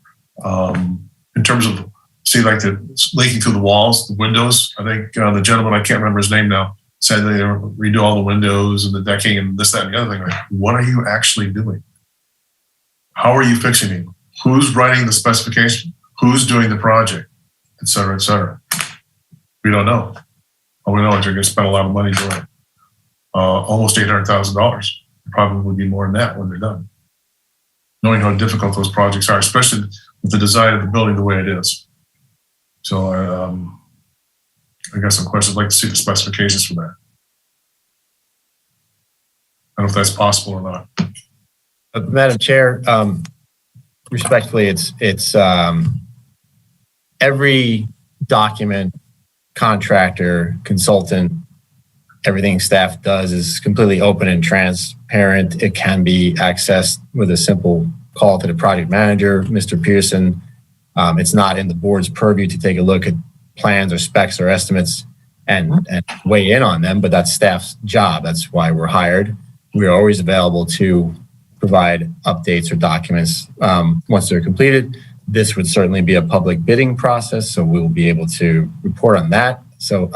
In terms of, see, like the leaking through the walls, the windows. I think the gentleman, I can't remember his name now, said they redo all the windows and the decking and this, that, and the other thing. Like, what are you actually doing? How are you fixing it? Who's writing the specification? Who's doing the project? Et cetera, et cetera. We don't know. All we know is they're going to spend a lot of money doing it. Almost $800,000. Probably would be more than that when they're done. Knowing how difficult those projects are, especially with the design of the building the way it is. So I got some questions. I'd like to see the specifications for that. I don't know if that's possible or not. Madam Chair, respectfully, it's every document, contractor, consultant, everything staff does is completely open and transparent. It can be accessed with a simple call to the project manager, Mr. Pearson. It's not in the board's purview to take a look at plans or specs or estimates and weigh in on them, but that's staff's job. That's why we're hired. We are always available to provide updates or documents once they're completed. this would certainly be a public bidding process, so we'll be able to report on that. So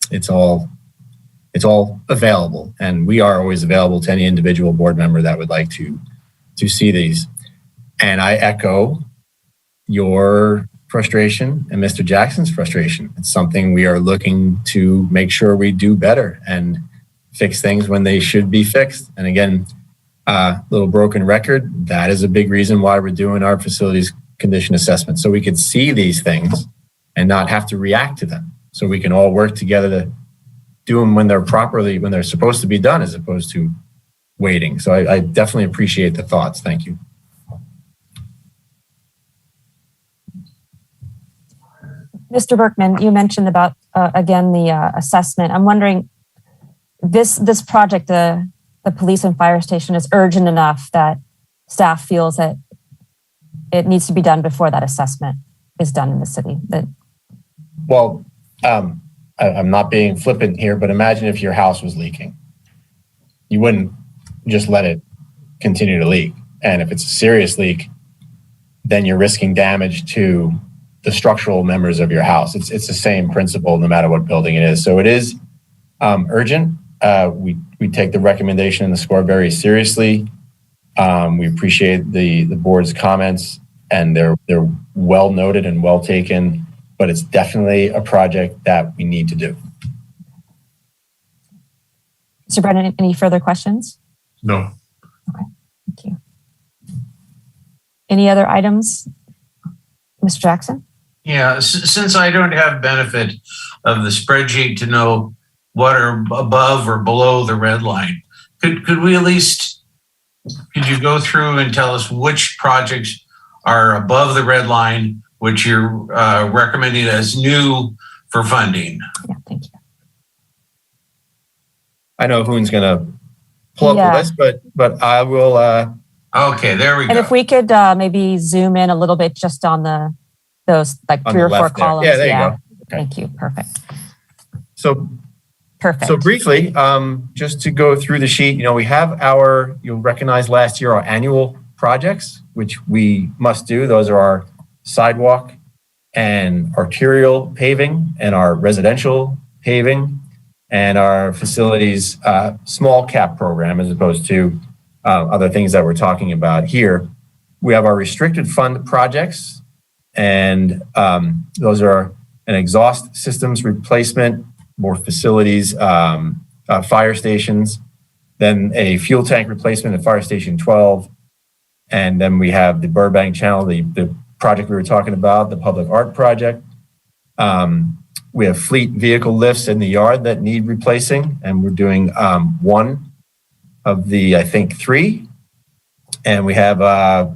it's all available, and we are always available to any individual board member that would like to see these. And I echo your frustration and Mr. Jackson's frustration. It's something we are looking to make sure we do better and fix things when they should be fixed. And again, little broken record, that is a big reason why we're doing our facilities condition assessment, so we could see these things and not have to react to them, so we can all work together to do them when they're supposed to be done, as opposed to waiting. So I definitely appreciate the thoughts. Thank you. Mr. Berkman, you mentioned about, again, the assessment. I'm wondering, this project, the police and fire station, is urgent enough that staff feels that it needs to be done before that assessment is done in the city? Well, I'm not being flippant here, but imagine if your house was leaking. You wouldn't just let it continue to leak. And if it's a serious leak, then you're risking damage to the structural members of your house. It's the same principle no matter what building it is. So it is urgent. We take the recommendation and the score very seriously. We appreciate the board's comments, and they're well noted and well taken, but it's definitely a project that we need to do. Mr. Brennan, any further questions? No. Okay, thank you. Any other items? Mr. Jackson? Yeah, since I don't have benefit of the spreadsheet to know what are above or below the red line, could we at least, could you go through and tell us which projects are above the red line, which you're recommending as new for funding? Yeah, thank you. I know Hoon's going to pull up the list, but I will. Okay, there we go. And if we could maybe zoom in a little bit just on those like On 3 the or 4 left there. columns. Yeah, there you go. Okay. Thank you. Perfect. So Perfect. So briefly, just to go through the sheet, we have you'll recognize last year our annual projects, which we must do. Those are our sidewalk and arterial paving and our residential paving and our facilities small cap program, as opposed to other things that we're talking about here. We have our restricted fund projects, and those are an exhaust systems replacement, more facilities, fire stations, then a fuel tank replacement at Fire Station 12. And then we have the Burbank Channel, the project we were talking about, the public art project. We have fleet vehicle lifts in the yard that need replacing, and we're doing one of the, I think, 3. And we have, I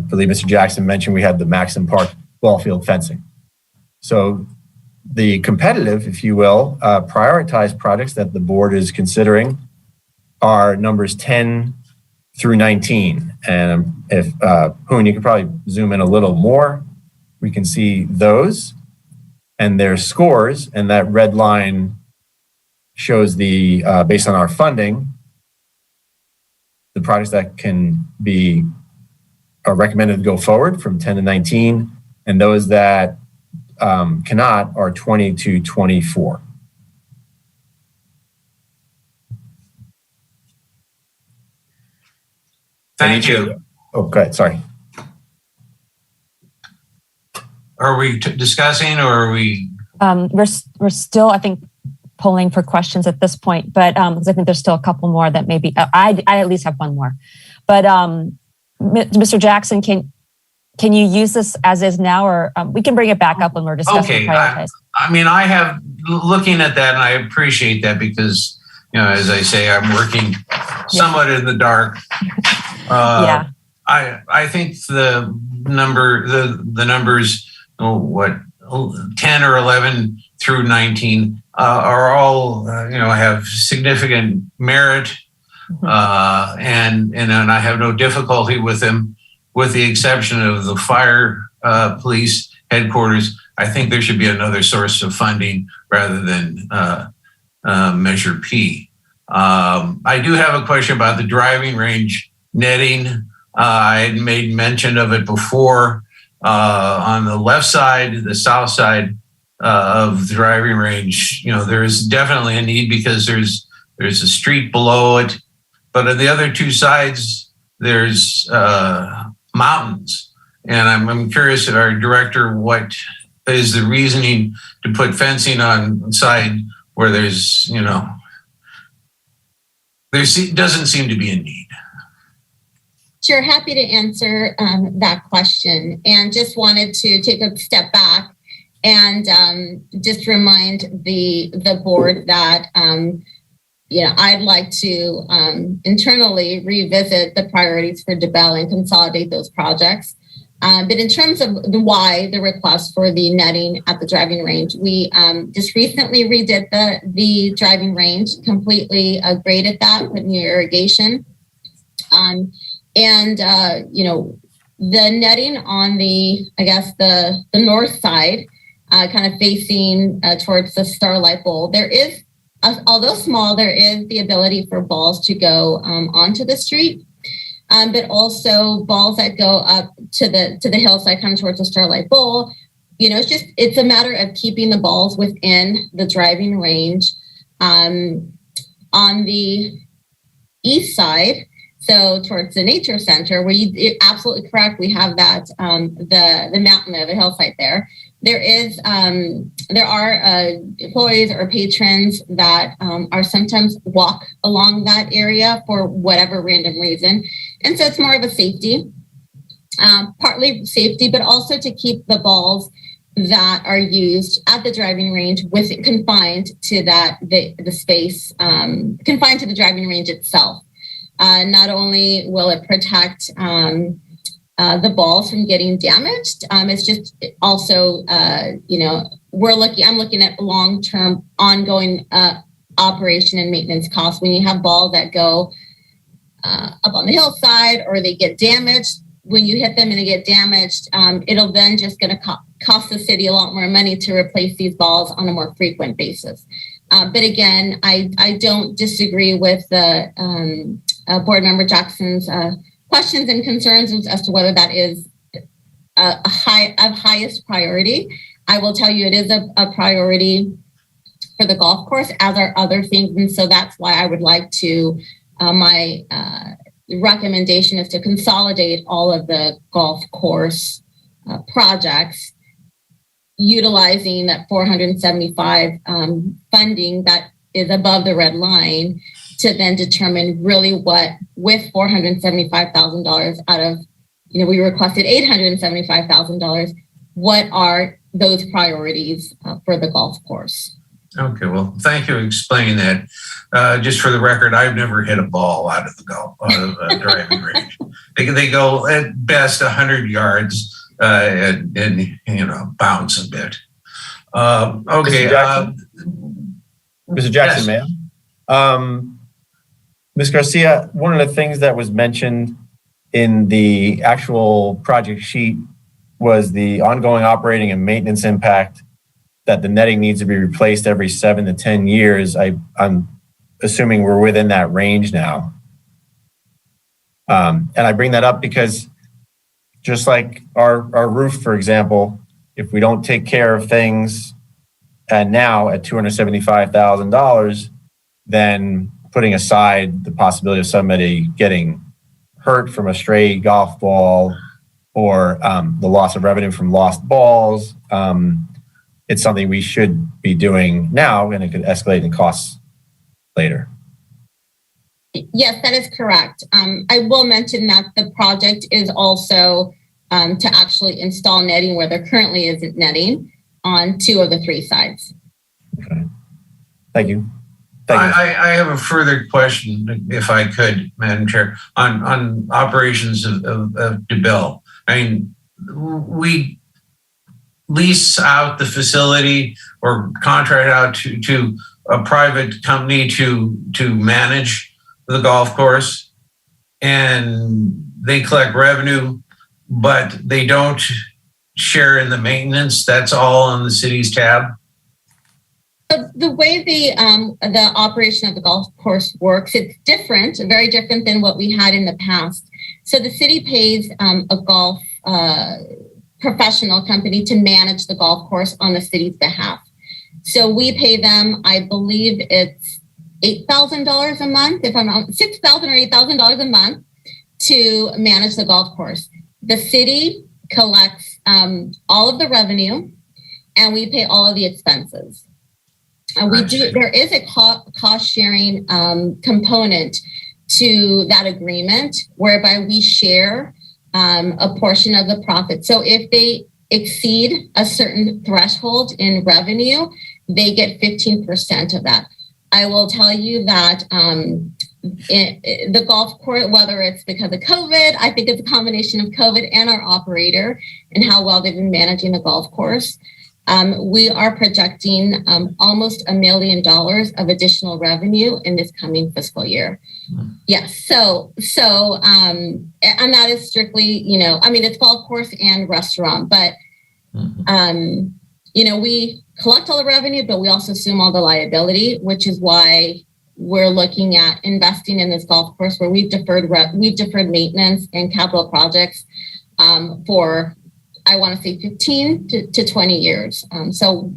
believe Mr. Jackson mentioned, we had the Maxim Park ball field fencing. So the competitive, if you will, prioritized projects that the board is considering are numbers 10 through 19. And if Hoon, you could probably zoom in a little more, we can see those and their scores. And that red line shows the, based on our funding, the projects that can be recommended to go forward from 10 to 19, and those that cannot are 20 to 24. Thank you. Oh, go ahead. Sorry. Are we discussing, or are we? We're still, I think, polling for questions at this point, but because I think there's still a couple more that maybe I at least have one more. But Mr. Jackson, can you use this as is now, or we can bring it back up when we're discussing prioritize? I mean, I have looking at that, and I appreciate that because, as I say, I'm working somewhat in the dark. Yeah. I think the numbers, 10 or 11 through 19 are all, have significant merit, and I have no difficulty with them, with the exception of the fire police headquarters. I think there should be another source of funding rather than Measure P. I do have a question about the driving range netting. I had made mention of it before. On the left side, the south side of the driving range, there's definitely a need because there's a street below it, but on the other two sides, there's mountains. And I'm curious of our director, what is the reasoning to put fencing on side where there's, there doesn't seem to be a need? Sure, happy to answer that question. And just wanted to take a step back and just remind the board that I'd like to internally revisit the priorities for DeBell and consolidate those projects. But in terms of the request for the netting at the driving range, we just recently redid the driving range, completely graded that, put new irrigation. The netting on the north side, kind of facing towards the Starlight Bowl, there is, although small, there is the ability for balls to go onto the street, but also balls that go up to the hillside, kind of towards the Starlight Bowl. It's a matter of keeping the balls within the driving range. On the east side, so towards the nature center, where you're absolutely correct, we have that the mountain of a hillside there. There are employees or patrons that are sometimes walk along that area for whatever random reason, and so it's more of a safety, partly safety, but also to keep the balls that are used at the driving range confined to the space, confined to the driving range itself. Not only will it protect the balls from getting damaged, it's just also, I'm looking at long-term ongoing operation and maintenance costs. When you have balls that go up on the hillside or they get damaged, when you hit them and they get damaged, it'll then just going to cost the city a lot more money to replace these balls on a more frequent basis. But again, I don't disagree with the Board Member Jackson's questions and concerns as to whether that is of highest priority. I will tell you it is a priority for the golf course, as are other things. And so that's why I would like to, my recommendation is to consolidate all of the golf course projects, utilizing that 475 funding that is above the red line, to then determine really what, with $475,000 out of, we requested $875,000, what are those priorities for the golf course? Okay, well, thank you for explaining that. Just for the record, I've never hit a ball out of a driving range. They go at best 100 yards and bounce a bit. Okay. Mr. Jackson, yes. Ma'am. Ms. Garcia, one of the things that was mentioned in the actual project sheet was the ongoing operating and maintenance impact, that the netting needs to be replaced every 7 to 10 years. I'm assuming we're within that range now. And I bring that up because just like our roof, for example, if we don't take care of things and now at $275,000, then putting aside the possibility of somebody getting hurt from a stray golf ball or the loss of revenue from lost balls, it's something we should be doing now, and it could escalate in costs later. Yes, that is correct. I will mention that the project is also to actually install netting where there currently isn't netting on 2 of the 3 sides. Okay. Thank you. I have a further question, if I could, Madam Chair, on operations of DeBell. I mean, we lease out the facility or contract out to a private company to manage the golf course, and they collect revenue, but they don't share in the maintenance. That's all on the city's tab. The way the operation of the golf course works, it's different, very different than what we had in the past. So the city pays a golf professional company to manage the golf course on the city's behalf. So we pay them, I believe it's $8,000 a month, if I'm not $6,000 or $8,000 a month to manage the golf course. The city collects all of the revenue, and we pay all of the expenses. There is a cost sharing component to that agreement, whereby we share a portion of the profit. So if they exceed a certain threshold in revenue, they get 15% of that. I will tell you that the golf course, whether it's because of COVID, I think it's a combination of COVID and our operator and how well they've been managing the golf course. We are projecting almost $1 million of additional revenue in this coming fiscal year. Yes. So, and that is strictly, it's golf course and restaurant, but, we collect all the revenue, but we also assume all the liability, which is why we're looking at investing in this golf course where we've deferred maintenance and capital projects for, I want to say 15 to 20 years. So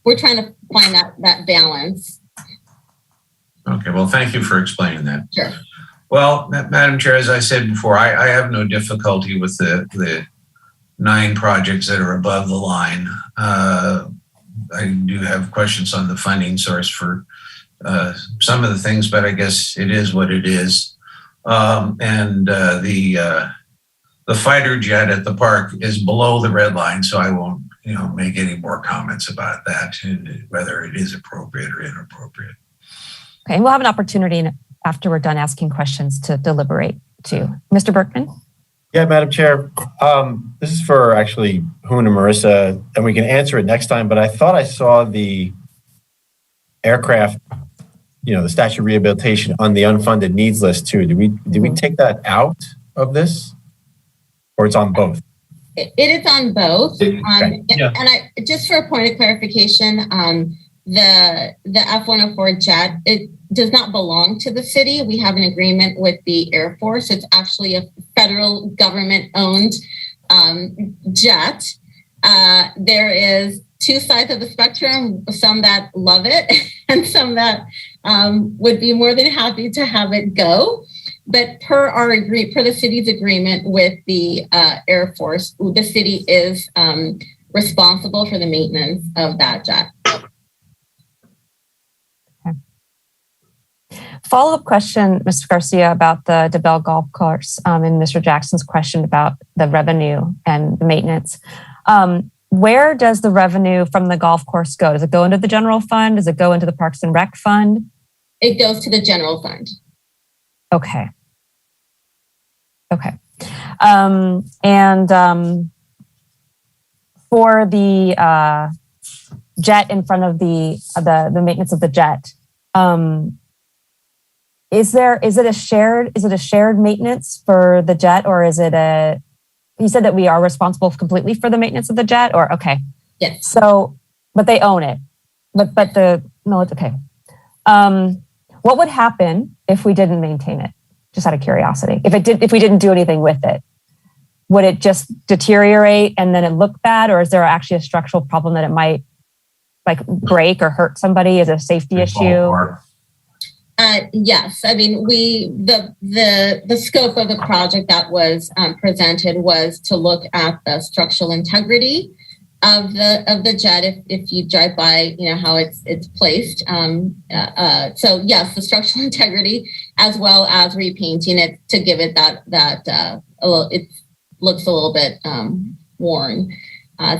we're trying to find that balance. Okay, well, thank you for explaining that. Sure. Well, Madam Chair, as I said before, I have no difficulty with the 9 projects that are above the line. I do have questions on the funding source for some of the things, but I guess it is what it is. And the fighter jet at the park is below the red line, so I won't, make any more comments about that, whether it is appropriate or inappropriate. Okay, and we'll have an opportunity after we're done asking questions to deliberate too. Mr. Berkman? Yeah, Madam Chair. This is for actually Hoon and Marissa, and we can answer it next time, but I thought I saw the aircraft, the statute of rehabilitation on the unfunded needs list too. Did we take that out of this? Or it's on both? It is on both. Okay. And I just for a point of clarification, the F-104 jet, it does not belong to the city. We have an agreement with the Air Force. It's actually a federal government-owned jet. There is 2 sides of the spectrum, some that love it and some that would be more than happy to have it go. But per the city's agreement with the Air Force, the city is responsible for the maintenance of that jet. Follow-up question, Mr. Garcia, about the DeBell Golf Course and Mr. Jackson's question about the revenue and the maintenance. Where does the revenue from the golf course go? Does it go into the general fund? Does it go into the Parks and Rec fund? It goes to the general fund. Okay. For the jet in front of the maintenance of the jet, is it a shared maintenance for the jet, or is it you said that we are responsible completely for the maintenance of the jet, or okay. Yes. So, but they own it. Okay. What would happen if we didn't maintain it? Just out of curiosity. If we didn't do anything with it, would it just deteriorate and then it look bad, or is there actually a structural problem that it might break or hurt somebody? Is it a safety issue? Yes, I mean the scope of the project that was presented was to look at the structural integrity of the jet. If you drive by, how it's placed. So yes, the structural integrity as well as repainting it to give it it looks a little bit worn.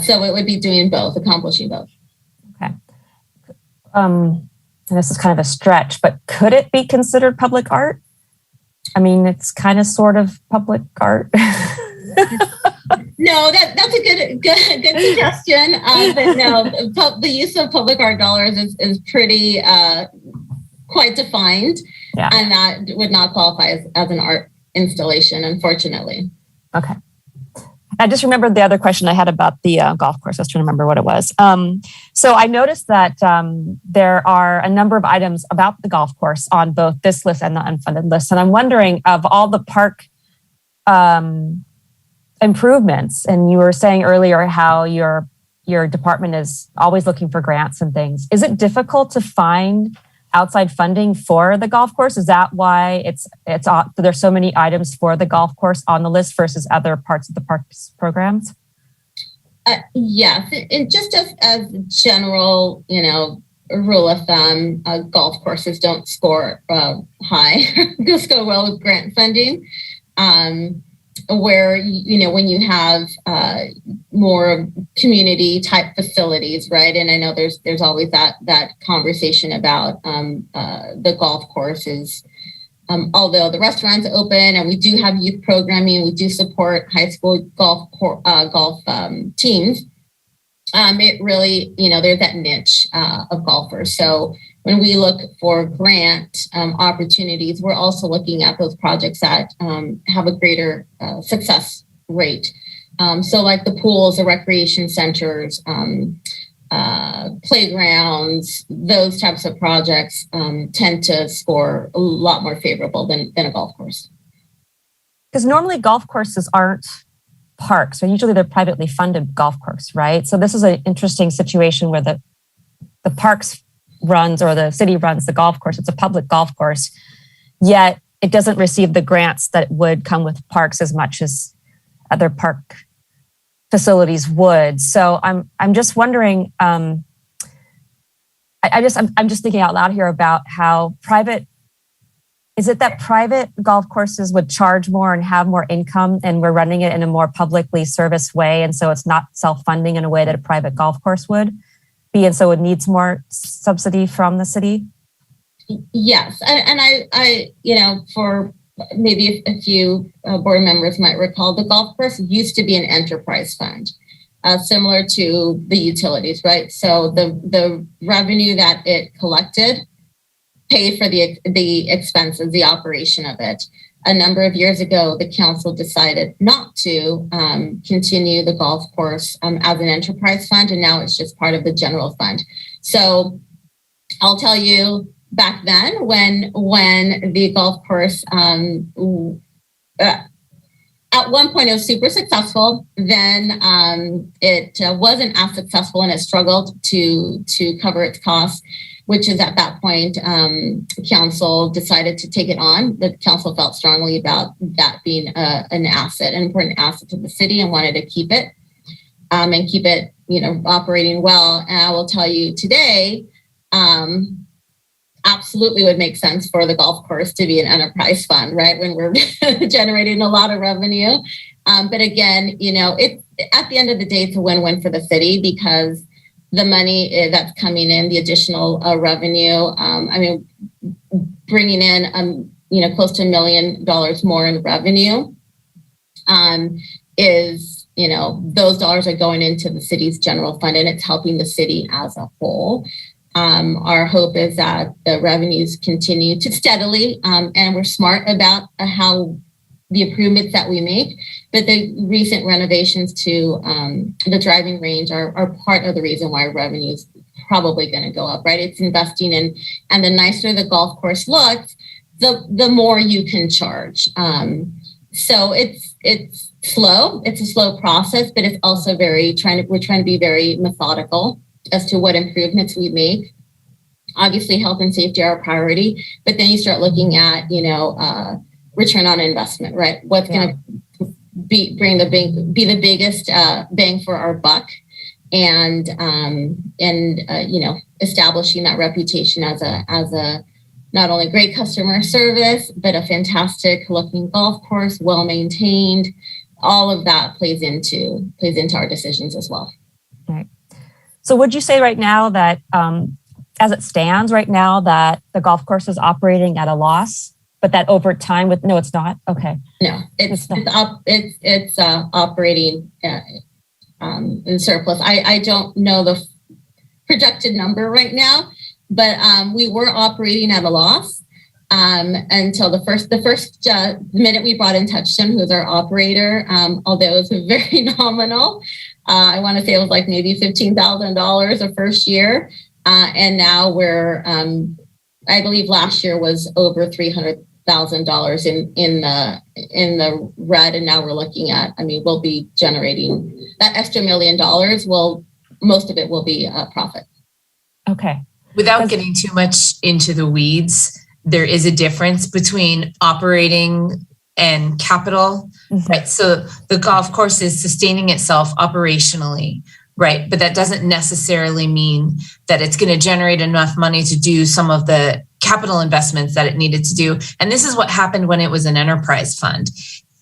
So it would be doing both, accomplishing both. Okay. And this is kind of a stretch, but could it be considered public art? I mean, it's kind of sort of public art. No, that's a good suggestion. But no, the use of public art dollars is pretty quite defined, and that would not qualify as an art installation, unfortunately. Okay. I just remembered the other question I had about the golf course. I was trying to remember what it was. So I noticed that there are a number of items about the golf course on both this list and the unfunded list. And I'm wondering, of all the park improvements. And you were saying earlier how your department is always looking for grants and things. Is it difficult to find outside funding for the golf course? Is that why there's so many items for the golf course on the list versus other parts of the parks programs? Yes, and just as general, rule of thumb, golf courses don't score high, don't score well with grant funding. Where when you have more community type facilities, right? And I know there's always that conversation about the golf courses. Although the restaurant's open and we do have youth programming, we do support high school golf teams. It really, there's that niche of golfers. So when we look for grant opportunities, we're also looking at those projects that have a greater success rate. So like the pools, the recreation centers, playgrounds, those types of projects tend to score a lot more favorable than a golf course. Because normally golf courses aren't parks, or usually they're privately funded golf course, right? So this is an interesting situation where the parks runs or the city runs the golf course. It's a public golf course, yet it doesn't receive the grants that would come with parks as much as other park facilities would. So I'm just wondering. I'm just thinking out loud here about how private. Is it that private golf courses would charge more and have more income, and we're running it in a more publicly serviced way, and so it's not self-funding in a way that a private golf course would be, and so it needs more subsidy from the city? Yes, and I for maybe a few board members might recall, the golf course used to be an enterprise fund, similar to the utilities, right? So the revenue that it collected paid for the expenses, the operation of it. A number of years ago, the council decided not to continue the golf course as an enterprise fund, and now it's just part of the general fund. So I'll tell you, back then, when the golf course at one point it was super successful, then it wasn't as successful and it struggled to cover its costs, which is at that point, council decided to take it on. The council felt strongly about that being an asset, an important asset to the city, and wanted to keep it and keep it, operating well. And I will tell you today, absolutely would make sense for the golf course to be an enterprise fund, right? When we're generating a lot of revenue. But again, it at the end of the day, it's a win-win for the city because the money that's coming in, the additional revenue, bringing in, close to $1 million more in revenue is, those dollars are going into the city's general fund and it's helping the city as a whole. Our hope is that the revenues continue to steadily, and we're smart about how the improvements that we make, but the recent renovations to the driving range are part of the reason why revenue is probably going to go up, right? It's investing in, and the nicer the golf course looks, the more you can charge. So it's slow. It's a slow process, but it's also we're trying to be very methodical as to what improvements we make. Obviously, health and safety are a priority, but then you start looking at, return on investment, right? What's going to be the biggest bang for our buck, and establishing that reputation as a not only great customer service, but a fantastic looking golf course, well maintained. All of that plays into our decisions as well. Right. So would you say right now that, as it stands right now, that the golf course is operating at a loss, but that over time no, it's not? Okay. No, it's operating in surplus. I don't know the projected number right now, but we were operating at a loss until the first minute we brought in Touchstone, who's our operator, although it was very nominal. I want to say it was like maybe $15,000 the first year. And now we're, I believe last year was over $300,000 in the red, and now we're looking at, we'll be generating that extra $1 million. Most of it will be profit. Okay. Without getting too much into the weeds, there is a difference between operating and capital, right? So the golf course is sustaining itself operationally, right? But that doesn't necessarily mean that it's going to generate enough money to do some of the capital investments that it needed to do. And this is what happened when it was an enterprise fund.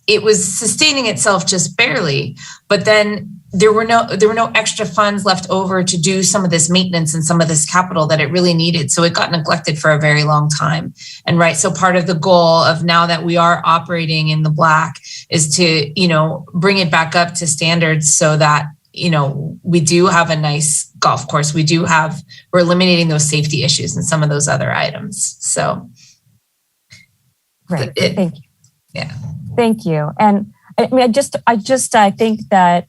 It was sustaining itself just barely, but then there were no extra funds left over to do some of this maintenance and some of this capital that it really needed. So it got neglected for a very long time. And right, so part of the goal of now that we are operating in the black is to, bring it back up to standards so that, we do have a nice golf course. We're eliminating those safety issues and some of those other items. So. Great. Thank you. Yeah. Thank you. And I think that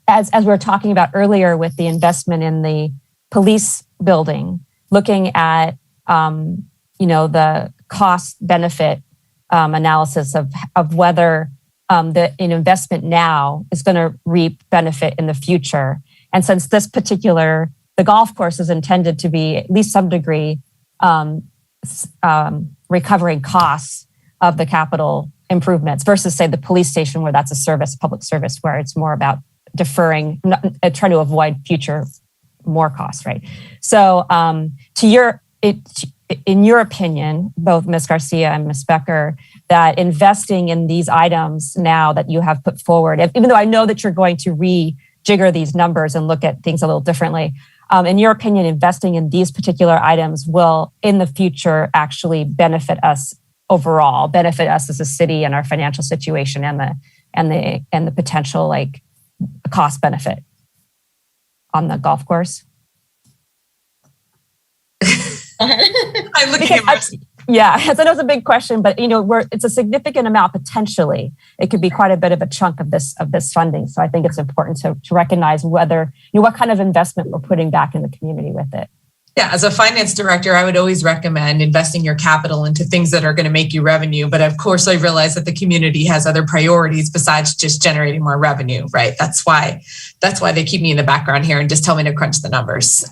as we were talking about earlier with the investment in the police building, looking at the cost benefit analysis of whether the investment now is going to reap benefit in the future. And since the golf course is intended to be at least some degree recovering costs of the capital improvements versus, say, the police station, where that's a public service, where it's more about deferring, trying to avoid future more costs, right? So, in your opinion, both Ms. Garcia and Ms. Becker, that investing in these items now that you have put forward, even though I know that you're going to rejigger these numbers and look at things a little differently, in your opinion, investing in these particular items will, in the future, actually benefit us overall, benefit us as a city and our financial situation and the potential cost benefit on the golf course? I'm looking at yeah, I know it's a big question, but it's a significant amount potentially. It could be quite a bit of a chunk of this funding. So I think it's important to recognize whether what kind of investment we're putting back in the community with it. Yeah, as a finance director, I would always recommend investing your capital into things that are going to make you revenue. But of course, I realize that the community has other priorities besides just generating more revenue, right? That's why they keep me in the background here and just tell me to crunch the numbers.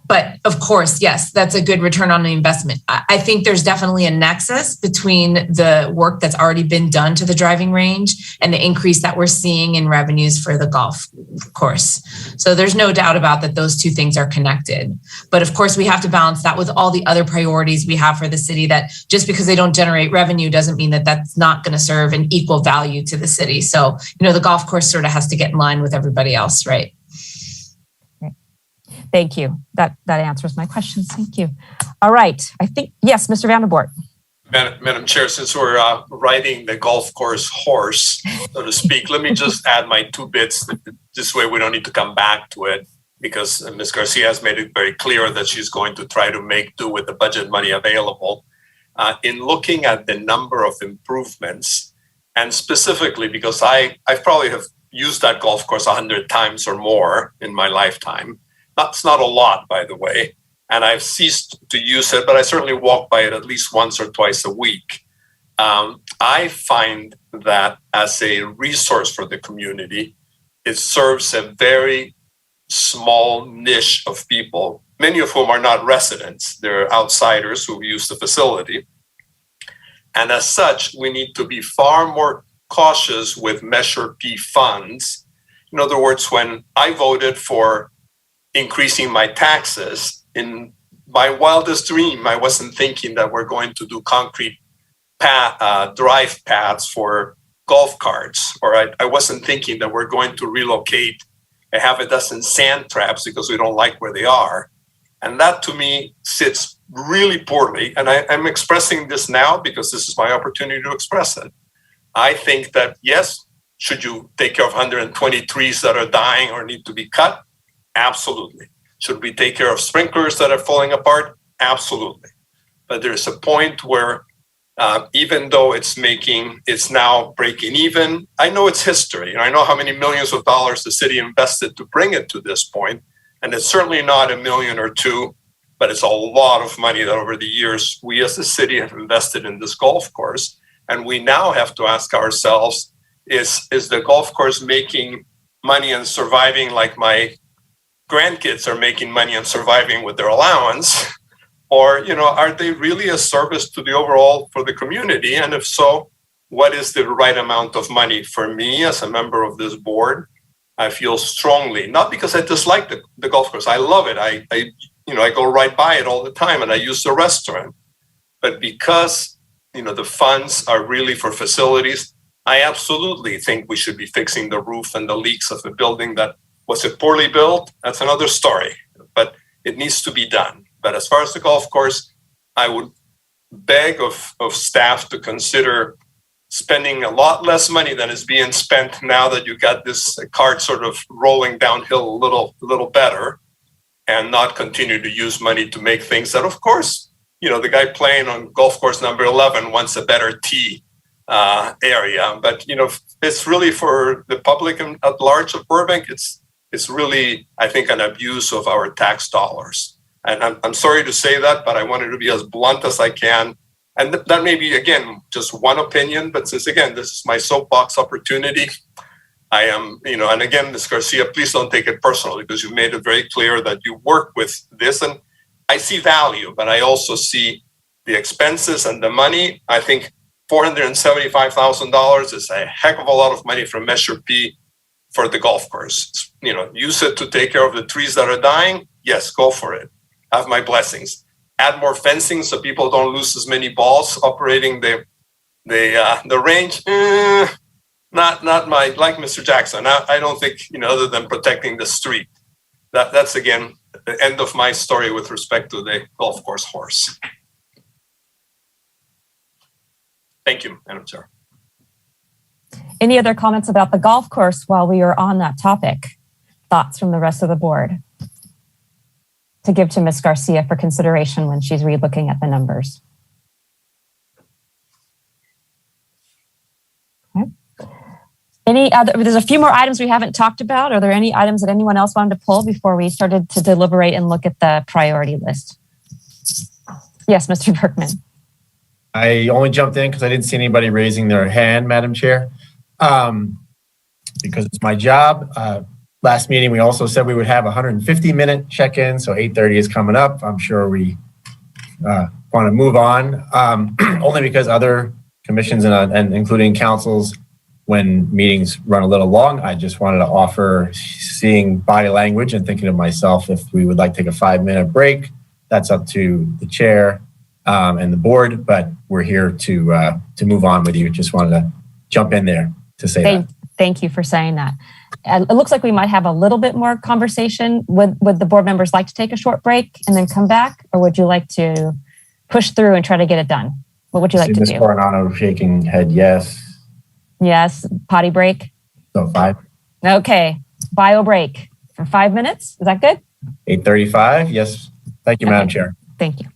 But of course, yes, that's a good return on the investment. I think there's definitely a nexus between the work that's already been done to the driving range and the increase that we're seeing in revenues for the golf course. So there's no doubt about that those two things are connected. But of course, we have to balance that with all the other priorities we have for the city, that just because they don't generate revenue doesn't mean that that's not going to serve an equal value to the city. So, the golf course sort of has to get in line with everybody else, right? Thank you. That answers my questions. Thank you. All right. I think, yes, Mr. Vanderboort. Madam Chair, since we're riding the golf course horse, so to speak, let me just add my 2 bits. This way we don't need to come back to it, because Ms. Garcia has made it very clear that she's going to try to make do with the budget money available. In looking at the number of improvements, and specifically because I probably have used that golf course 100 times or more in my lifetime. That's not a lot, by the way, and I've ceased to use it, but I certainly walk by it at least once or twice a week. I find that as a resource for the community, it serves a very small niche of people, many of whom are not residents. They're outsiders who use the facility. And as such, we need to be far more cautious with Measure P funds. In other words, when I voted for increasing my taxes, in my wildest dream, I wasn't thinking that we're going to do concrete drive paths for golf carts, or I wasn't thinking that we're going to relocate a half a dozen sand traps because we don't like where they are. And that to me sits really poorly. And I'm expressing this now because this is my opportunity to express it. I think that, yes, should you take care of 120 trees that are dying or need to be cut? Absolutely. Should we take care of sprinklers that are falling apart? Absolutely. But there's a point where even though it's now breaking even, I know it's history. I know how many millions of dollars the city invested to bring it to this point, and it's certainly not $1 million or $2 million but it's a lot of money that over the years we as a city have invested in this golf course. And we now have to ask ourselves, is the golf course making money and surviving like my grandkids are making money and surviving with their allowance? Or, are they really a service to the overall for the community? And if so, what is the right amount of money? For me, as a member of this board, I feel strongly, not because I dislike the golf course. I love it. I go right by it all the time and I use the restaurant. But because, the funds are really for facilities, I absolutely think we should be fixing the roof and the leaks of the building. That was it poorly built? That's another story, but it needs to be done. But as far as the golf course, I would beg of staff to consider spending a lot less money than is being spent now that you got this cart sort of rolling downhill a little better, and not continue to use money to make things that, of course, the guy playing on golf course number 11 wants a better tee area. But, it's really for the public at large of Burbank. It's really, I think, an abuse of our tax dollars. And I'm sorry to say that, but I wanted to be as blunt as I can. And that may be, again, just one opinion. But since, again, this is my soapbox opportunity, I am, and again, Ms. Garcia, please don't take it personally, because you've made it very clear that you work with this. And I see value, but I also see the expenses and the money. I think $475,000 is a heck of a lot of money from Measure P for the golf course. Use it to take care of the trees that are dying. Yes, go for it. Have my blessings. Add more fencing so people don't lose as many balls operating the range. Not my, like Mr. Jackson. I don't think, other than protecting the street. That's again the end of my story with respect to the golf course horse. Thank you, Madam Chair. Any other comments about the golf course while we are on that topic? Thoughts from the rest of the board to give to Ms. Garcia for consideration when she's relooking at the numbers? Okay. There's a few more items we haven't talked about. Are there any items that anyone else wanted to pull before we started to deliberate and look at the priority list? Yes, Mr. Berkman. I only jumped in because I didn't see anybody raising their hand, Madam Chair, because it's my job. Last meeting, we also said we would have 150-minute check-in, so 8:30 is coming up. I'm sure we want to move on, only because other commissions and including councils, when meetings run a little long, I just wanted to offer, seeing body language and thinking of myself, if we would like to take a 5-minute break, that's up to the chair and the board, but we're here to move on with you. Just wanted to jump in there to say that. Thank you for saying that. It looks like we might have a little bit more conversation. Would the board members like to take a short break and then come back? Or would you like to push through and try to get it done? What would you like to Ms. do? Coronado shaking head yes. Yes, potty break. So 5. Okay, bio break for 5 minutes. Is that good? 8:35, yes. Thank you, Madam Chair. Thank you.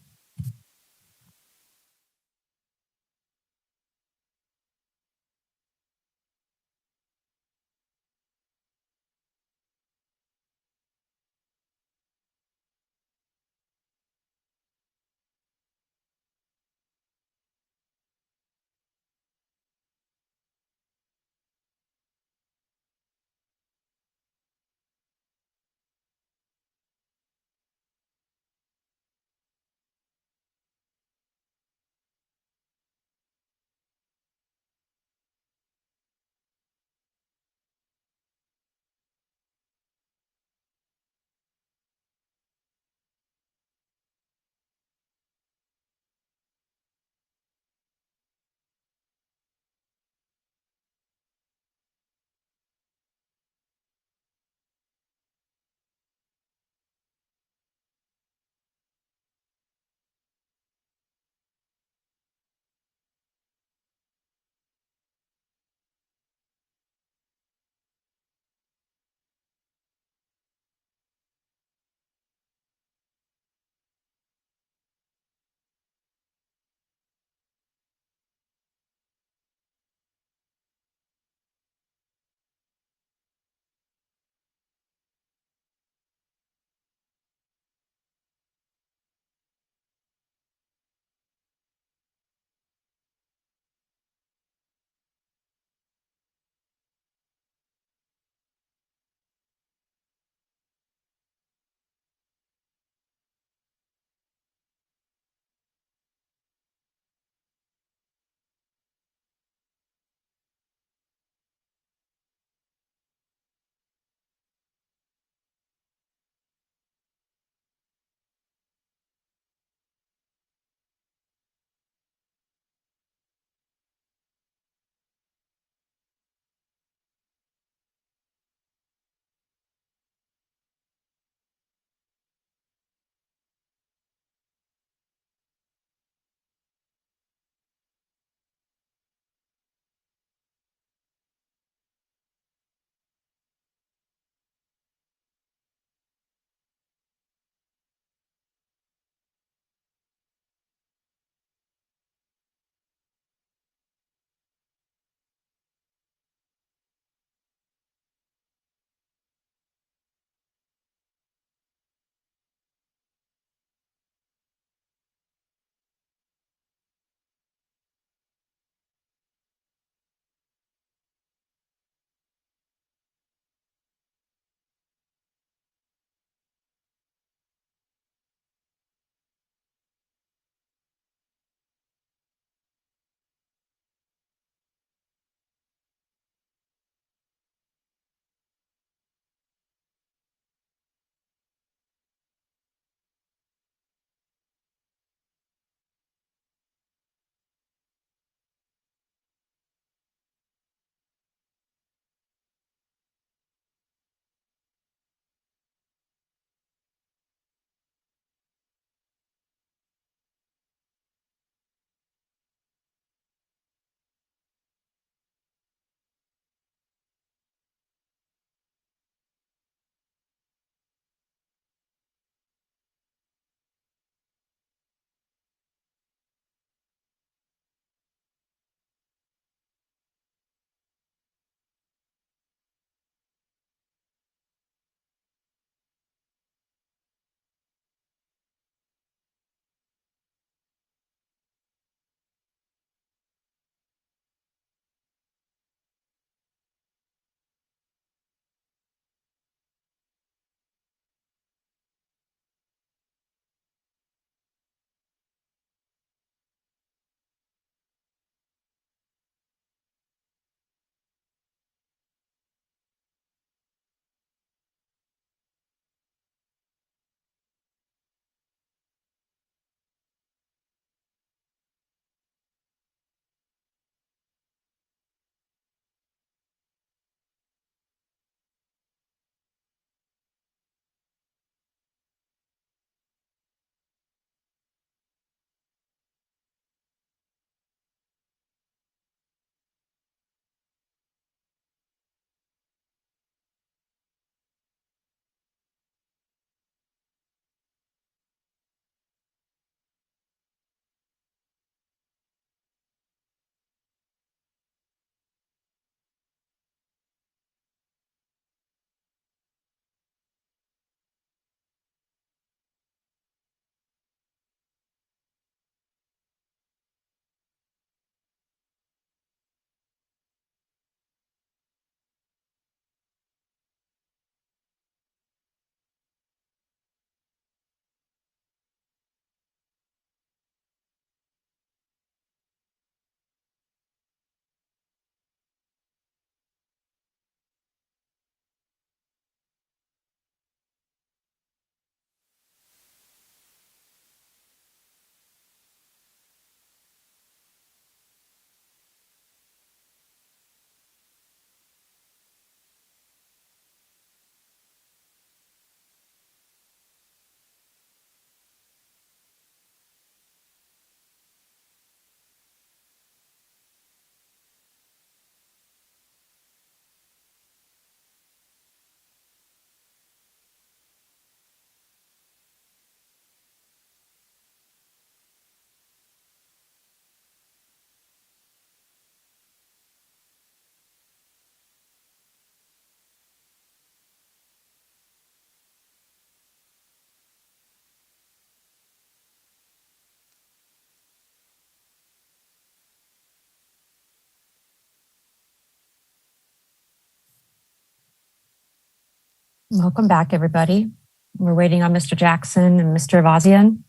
Welcome back, everybody. We're waiting on Mr. Jackson and Mr. Avazian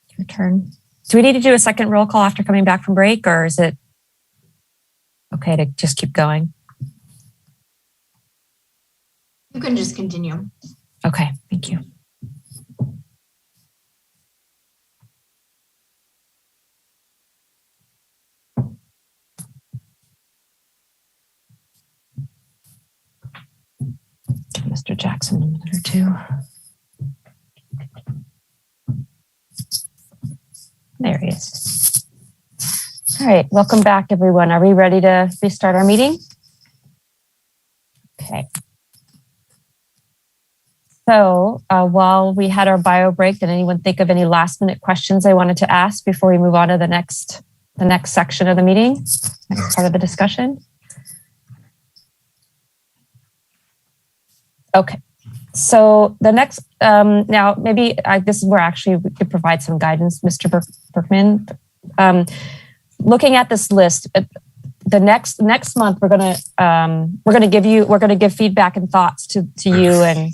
to return. Do we need to do a second roll call after coming back from break, or is it okay to just keep going? You can just continue. Okay, thank you. Give Mr. Jackson a minute or two. There he is. All right, welcome back, everyone. Are we ready to restart our meeting? Okay. So while we had our bio break, did anyone think of any last minute questions they wanted to ask before we move on to the next section of the meeting, next part of the discussion? Okay. So the next, now maybe this is where actually we could provide some guidance, Mr. Berkman. Looking at this list, the next month we're gonna give feedback and thoughts to you and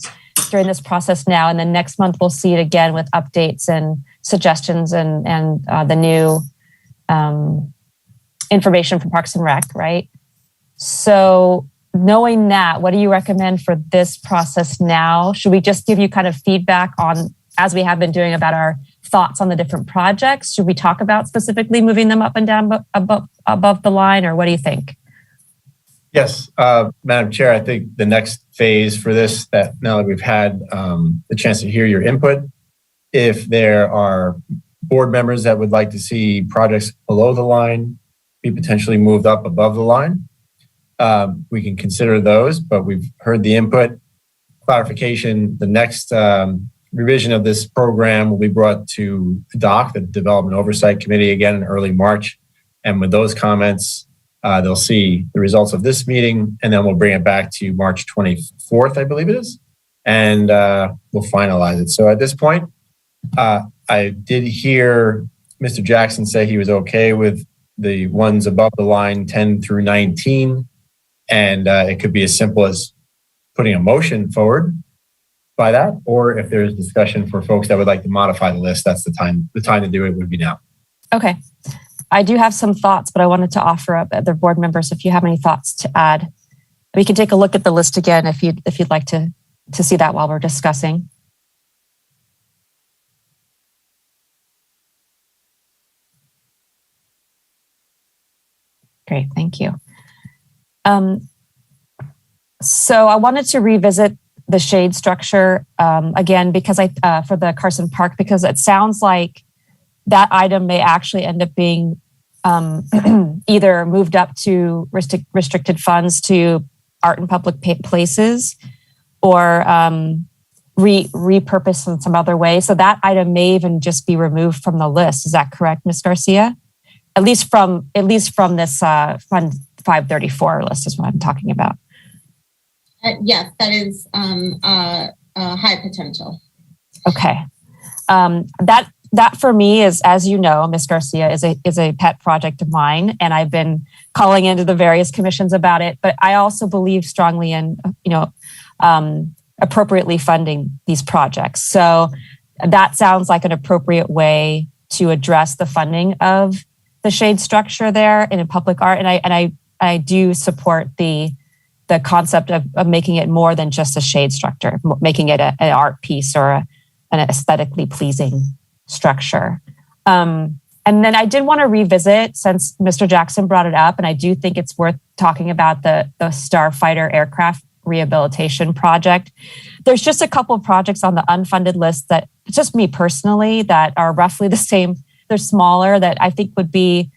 during this process now, and then next month we'll see it again with updates and suggestions and the new information from Parks and Rec, right? So knowing that, what do you recommend for this process now? Should we just give you kind of feedback on, as we have been doing, about our thoughts on the different projects? Should we talk about specifically moving them up and down above the line, or what do you think? Yes, Madam Chair, I think the next phase for this, that now that we've had the chance to hear your input, if there are board members that would like to see projects below the line be potentially moved up above the line, we can consider those, but we've heard the input. Clarification, the next revision of this program will be brought to DOC, the Development Oversight Committee, again in early March. And with those comments, they'll see the results of this meeting, and then we'll bring it back to March 24th, I believe it is, and we'll finalize it. So at this point, I did hear Mr. Jackson say he was okay with the ones above the line, 10 through 19, and it could be as simple as putting a motion forward by that, or if there's discussion for folks that would like to modify the list, that's the time to do it would be now. Okay. I do have some thoughts, but I wanted to offer up other board members if you have any thoughts to add. We can take a look at the list again if you'd like to see that while we're discussing. Great, thank you. So I wanted to revisit the shade structure again because for the Carson Park, because it sounds like that item may actually end up being either moved up to restricted funds to art and public places, or repurposed in some other way. So that item may even just be removed from the list. Is that correct, Ms. Garcia? At least from this Fund 534 list is what I'm talking about. Yes, that is high potential. Okay. That for me is, as you know, Ms. Garcia, is a pet project of mine, and I've been calling into the various commissions about it. But I also believe strongly in, appropriately funding these projects. So that sounds like an appropriate way to address the funding of the shade structure there in a public art. And I do support the concept of making it more than just a shade structure, making it an art piece or an aesthetically pleasing structure. And then I did want to revisit, since Mr. Jackson brought it up, and I do think it's worth talking about the Starfighter aircraft rehabilitation project. There's just a couple of projects on the unfunded list that, just me personally, that are roughly the same. They're smaller that I think would be,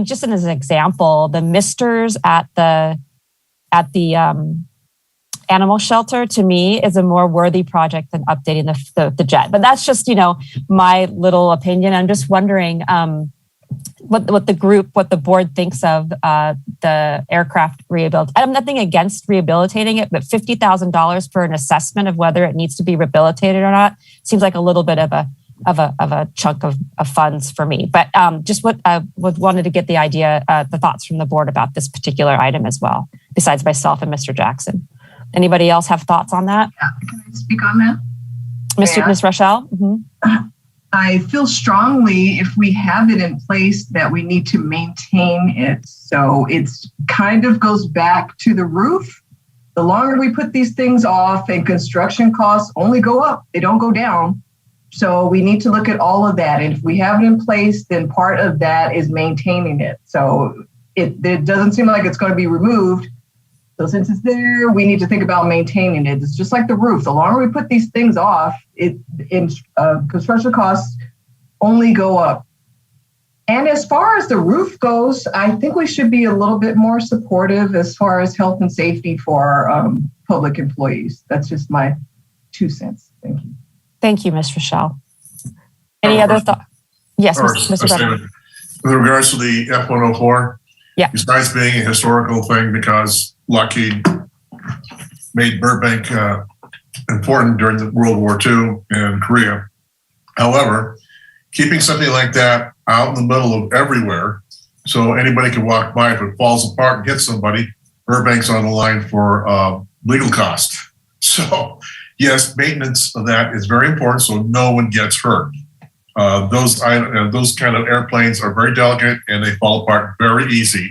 just as an example, the misters at the animal shelter, to me, is a more worthy project than updating the jet. But that's just, my little opinion. I'm just wondering what the board thinks of the aircraft rehabilitation. I have nothing against rehabilitating it, but $50,000 for an assessment of whether it needs to be rehabilitated or not seems like a little bit of a chunk of funds for me. But just what I wanted to get the idea, the thoughts from the board about this particular item as well, besides myself and Mr. Jackson. Anybody else have thoughts on that? Yeah, can I speak on that? Ms. Rochelle? Mm-hmm. I feel strongly if we have it in place that we need to maintain it. So it's kind of goes back to the roof. The longer we put these things off and construction costs only go up, they don't go down. So we need to look at all of that. And if we have it in place, then part of that is maintaining it. So it doesn't seem like it's going to be removed. So since it's there, we need to think about maintaining it. It's just like the roof. The longer we put these things off, construction costs only go up. And as far as the roof goes, I think we should be a little bit more supportive as far as health and safety for public employees. That's just my 2 cents. Thank you. Thank you, Ms. Rochelle. Any other thoughts? Yes, Mr. Brennan. With regards to the F-104, yeah. Besides being a historical thing because Lockheed made Burbank important during the World War II and Korea. However, keeping something like that out in the middle of everywhere so anybody can walk by, if it falls apart and hits somebody, Burbank's on the line for legal cost. So yes, maintenance of that is very important so no one gets hurt. Those kind of airplanes are very delicate and they fall apart very easy.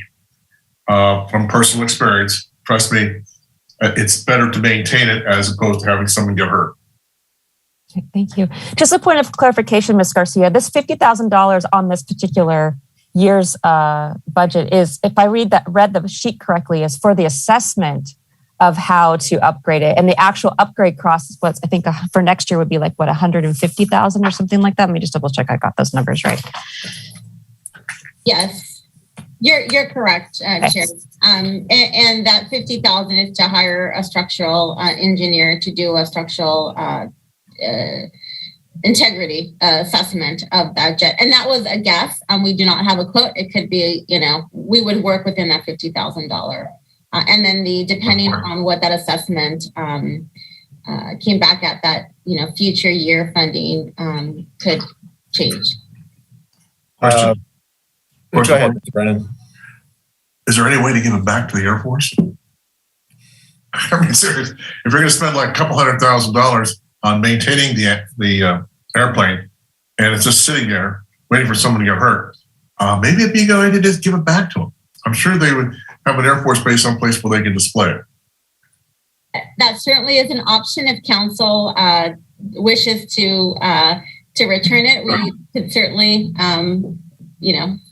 From personal experience, trust me, it's better to maintain it as opposed to having someone get hurt. Okay, thank you. Just a point of clarification, Ms. Garcia, this $50,000 on this particular year's budget is, if I read the sheet correctly, is for the assessment of how to upgrade it. And the actual upgrade cost is what I think for next year would be like, what, 150,000 or something like that? Let me just double check I got those numbers right. Yes. You're correct, Chair. And that 50,000 is to hire a structural engineer to do a structural integrity assessment of that jet. And that was a guess. We do not have a quote. It could be, we would work within that $50,000. And then depending on what that assessment came back at, that, future year funding could change. Question. Go ahead, Mr. Brennan. Is there any way to give it back to the Air Force? I mean, seriously, if you're going to spend like a couple $100,000 on maintaining the airplane and it's just sitting there waiting for someone to get hurt, maybe it'd be a good idea to just give it back to them. I'm sure they would have an Air Force base someplace where they can display it. That certainly is an option if council wishes to return it. We could certainly,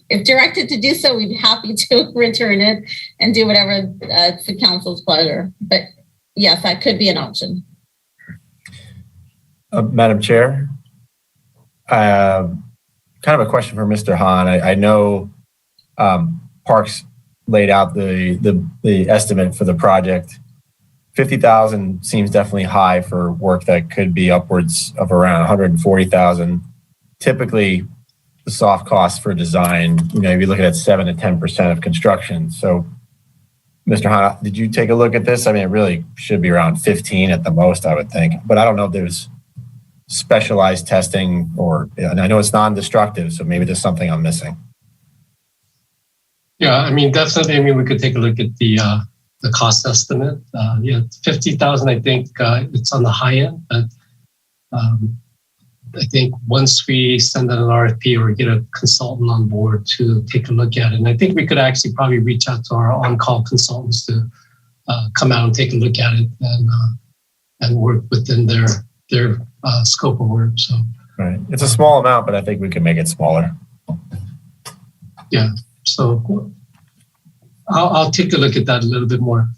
if directed to do so, we'd be happy to return it and do whatever to council's pleasure. But yes, that could be an option. Madam Chair, kind of a question for Mr. Hahn. I know Parks laid out the estimate for the project. 50,000 seems definitely high for work that could be upwards of around 140,000. Typically, the soft costs for design, if you look at 7 to 10% of construction. So, Mr. Hahn, did you take a look at this? I mean, it really should be around 15 at the most, I would think. But I don't know if there's specialized testing and I know it's non-destructive, so maybe there's something I'm missing. Yeah, definitely. We could take a look at the cost estimate. 50,000. I think it's on the high end, but I think once we send out an RFP or get a consultant on board to take a look at it, and I think we could actually probably reach out to our on-call consultants to come out and take a look at it and work within their scope of work. So, right, it's a small amount, but I think we can make it smaller. Yeah. So I'll take a look at that a little bit more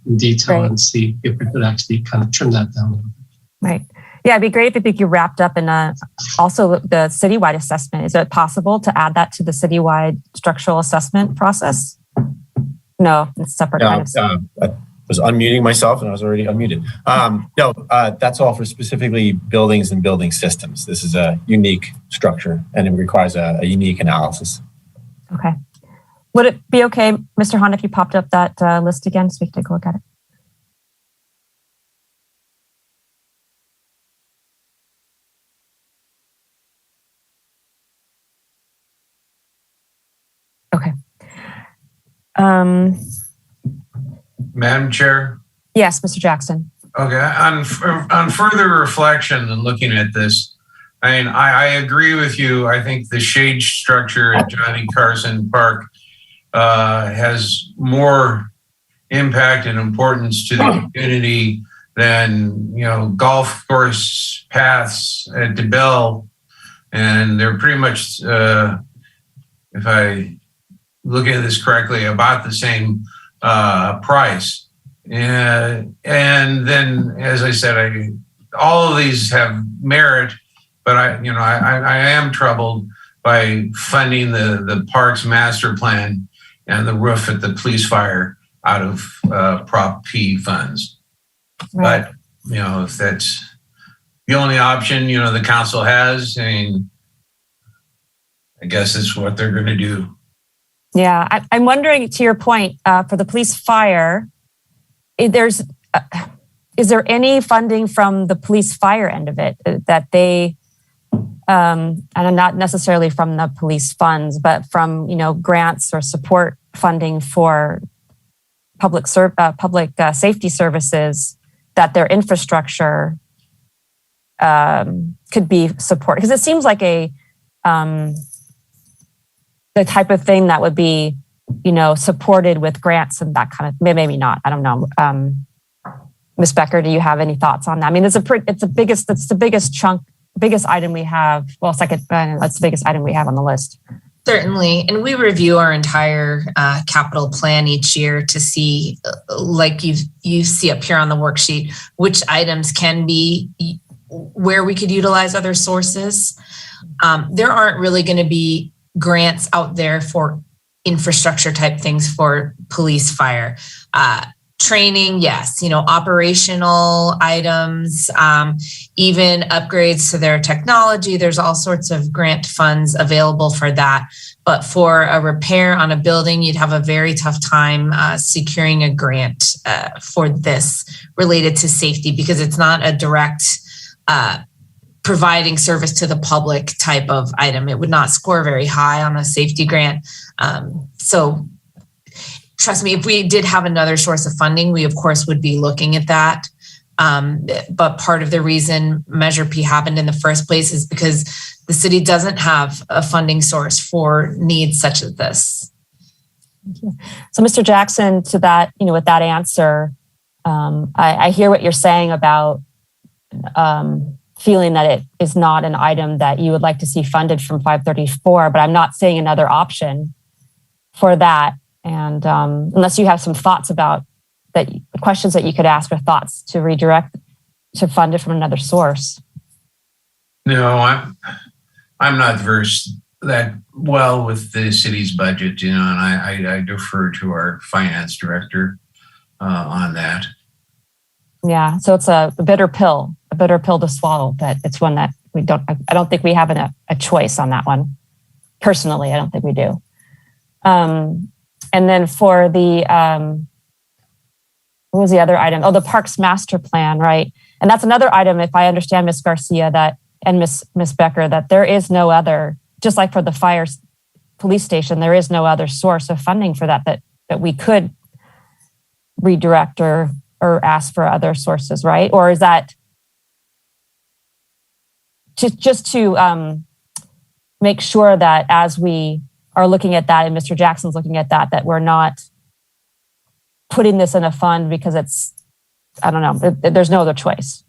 in detail and see if we could actually kind of trim that down a little bit. Right. Yeah, it'd be great if you wrapped up in also the citywide assessment. Is it possible to add that to the citywide structural assessment process? No, it's separate. I was unmuting myself and I was already unmuted. That's all for specifically buildings and building systems. This is a unique structure and it requires a unique analysis. Okay. Would it be okay, Mr. Hahn, if you popped up that list again so we can take a look at it? Okay. Madam Chair? Yes, Mr. Jackson. Okay, on further reflection and looking at this, I mean, I agree with you. I think the shade structure at Johnny Carson Park has more impact and importance to the community than, golf course paths at DeBell. And they're pretty much, if I look at this correctly, about the same price. And then, as I said, all of these have merit, but I am troubled by funding the parks master plan and the roof at the police fire out of Prop P funds. Right. But if that's the only option the council has, I guess it's what they're going to do. Yeah, I'm wondering, to your point, for the police fire, is there any funding from the police fire end of it that they, and not necessarily from the police funds, but from grants or support funding for public safety services, that their infrastructure could be supported? Because it seems like the type of thing that would be supported with grants and that kind of, maybe not, I don't know. Ms. Becker, do you have any thoughts on that? I mean, it's the biggest item we have. Well, second, that's the biggest item we have on the list. Certainly. And we review our entire capital plan each year to see, like you see up here on the worksheet, which items can be where we could utilize other sources. There aren't really going to be grants out there for infrastructure type things for police fire. Training, yes, operational items, even upgrades to their technology. There's all sorts of grant funds available for that. But for a repair on a building, you'd have a very tough time securing a grant for this related to safety, because it's not a direct providing service to the public type of item. It would not score very high on a safety grant. So trust me, if we did have another source of funding, we of course would be looking at that. But part of the reason Measure P happened in the first place is because the city doesn't have a funding source for needs such as this. So Mr. Jackson, to that, with that answer, I hear what you're saying about feeling that it is not an item that you would like to see funded from 534, but I'm not seeing another option for that. And unless you have some thoughts about that, questions that you could ask, or thoughts to redirect to fund it from another source. No, I'm not versed that well with the city's budget, and I defer to our finance director on that. Yeah, so it's a bitter pill to swallow. That it's one that I don't think we have a choice on that one. Personally, I don't think we do. And then for the, what was the other item? Oh, the Parks Master Plan, right? And that's another item, if I understand Ms. Garcia and Ms. Becker, that there is no other, just like for the fire police station, there is no other source of funding for that we could redirect or ask for other sources, right? Or is that just to make sure that as we are looking at that, and Mr. Jackson's looking at that we're not putting this in a fund because it's, I don't know, there's no other choice.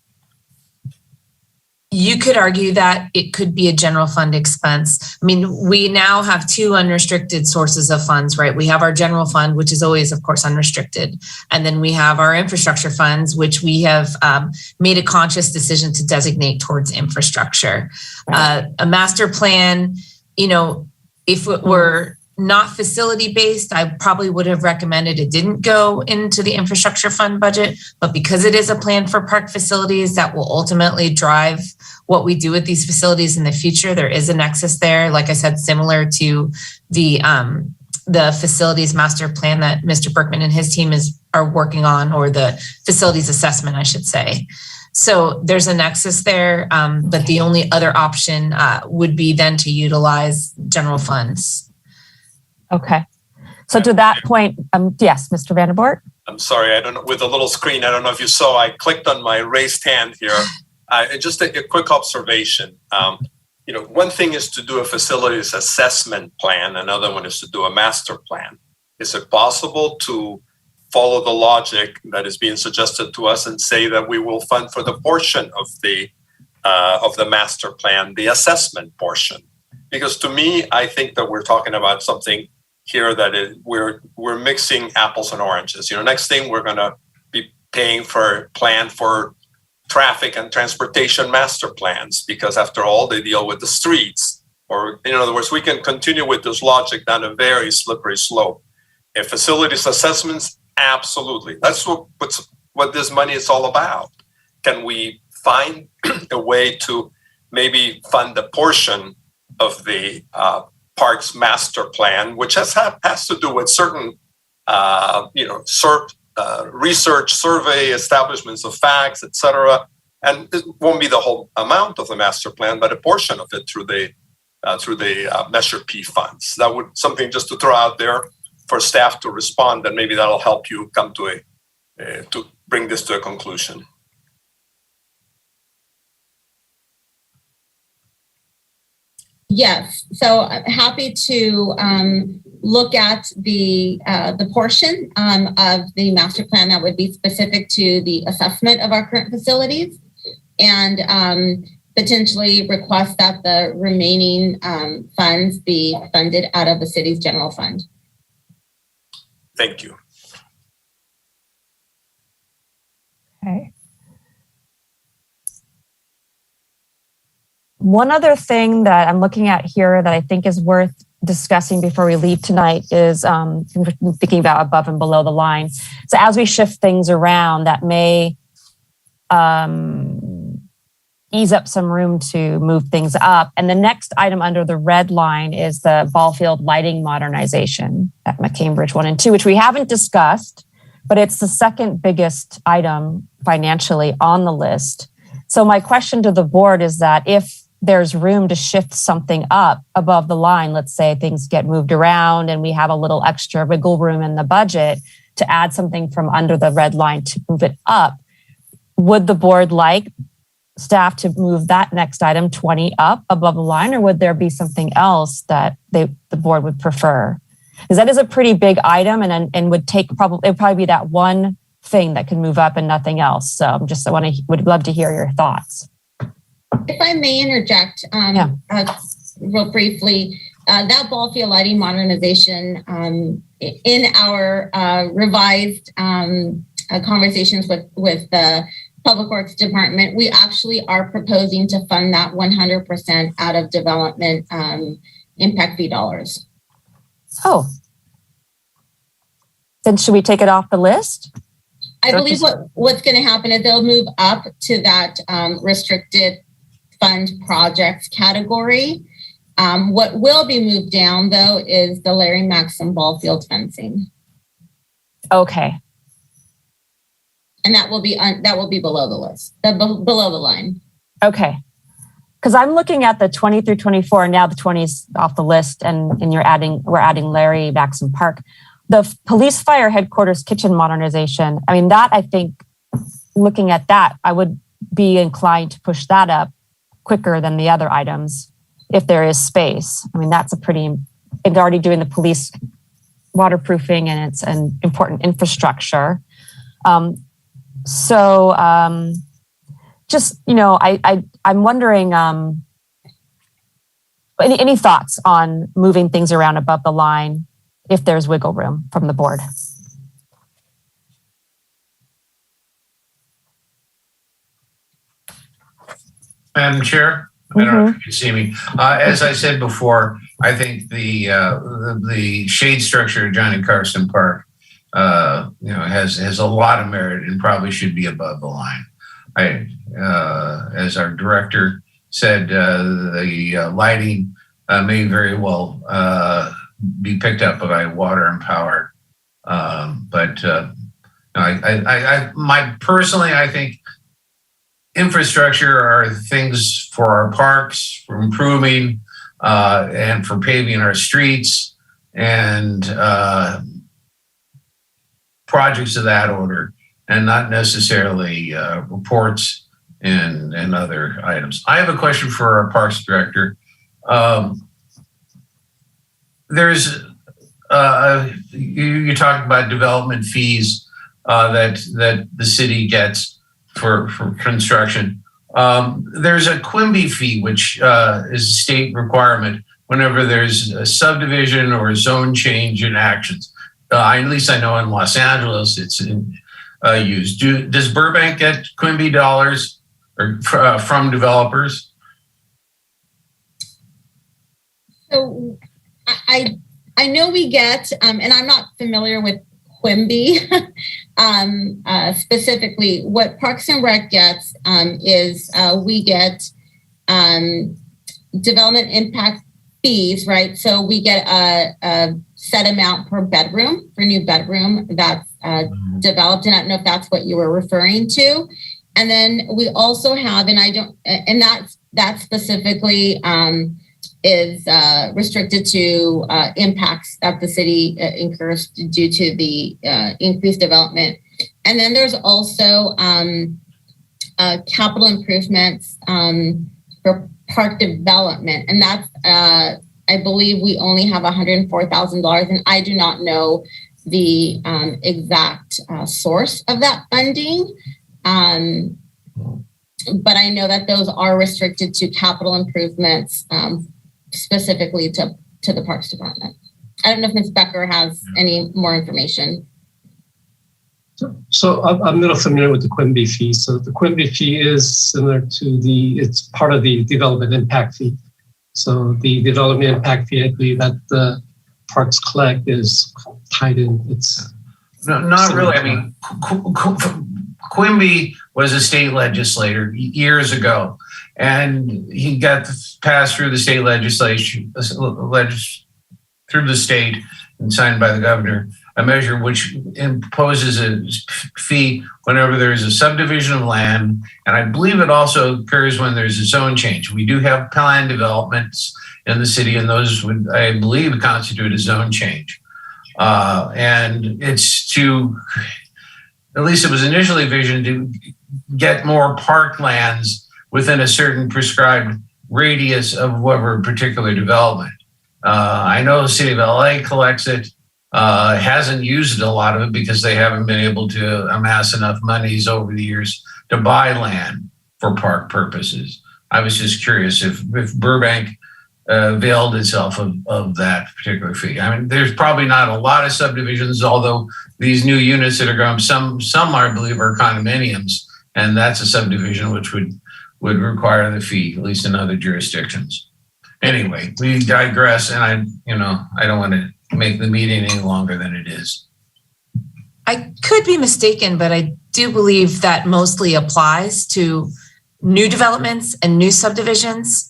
You could argue that it could be a general fund expense. I mean, we now have two unrestricted sources of funds, right? We have our general fund, which is always, of course, unrestricted. And then we have our infrastructure funds, which we have made a conscious decision to designate towards infrastructure. A master plan, if it were not facility-based, I probably would have recommended it didn't go into the infrastructure fund budget, but because it is a plan for park facilities that will ultimately drive what we do with these facilities in the future, there is a nexus there. Like I said, similar to the facilities master plan that Mr. Berkman and his team are working on, or the facilities assessment, I should say. So there's a nexus there, but the only other option would be then to utilize general funds. Okay. So to that point, yes, Mr. Vanderboort? I'm sorry, I don't know, with a little screen, I don't know if you saw, I clicked on my raised hand here. Just a quick observation. One thing is to do a facilities assessment plan. Another one is to do a master plan. Is it possible to follow the logic that is being suggested to us and say that we will fund for the portion of the master plan, the assessment portion? Because to me, I think that we're talking about something here that we're mixing apples and oranges. Next thing we're going to be paying for a plan for traffic and transportation master plans, because after all, they deal with the streets. Or in other words, we can continue with this logic down a very slippery slope. And facilities assessments, absolutely. That's what this money is all about. Can we find a way to maybe fund a portion of the parks master plan, which has to do with certain, research, survey, establishments of facts, etc. And it won't be the whole amount of the master plan, but a portion of it through the Measure P funds. That would something just to throw out there for staff to respond, and maybe that'll help you come to to bring this to a conclusion. Yes, so I'm happy to look at the portion of the master plan that would be specific to the assessment of our current facilities, and potentially request that the remaining funds be funded out of the city's general fund. Thank you. Okay. One other thing that I'm looking at here that I think is worth discussing before we leave tonight is thinking about above and below the line. So as we shift things around, that may ease up some room to move things up. And the next item under the red line is the ball field lighting modernization at McCambridge 1 and 2, which we haven't discussed, but it's the second biggest item financially on the list. So my question to the board is that if there's room to shift something up above the line, let's say things get moved around and we have a little extra wiggle room in the budget to add something from under the red line to move it up, would the board like staff to move that next item 20 up above the line, or would there be something else that the board would prefer? Because that is a pretty big item and would take it'd probably be that one thing that can move up and nothing else. So would love to hear your thoughts. If I may interject real briefly, that ball field lighting modernization in our revised conversations with the Public Works Department, we actually are proposing to fund that 100% out of development impact fee dollars. Oh, then should we take it off the list? I believe what's going to happen is they'll move up to that restricted fund projects category. What will be moved down, though, is the Larry Maxim ball field fencing. Okay. And that will be below the list, below the line. Okay. Because I'm looking at the 20 through 24, and now the 20 is off the list, and we're adding Larry Maxim Park. The police fire headquarters kitchen modernization. I mean, that I think, looking at that, I would be inclined to push that up quicker than the other items if there is space. I mean, that's it's already doing the police waterproofing, and it's an important infrastructure. Just, I'm wondering, any thoughts on moving things around above the line if there's wiggle room from the board? Madam Chair, I don't know if you can see me. As I said before, I think the shade structure of Johnny Carson Park, has a lot of merit and probably should be above the line. As our director said, the lighting may very well be picked up by water and power. But personally, I think infrastructure are things for our parks, for improving and for paving our streets and projects of that order, and not necessarily reports and other items. I have a question for our Parks Director. You talked about development fees that the city gets for construction. There's a Quimby fee, which is a state requirement whenever there's a subdivision or a zone change in actions. At least I know in Los Angeles it's used. Does Burbank get Quimby dollars or from developers? So I know we get, and I'm not familiar with Quimby specifically. What Parks and Rec gets is we get development impact fees, right? So we get a set amount per bedroom, for new bedroom that's developed. And I don't know if that's what you were referring to. And then we also have, and that specifically is restricted to impacts that the city incurs due to the increased development. And then there's also capital improvements for park development. And that's, I believe we only have $104,000, and I do not know the exact source of that funding. But I know that those are restricted to capital improvements, specifically to the Parks Department. I don't know if Ms. Becker has any more information. So I'm a little familiar with the Quimby fee. So the Quimby fee is similar to it's part of the development impact fee. So the development impact fee, I believe that the parks collect is tied in. It's not really. I mean, Quimby was a state legislator years ago, and he got passed through the state legislation, through the state and signed by the governor, a measure which imposes a fee whenever there is a subdivision of land. And I believe it also occurs when there's a zone change. We do have plan developments in the city, and those would, I believe, constitute a zone change. And it's to, at least it was initially envisioned to get more parklands within a certain prescribed radius of whatever particular development. I know the city of LA collects it, hasn't used a lot of it because they haven't been able to amass enough monies over the years to buy land for park purposes. I was just curious if Burbank availed itself of that particular fee. I mean, there's probably not a lot of subdivisions, although these new units that are going, some I believe are condominiums, and that's a subdivision which would require the fee, at least in other jurisdictions. Anyway, we digress, and I don't want to make the meeting any longer than it is. I could be mistaken, but I do believe that mostly applies to new developments and new subdivisions.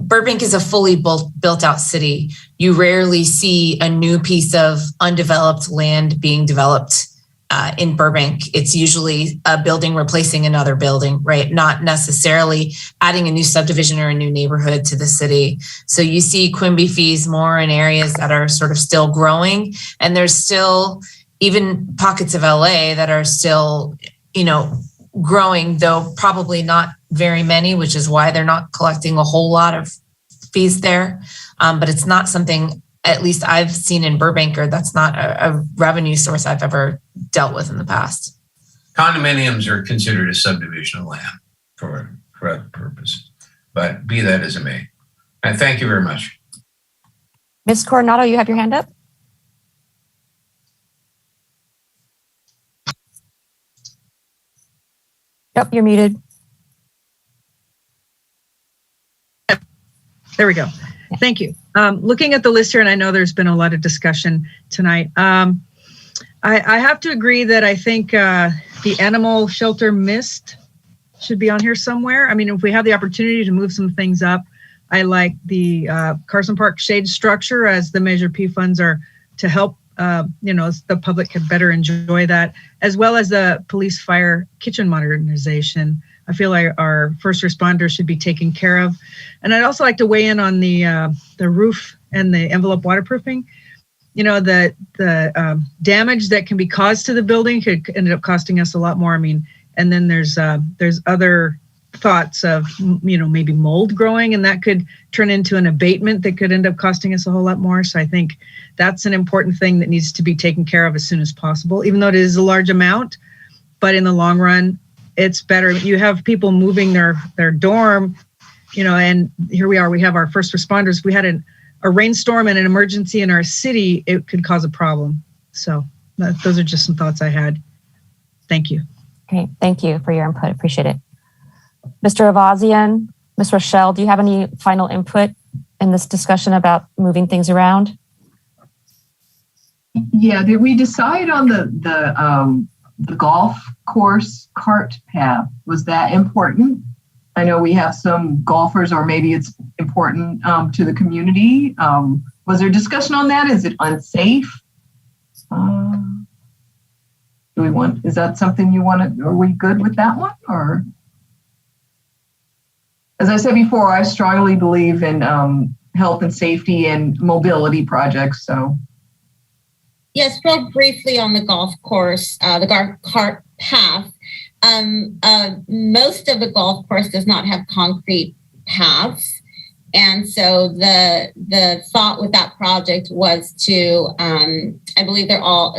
Burbank is a fully built out city. You rarely see a new piece of undeveloped land being developed in Burbank. It's usually a building replacing another building, right? Not necessarily adding a new subdivision or a new neighborhood to the city. So you see Quimby fees more in areas that are sort of still growing, and there's still even pockets of LA that are still, growing, though probably not very many, which is why they're not collecting a whole lot of fees there. But it's not something, at least I've seen in Burbank, or that's not a revenue source I've ever dealt with in the past. Condominiums are considered a subdivision of land for that purpose, but be that as it may. And thank you very much. Ms. Coronado, you have your hand up? Yep, you're muted. There we go. Thank you. Looking at the list here, and I know there's been a lot of discussion tonight. I have to agree that I think the animal shelter mist should be on here somewhere. I mean, if we have the opportunity to move some things up, I like the Carson Park shade structure, as the Measure P funds are to help, the public can better enjoy that, as well as the police fire kitchen modernization. I feel like our first responders should be taken care of. And I'd also like to weigh in on the roof and the envelope waterproofing. the damage that can be caused to the building could end up costing us a lot more. I mean, and then there's other thoughts of, maybe mold growing, and that could turn into an abatement that could end up costing us a whole lot more. So I think that's an important thing that needs to be taken care of as soon as possible, even though it is a large amount. But in the long run, it's better. You have people moving their dorm, and here we are, we have our first responders. We had a rainstorm and an emergency in our city, it could cause a problem. So those are just some thoughts I had. Thank you. Okay, thank you for your input. Appreciate it. Mr. Avazian, Ms. Rochelle, do you have any final input in this discussion about moving things around? Yeah, did we decide on the golf course cart path? Was that important? I know we have some golfers, or maybe it's important to the community. Was there discussion on that? Is it unsafe? Is that something you want to, are we good with that one? Or, as I said before, I strongly believe in health and safety and mobility projects, so. Yes, real briefly on the golf course, the cart path. Most of the golf course does not have concrete paths. And so the thought with that project was to, I believe they're all,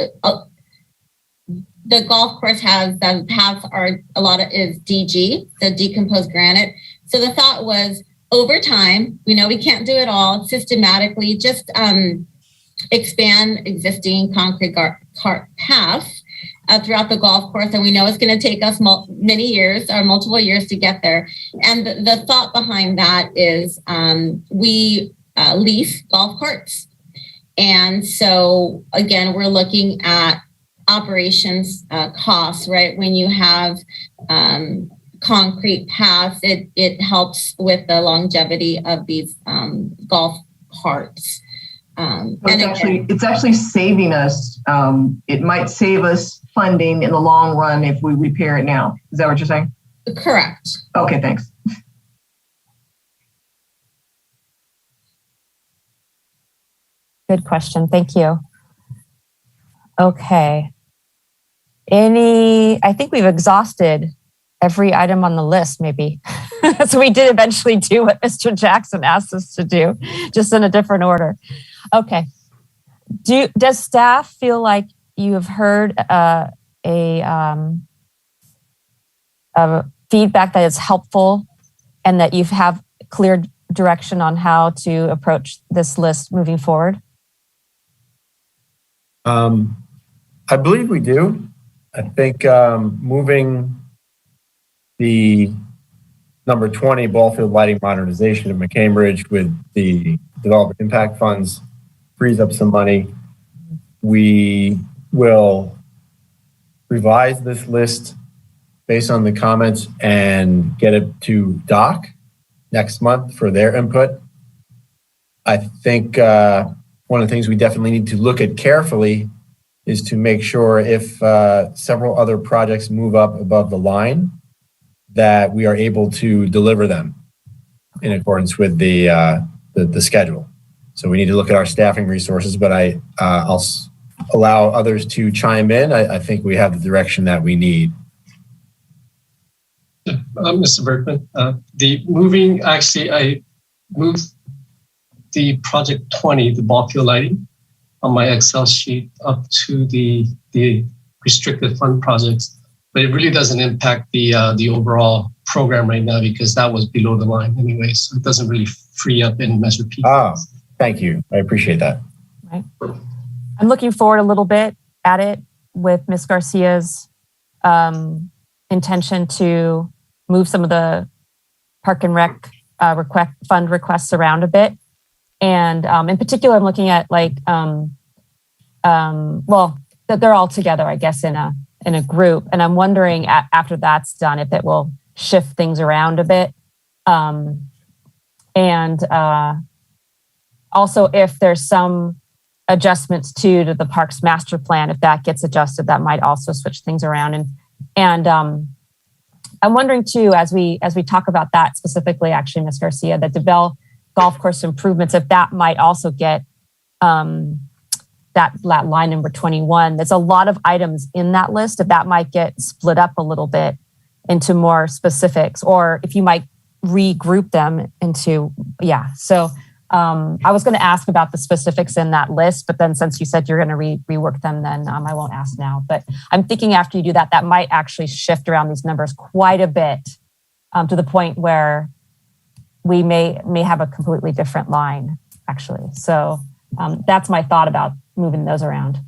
the golf course has, the paths are, a lot of is DG, the decomposed granite. So the thought was, over time, we know we can't do it all, systematically just expand existing concrete cart paths throughout the golf course. And we know it's going to take us many years or multiple years to get there. And the thought behind that is we lease golf carts. And so, again, we're looking at operations costs, right? When you have concrete paths, it helps with the longevity of these golf carts. It's actually saving us. It might save us funding in the long run if we repair it now. Is that what you're saying? Correct. Okay, thanks. Good question. Thank you. Okay. I think we've exhausted every item on the list, maybe. So we did eventually do what Mr. Jackson asked us to do, just in a different order. Okay. Does staff feel like you have heard a feedback that is helpful and that you have clear direction on how to approach this list moving forward? I believe we do. I think moving the number 20 ball field lighting modernization of McCambridge with the development impact funds frees up some money. We will revise this list based on the comments and get it to DOC next month for their input. I think one of the things we definitely need to look at carefully is to make sure if several other projects move up above the line, that we are able to deliver them in accordance with the schedule. So we need to look at our staffing resources, but I'll allow others to chime in. I think we have the direction that we need. Mr. Bergman, I moved the project 20, the ball field lighting, on my Excel sheet up to the restricted fund projects, but it really doesn't impact the overall program right now because that was below the line anyway, so it doesn't really free up any Measure P. Thank you. I appreciate that. Right. I'm looking forward a little bit at it with Ms. Garcia's intention to move some of the Park and Rec fund requests around a bit. And in particular, I'm looking at that they're all together, I guess, in a group. And I'm wondering after that's done, if it will shift things around a bit. Also, if there's some adjustments to the parks master plan, if that gets adjusted, that might also switch things around. And I'm wondering too, as we talk about that specifically, actually, Ms. Garcia, the DeBell golf course improvements, if that might also get that that line number 21. There's a lot of items in that list that might get split up a little bit into more specifics, or if you might regroup them into, So I was going to ask about the specifics in that list, but then since you said you're going to rework them, then I won't ask now. But I'm thinking after you do that, that might actually shift around these numbers quite a bit to the point where we may have a completely different line, actually. So that's my thought about moving those around.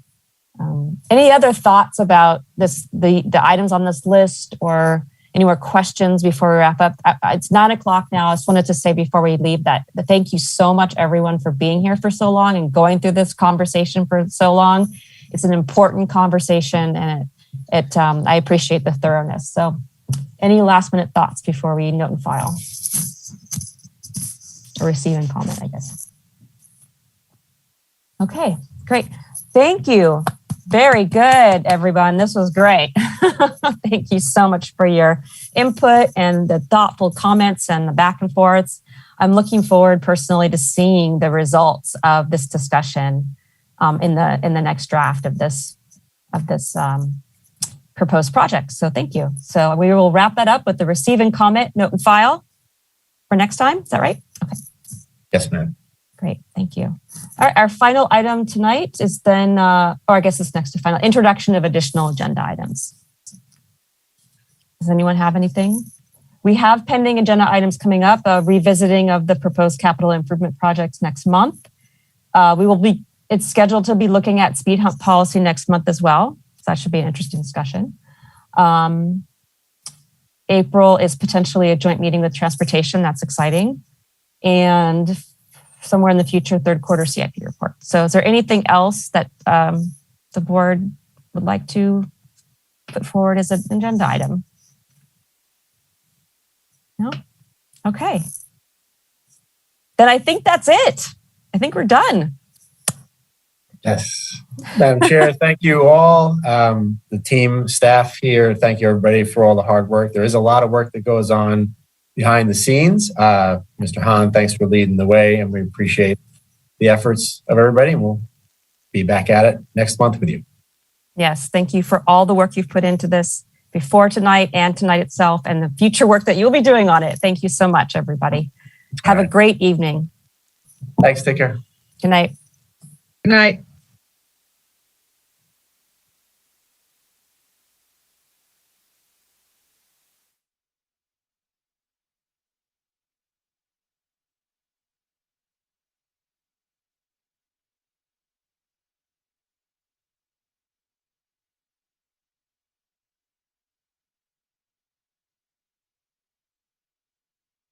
Any other thoughts about the items on this list, or any more questions before we wrap up? It's 9:00 now. I just wanted to say before we leave that thank you so much, everyone, for being here for so long and going through this conversation for so long. It's an important conversation, and I appreciate the thoroughness. So any last minute thoughts before we note and file? Or receive and comment, I guess. Okay, great. Thank you. Very good, everyone. This was great. Thank you so much for your input and the thoughtful comments and the back and forths. I'm looking forward personally to seeing the results of this discussion in the next draft of this proposed project. So thank you. So we will wrap that up with the receive and comment, note and file for next time. Is that right? Okay. Yes, ma'am. Great, thank you. All right, our final item tonight is then, or I guess it's next to final, introduction of additional agenda items. Does anyone have anything? We have pending agenda items coming up, revisiting of the proposed capital improvement projects next month. It's scheduled to be looking at speed hump policy next month as well. So that should be an interesting discussion. April is potentially a joint meeting with transportation. That's exciting. And somewhere in the future, third quarter CIP report. So is there anything else that the board would like to put forward as an agenda item? No? Okay. Then I think that's it. I think we're done. Yes. Madam Chair, thank you all. The team, staff here, thank you everybody for all the hard work. There is a lot of work that goes on behind the scenes. Mr. Hahn, thanks for leading the way, and we appreciate the efforts of everybody. We'll be back at it next month with you. Yes, thank you for all the work you've put into this before tonight and tonight itself, and the future work that you'll be doing on it. Thank you so much, everybody. Have a great evening. Thanks. Take care. Good night. Good night.